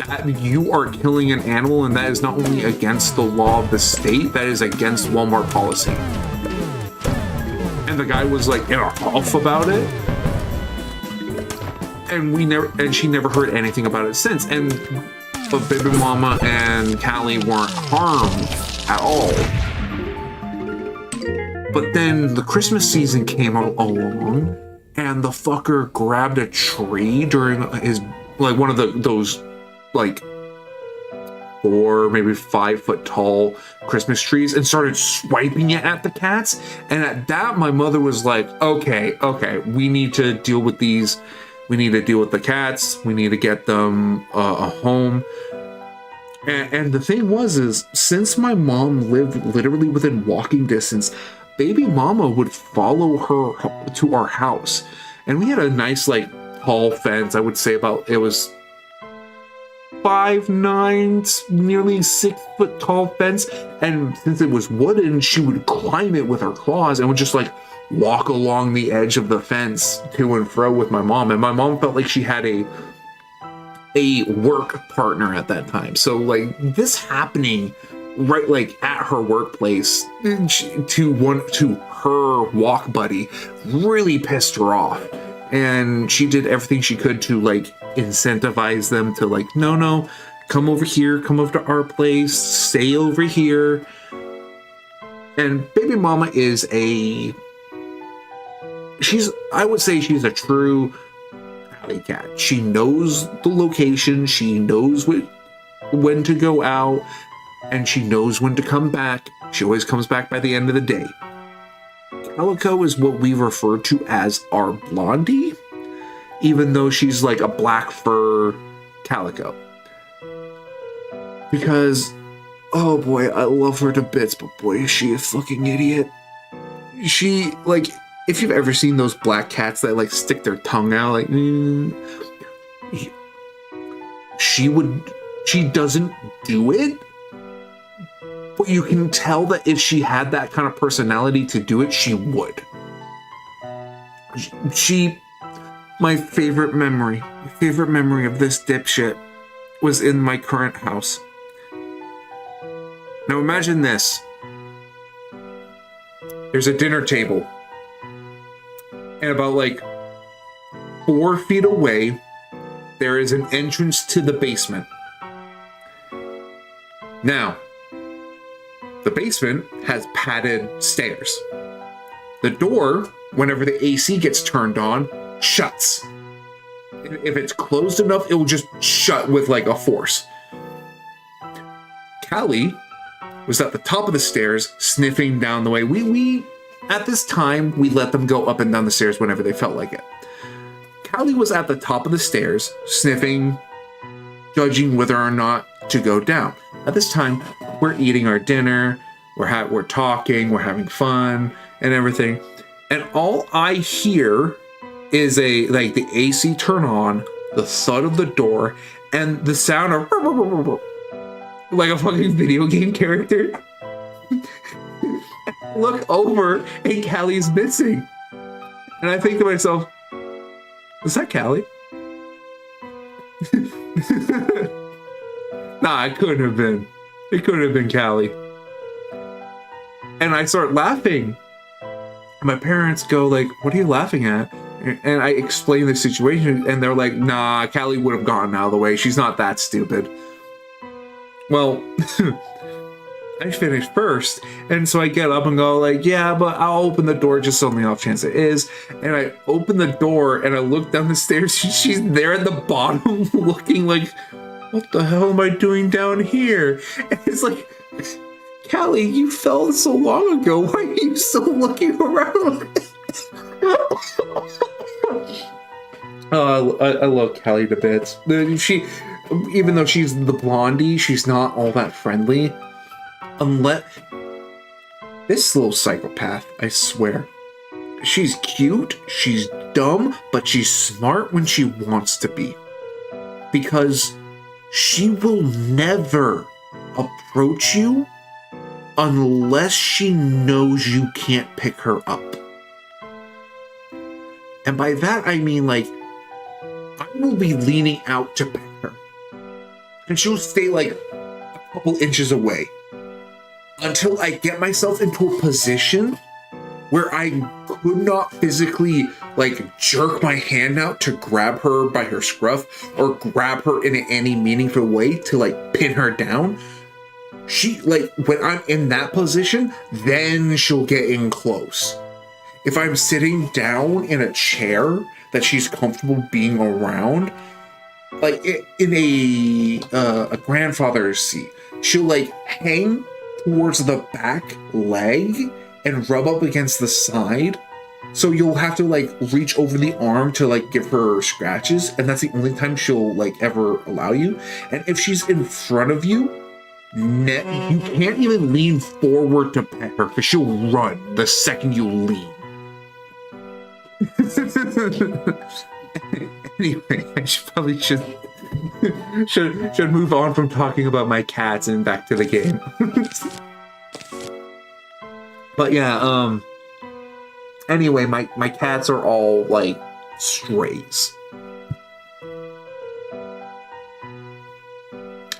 That you are killing an animal, and that is not only against the law of the state, that is against Walmart policy." And the guy was like in a huff about it. And she never heard anything about it since. But Baby Mama and Callie weren't harmed at all. But then the Christmas season came along, and the fucker grabbed a tree during his, like, one of those, like, 4, maybe 5 foot tall Christmas trees and started swiping it at the cats. And at that, my mother was like, okay, we need to deal with these. We need to deal with the cats. We need to get them a home. And the thing is since my mom lived literally within walking distance, Baby Mama would follow her to our house. And we had a nice, like, tall fence. I would say it was 5'9", nearly 6 foot tall fence. And since it was wooden, she would climb it with her claws and would just, like, walk along the edge of the fence to and fro with my mom. And my mom felt like she had a work partner at that time. So, like, this happening right, like, at her workplace to her walk buddy really pissed her off. And she did everything she could to, like, incentivize them to, like, no, come over here, come over to our place, stay over here. And baby mama is I would say she's a true alley cat. She knows the location, she knows when to go out, and she knows when to come back. She always comes back by the end of the day. Calico is what we refer to as our blondie, even though she's like a black fur calico. Because, oh boy, I love her to bits, but boy, is she a fucking idiot. She, like, if you've ever seen those black cats that like stick their tongue out, like, she doesn't do it, but you can tell that if she had that kind of personality to do it, she would. My favorite memory of this dipshit was in my current house. Now imagine this. There's a dinner table. And about like 4 feet away, there is an entrance to the basement. Now, the basement has padded stairs. The door, whenever the AC gets turned on, shuts. If it's closed enough, it will just shut with like a force. Callie was at the top of the stairs, sniffing down the way. We at this time, we let them go up and down the stairs whenever they felt like it. Callie was at the top of the stairs, sniffing, judging whether or not to go down. At this time, we're eating our dinner, we're talking, we're having fun, and everything. And all I hear is the AC turn on, the thud of the door, and the sound of like a fucking video game character. Look over and Callie's missing. And I think to myself, was that Callie? Nah, it couldn't have been. It couldn't have been Callie. And I start laughing. My parents go like, what are you laughing at? And I explain the situation, and they're like, nah, Callie would have gotten out of the way. She's not that stupid. Well, I finished first, and so I get up and go like, yeah, but I'll open the door just on the off chance it is. And I open the door, and I look down the stairs. She's there at the bottom looking like, what the hell am I doing down here? And it's like, Callie, you fell so long ago. Why are you still looking around? I love Callie to bits. She, even though she's the blondie, she's not all that friendly. Unless this little psychopath, I swear. She's cute, she's dumb, but she's smart when she wants to be. Because she will never approach you unless she knows you can't pick her up. And by that I mean like, I will be leaning out to pet her. And she'll stay like a couple inches away. Until I get myself into a position where I could not physically like jerk my hand out to grab her by her scruff or grab her in any meaningful way to like pin her down. She, like, when I'm in that position, then she'll get in close. If I'm sitting down in a chair that she's comfortable being around, like in a grandfather's seat, she'll like hang towards the back leg and rub up against the side. So you'll have to like reach over the arm to like give her scratches, and that's the only time she'll like ever allow you. And if she's in front of you, you can't even lean forward to pet her because she'll run the second you lean. Anyway, I should move on from talking about my cats and back to the game. But yeah, anyway, my cats are all like strays.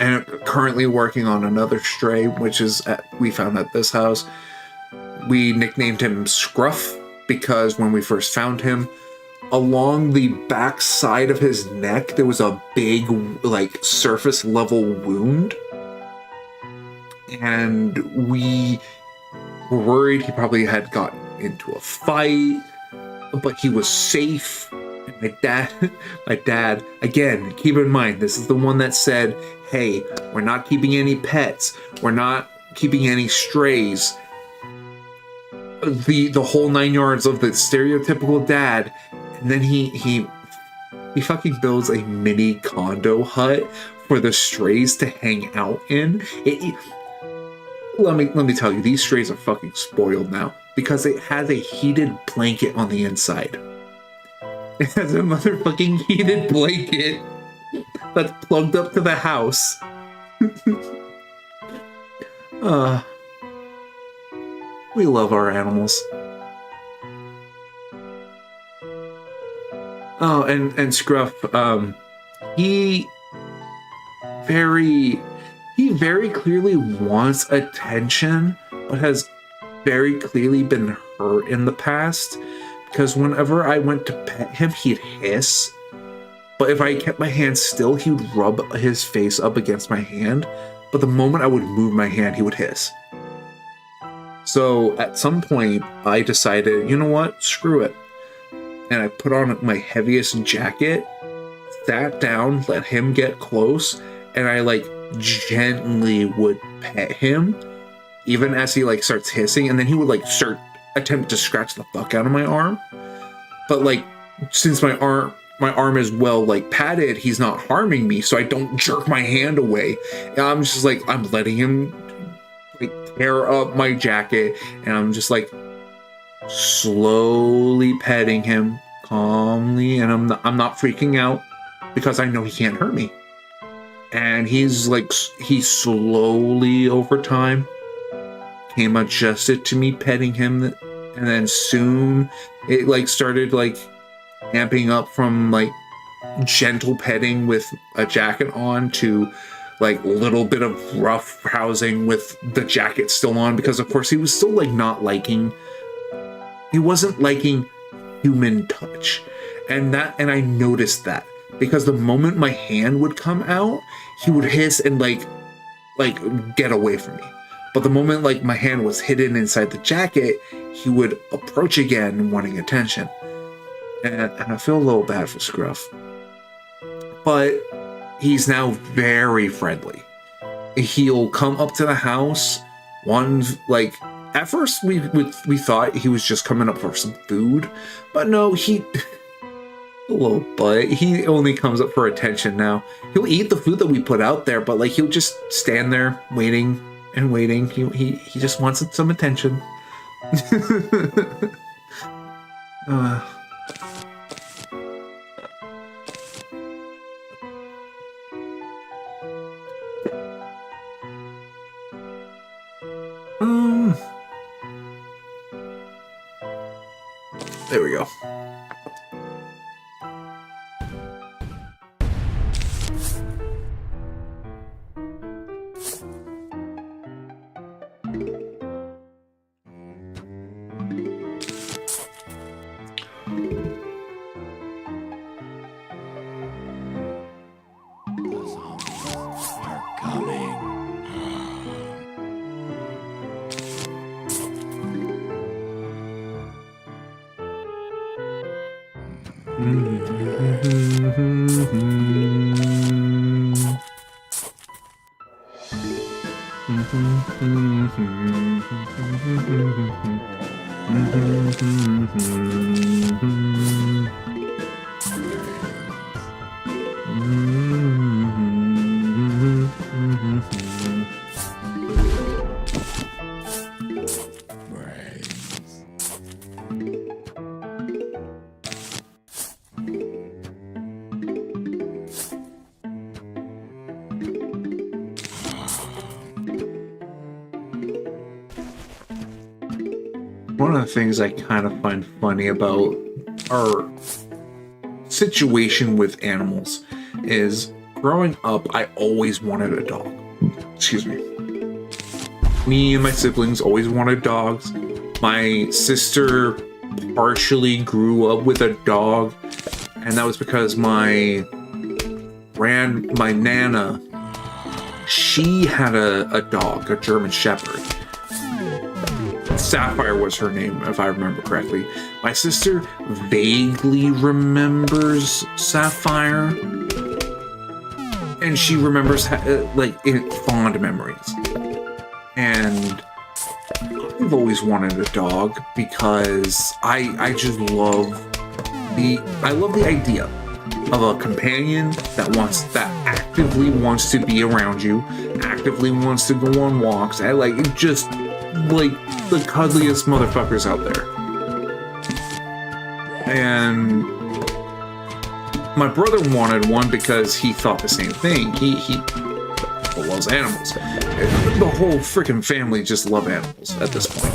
And currently working on another stray, which is we found at this house. We nicknamed him Scruff because when we first found him, along the back side of his neck, there was a big, like, surface level wound. And we were worried he probably had gotten into a fight, but he was safe. And my dad, again, keep in mind, this is the one that said, hey, we're not keeping any pets. We're not keeping any strays. The whole 9 yards of the stereotypical dad. And then he fucking builds a mini condo hut for the strays to hang out in. Let me tell you, these strays are fucking spoiled now because it has a heated blanket on the inside. It has a motherfucking heated blanket that's plugged up to the house. We love our animals. Oh, and Scruff, he very clearly wants attention, but has very clearly been hurt in the past. Because whenever I went to pet him, he'd hiss. But if I kept my hand still, he would rub his face up against my hand. But the moment I would move my hand, he would hiss. So at some point, I decided, you know what? Screw it. And I put on my heaviest jacket, sat down, let him get close, and I gently would pet him, even as he starts hissing, and then he would attempt to scratch the fuck out of my arm. But since my arm is well padded, he's not harming me, so I don't jerk my hand away. And I'm just I'm letting him tear up my jacket, and I'm just slowly petting him calmly, and I'm not freaking out because I know he can't hurt me. And he's he slowly over time came adjusted to me petting him, and then soon it started amping up from gentle petting with a jacket on to a little bit of rough housing with the jacket still on, because of course he was still he wasn't liking human touch. And I noticed that because the moment my hand would come out, he would hiss and get away from me. But the moment my hand was hidden inside the jacket, he would approach again wanting attention. And I feel a little bad for Scruff. But he's now very friendly. He'll come up to the house. At first we thought he was just coming up for some food, but no, he little butt. He only comes up for attention now. He'll eat the food that we put out there, but he'll just stand there waiting and waiting. He just wants some attention. There we go. One of the things I kind of find funny about our situation with animals is growing up, I always wanted a dog. Excuse me. Me and my siblings always wanted dogs. My sister partially grew up with a dog, and that was because my Nana, she had a dog, a German Shepherd. Sapphire was her name, if I remember correctly. My sister vaguely remembers Sapphire, and she remembers fond memories. And I've always wanted a dog because I just love the idea of a companion that actively wants to be around you, actively wants to go on walks. I like it, just like the cuddliest motherfuckers out there. And my brother wanted one because he thought the same thing. He loves animals. The whole freaking family just love animals at this point.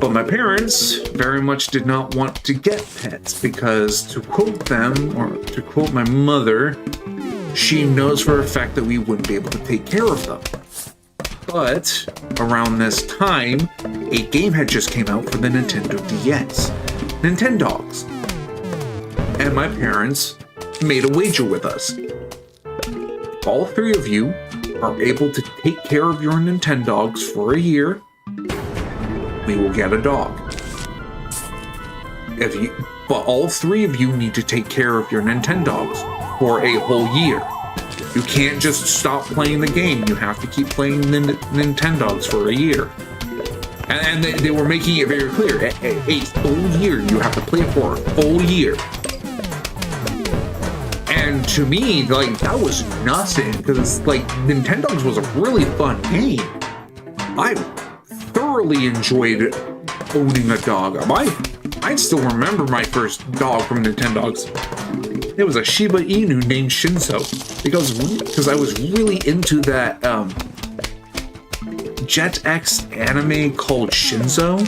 But my parents very much did not want to get pets because, to quote them, or to quote my mother, she knows for a fact that we wouldn't be able to take care of them. But around this time, a game had just came out for the Nintendo DS, Nintendogs. And my parents made a wager with us. If all three of you are able to take care of your Nintendogs for a year, we will get a dog. But all three of you need to take care of your Nintendogs for a whole year. You can't just stop playing the game. You have to keep playing the Nintendogs for a year. And they were making it very clear. A full year. You have to play it for a full year. And to me, like, that was nothing. Because, like, Nintendogs was a really fun game. I thoroughly enjoyed owning a dog. I still remember my first dog from Nintendogs. It was a Shiba Inu named Shinzo, because I was really into that Jetix anime called Shinzo.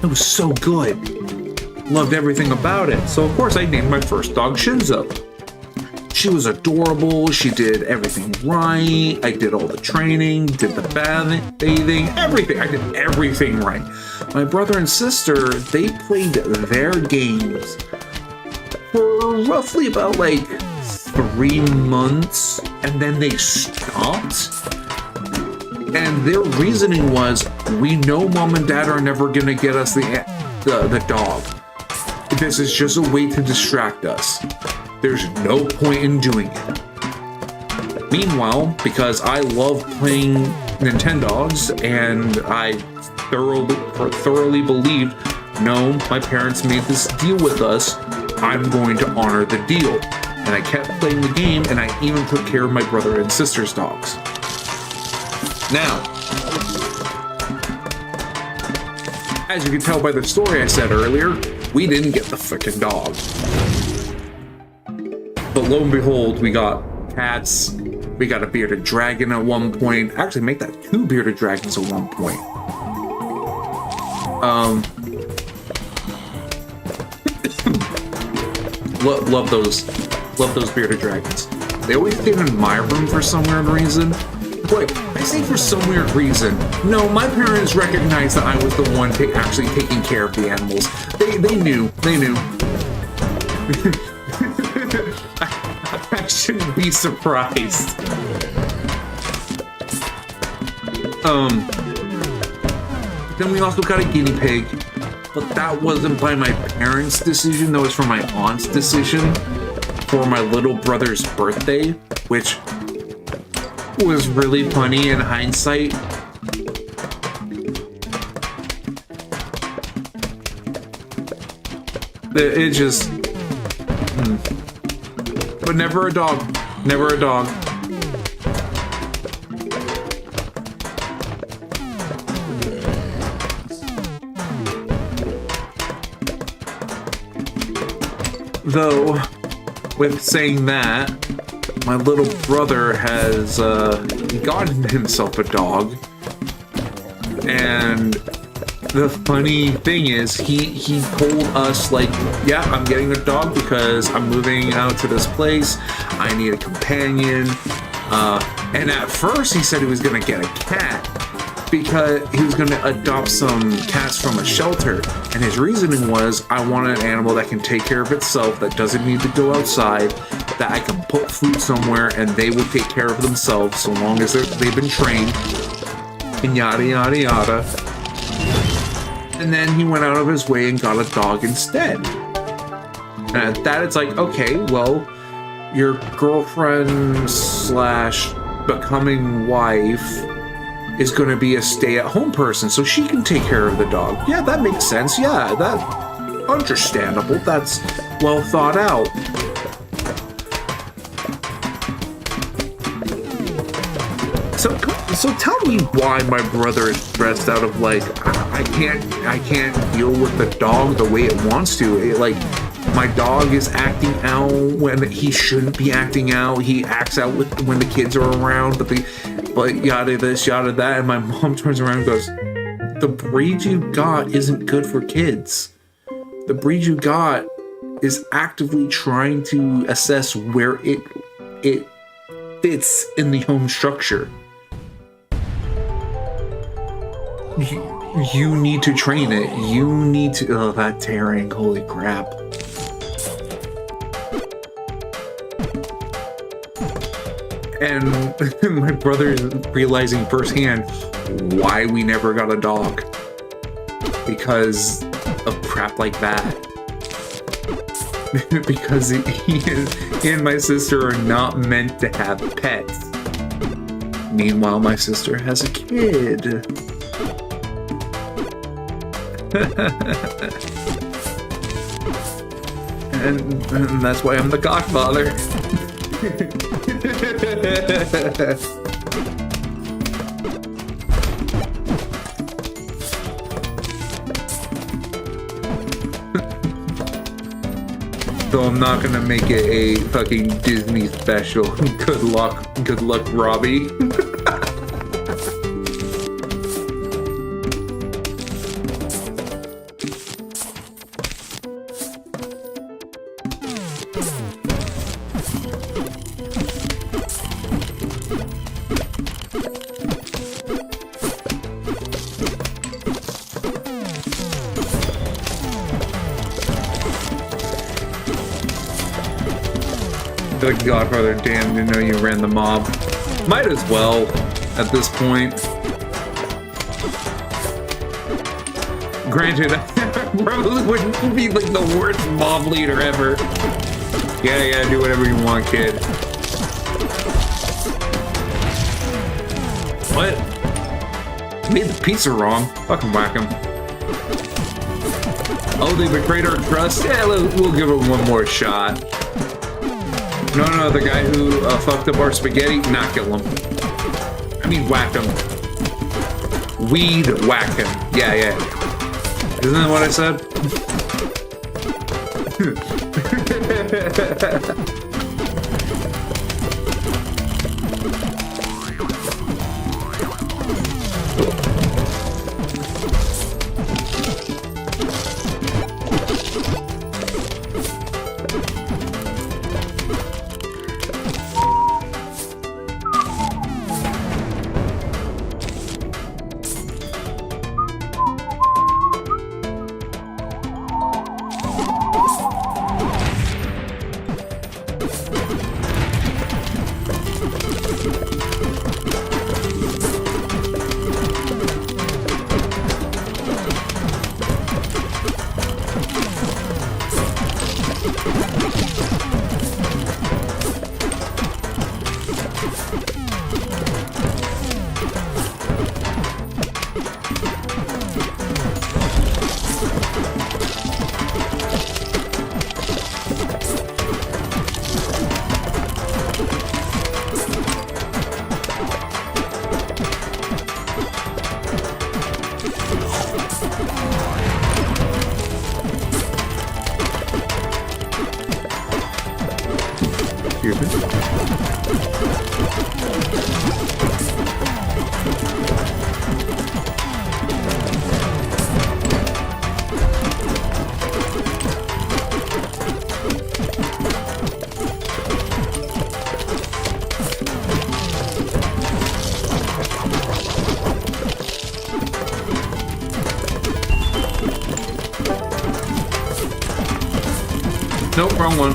It was so good. Loved everything about it. So of course I named my first dog Shinzo. She was adorable. She did everything right. I did all the training, did the bathing, everything. I did everything right. My brother and sister, they played their games for roughly about like 3 months, and then they stopped. And their reasoning was, we know mom and dad are never gonna get us the dog. This is just a way to distract us. There's no point in doing it. Meanwhile, because I love playing Nintendogs, and I thoroughly believed, no, my parents made this deal with us, I'm going to honor the deal. And I kept playing the game, and I even took care of my brother and sister's dogs. Now, as you can tell by the story I said earlier, we didn't get the frickin' dog. But lo and behold, we got cats, we got a bearded dragon at one point. Actually, make that 2 bearded dragons at one point. Love those bearded dragons. They always stayed in my room for some weird reason. Boy, I say for some weird reason. No, my parents recognized that I was the one actually taking care of the animals. They knew. I shouldn't be surprised. Then we also got a guinea pig, but that wasn't by my parents' decision. That was from my aunt's decision for my little brother's birthday, which was really funny in hindsight. It just... But never a dog. Never a dog. Though, with saying that, my little brother has gotten himself a dog. And the funny thing is, he told us, like, yeah, I'm getting a dog because I'm moving out to this place. I need a companion. And at first he said he was going to get a cat because he was going to adopt some cats from a shelter. And his reasoning was, I want an animal that can take care of itself, that doesn't need to go outside, that I can put food somewhere and they will take care of themselves so long as they've been trained. and yada yada yada. And then he went out of his way and got a dog instead. And at that, it's like, okay, well, your girlfriend slash becoming wife is going to be a stay-at-home person, so she can take care of the dog. Yeah, that makes sense. Yeah, that understandable. That's well thought out. So tell me why my brother is stressed out of like I can't deal with the dog the way it wants to. Like my dog is acting out when he shouldn't be acting out. He acts out when the kids are around, but yada this, yada that. And my mom turns around and goes, "The breed you got isn't good for kids. The breed you got is actively trying to assess where it fits in the home structure. You need to train it. You need to..." Oh, that tearing. Holy crap. And my brother is realizing firsthand why we never got a dog. Because of crap like that. Because he and my sister are not meant to have pets. Meanwhile, my sister has a kid. and that's why I'm the godfather. So I'm not gonna make it a fucking Disney special. Good luck, Robbie. The Godfather, damn, didn't know you ran the mob. Might as well, at this point. Granted, I probably wouldn't be like the worst mob leader ever. Yeah, do whatever you want, kid. What? Made the pizza wrong. Fucking whack him. Oh, they betrayed our trust? Yeah, we'll give it one more shot. No, the guy who fucked up our spaghetti, not kill him. I mean, whack him. Weed whack him. Yeah. Isn't that what I said? Nope, wrong one.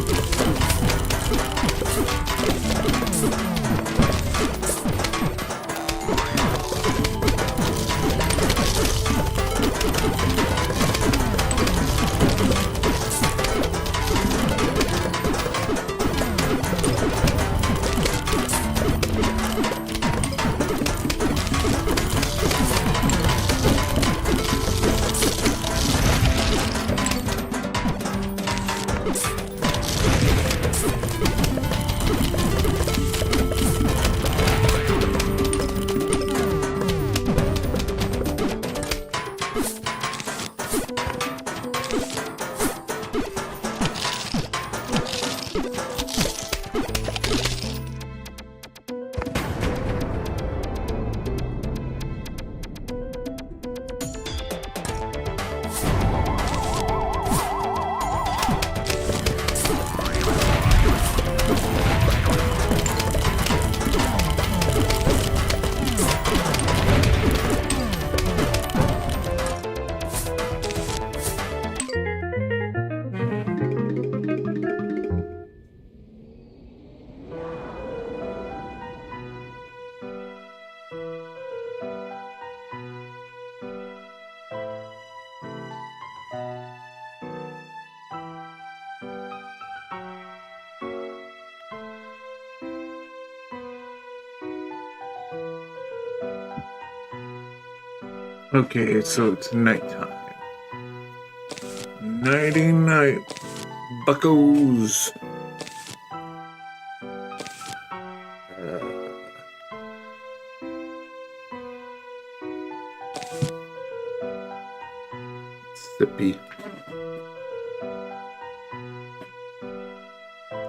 Okay, so it's nighttime. Nighty night, buckos. Sippy.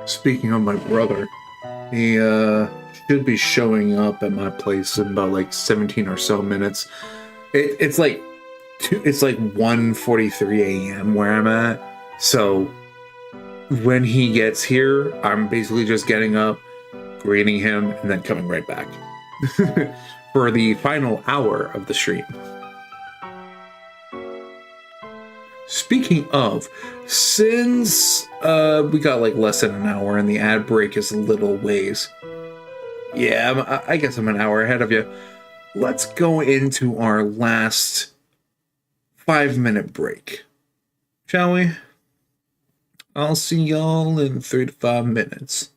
Speaking of my brother, he should be showing up at my place in about like 17 or so minutes. It's like 1:43 a.m. where I'm at. So when he gets here, I'm basically just getting up, greeting him, and then coming right back for the final hour of the stream. Speaking of, since we got like less than an hour and the ad break is a little ways, yeah, I guess I'm an hour ahead of you. Let's go into our last 5-minute break, shall we? I'll see y'all in 3 to 5 minutes.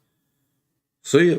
See ya.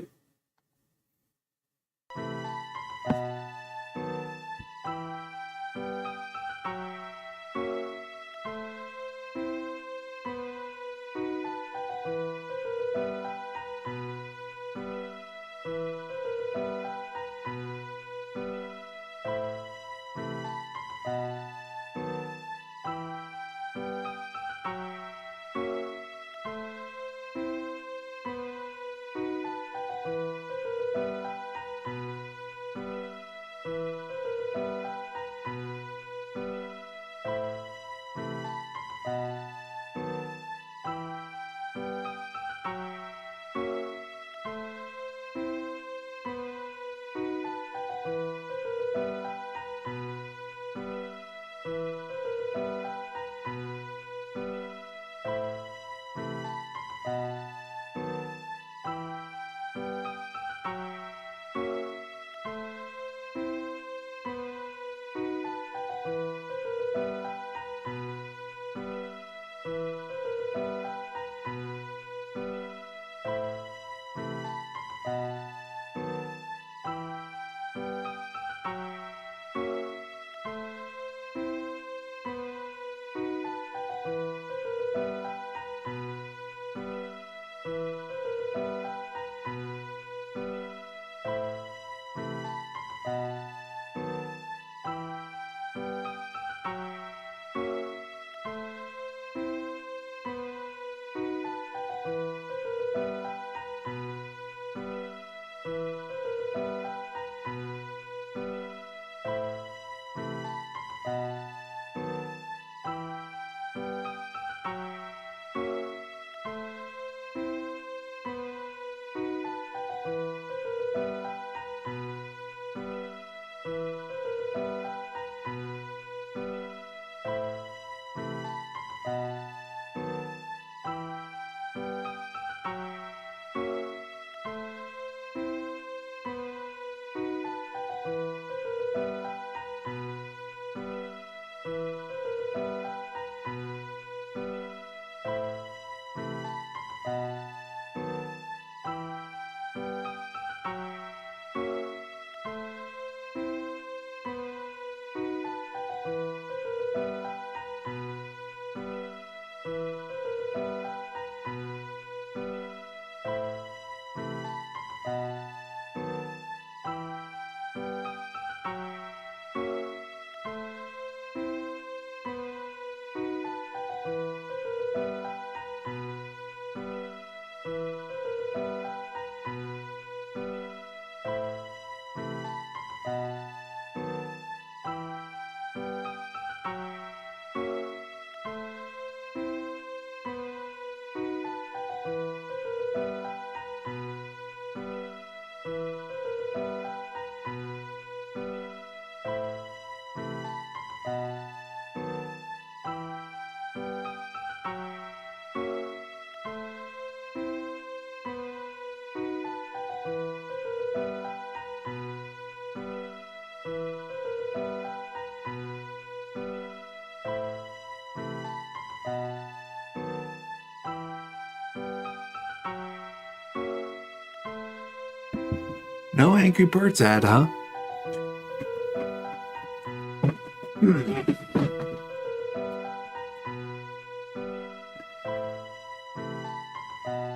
No Angry Birds ad, huh?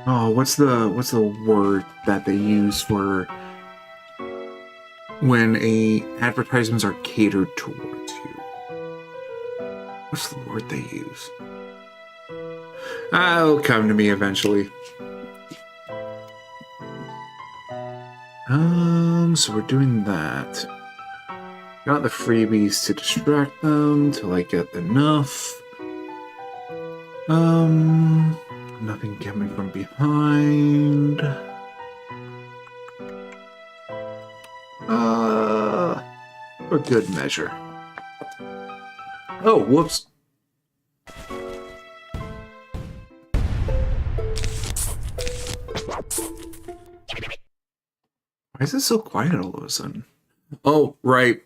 Oh, what's the word that they use for when advertisements are catered towards you? What's the word they use? It'll come to me eventually. So we're doing that. Got the freebies to distract them till I get enough. Nothing coming from behind. For good measure. Oh, whoops. Why is it so quiet all of a sudden? Oh, right.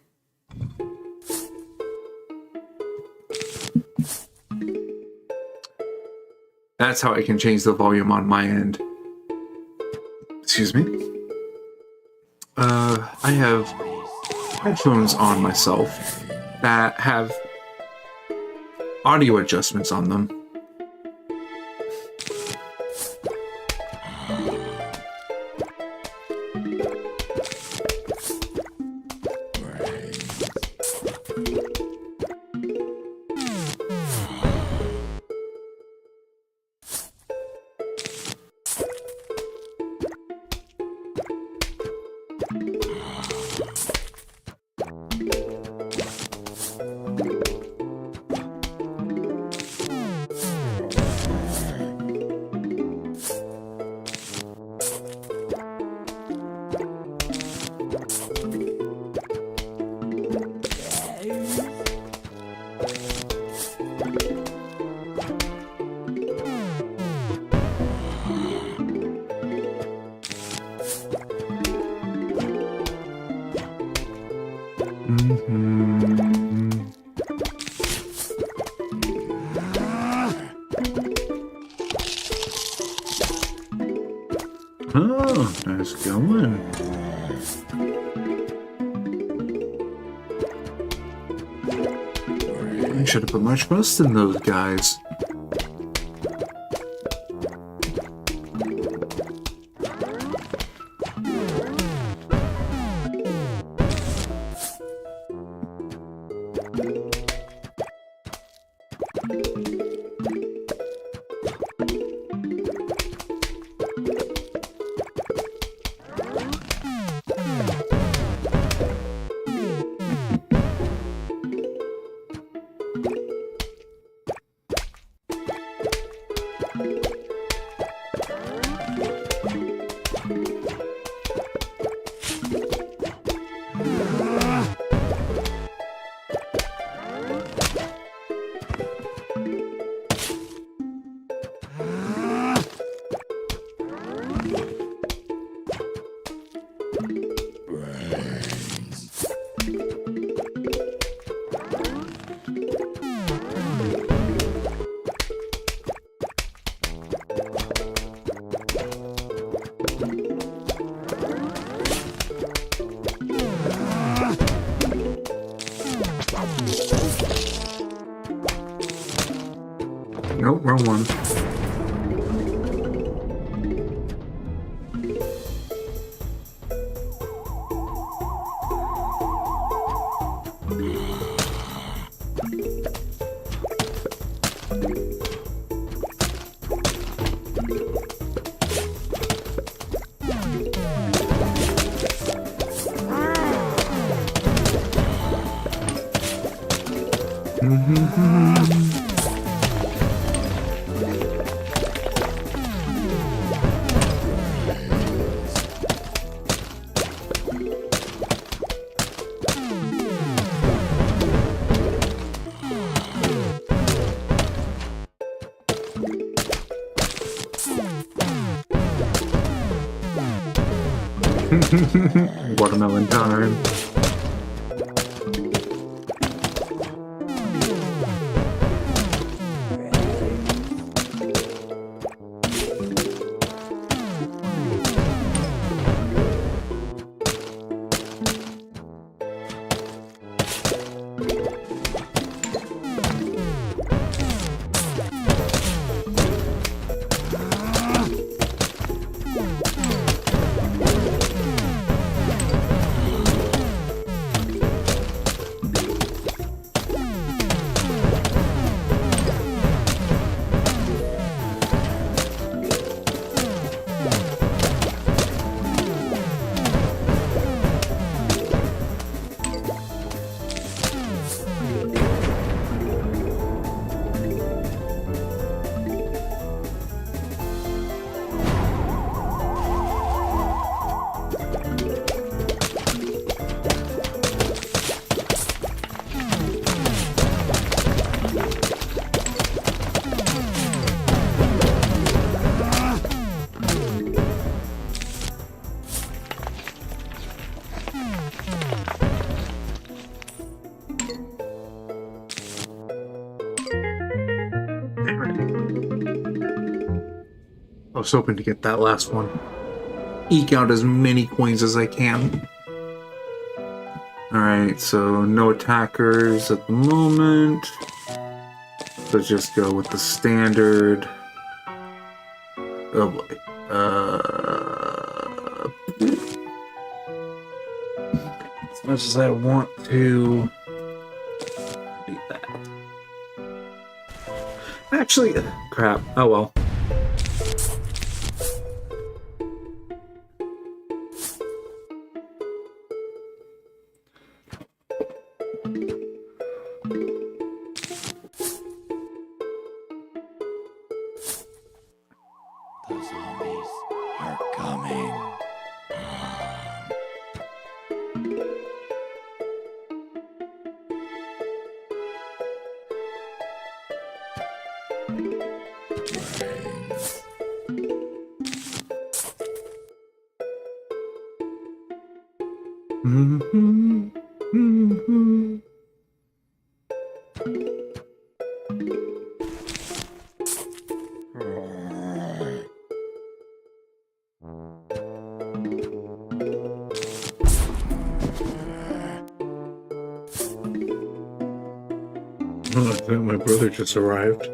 That's how I can change the volume on my end. Excuse me. I have headphones on myself that have audio adjustments on them. Oh, nice going. I should have put my trust in those guys. Nope, wrong one. Watermelon time. I was hoping to get that last one. Eke out as many coins as I can. Alright, so no attackers at the moment. Let's just go with the standard. Oh boy. As much as I want to beat that. Actually, crap. Oh well. The zombies are coming. Oh, I think my brother just arrived.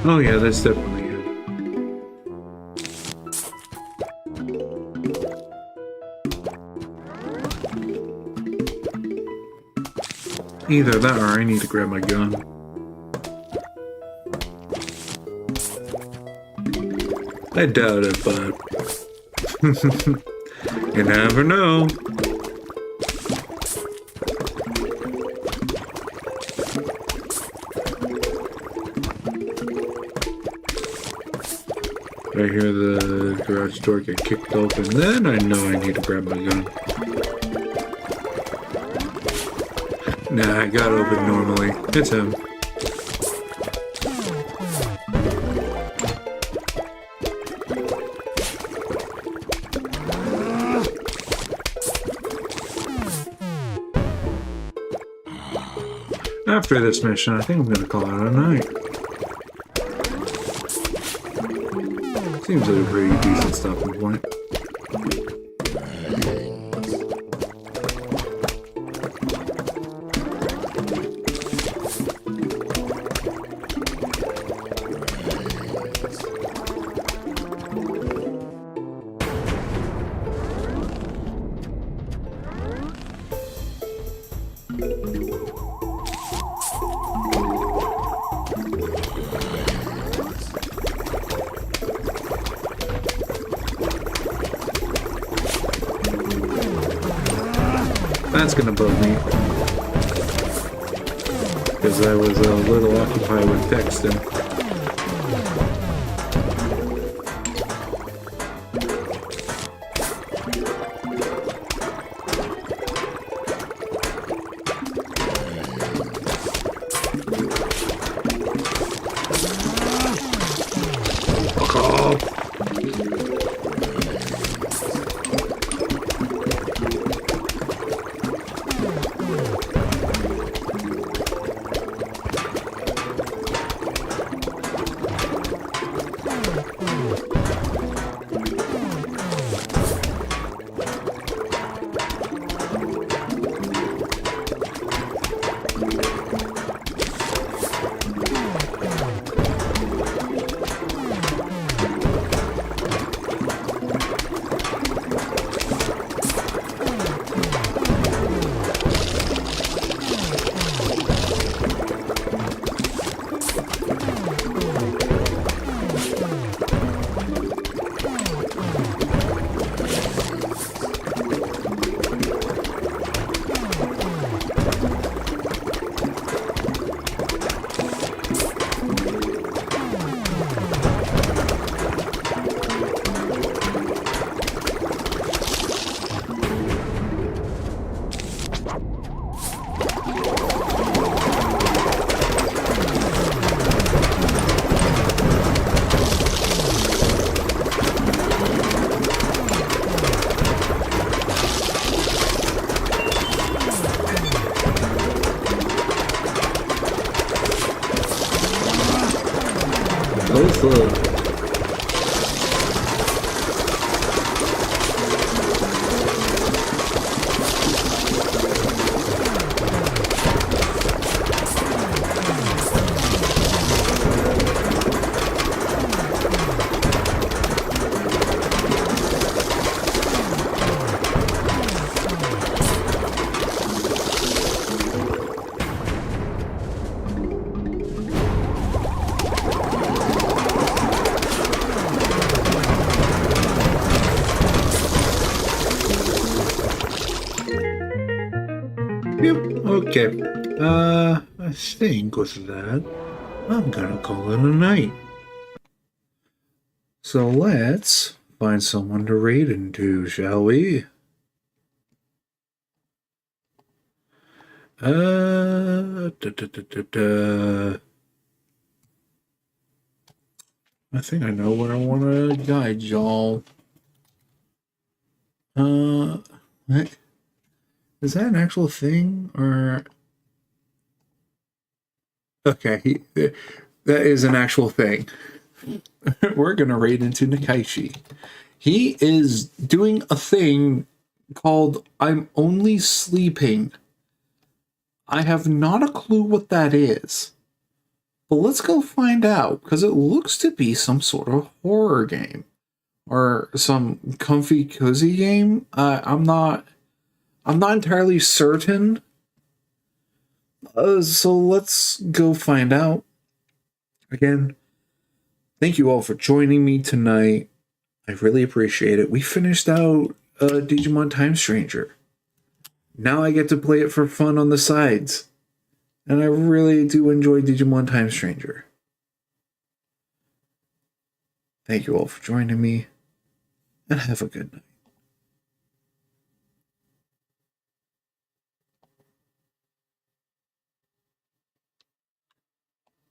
Oh yeah, that's definitely it. Either that or I need to grab my gun. I doubt it, but you never know. I hear the garage door get kicked open, then I know I need to grab my gun. Nah, I got open normally. It's him. After this mission, I think I'm gonna call it a night. Seems like a pretty decent stopping point. That's gonna bug me. Because I was a little occupied with texting. Fuck off. club. Yep, okay. I think with that, I'm gonna call it a night. So let's find someone to raid into, shall we? I think I know where I want to guide y'all. What? Is that an actual thing, or... Okay, that is an actual thing. We're gonna raid into Nikaishi. He is doing a thing called I'm Only Sleeping. I have not a clue what that is. But let's go find out, because it looks to be some sort of horror game. Or some comfy, cozy game. I'm not entirely certain. So let's go find out. Again, thank you all for joining me tonight. I really appreciate it. We finished out Digimon Time Stranger. Now I get to play it for fun on the sides. And I really do enjoy Digimon Time Stranger. Thank you all for joining me. And have a good night.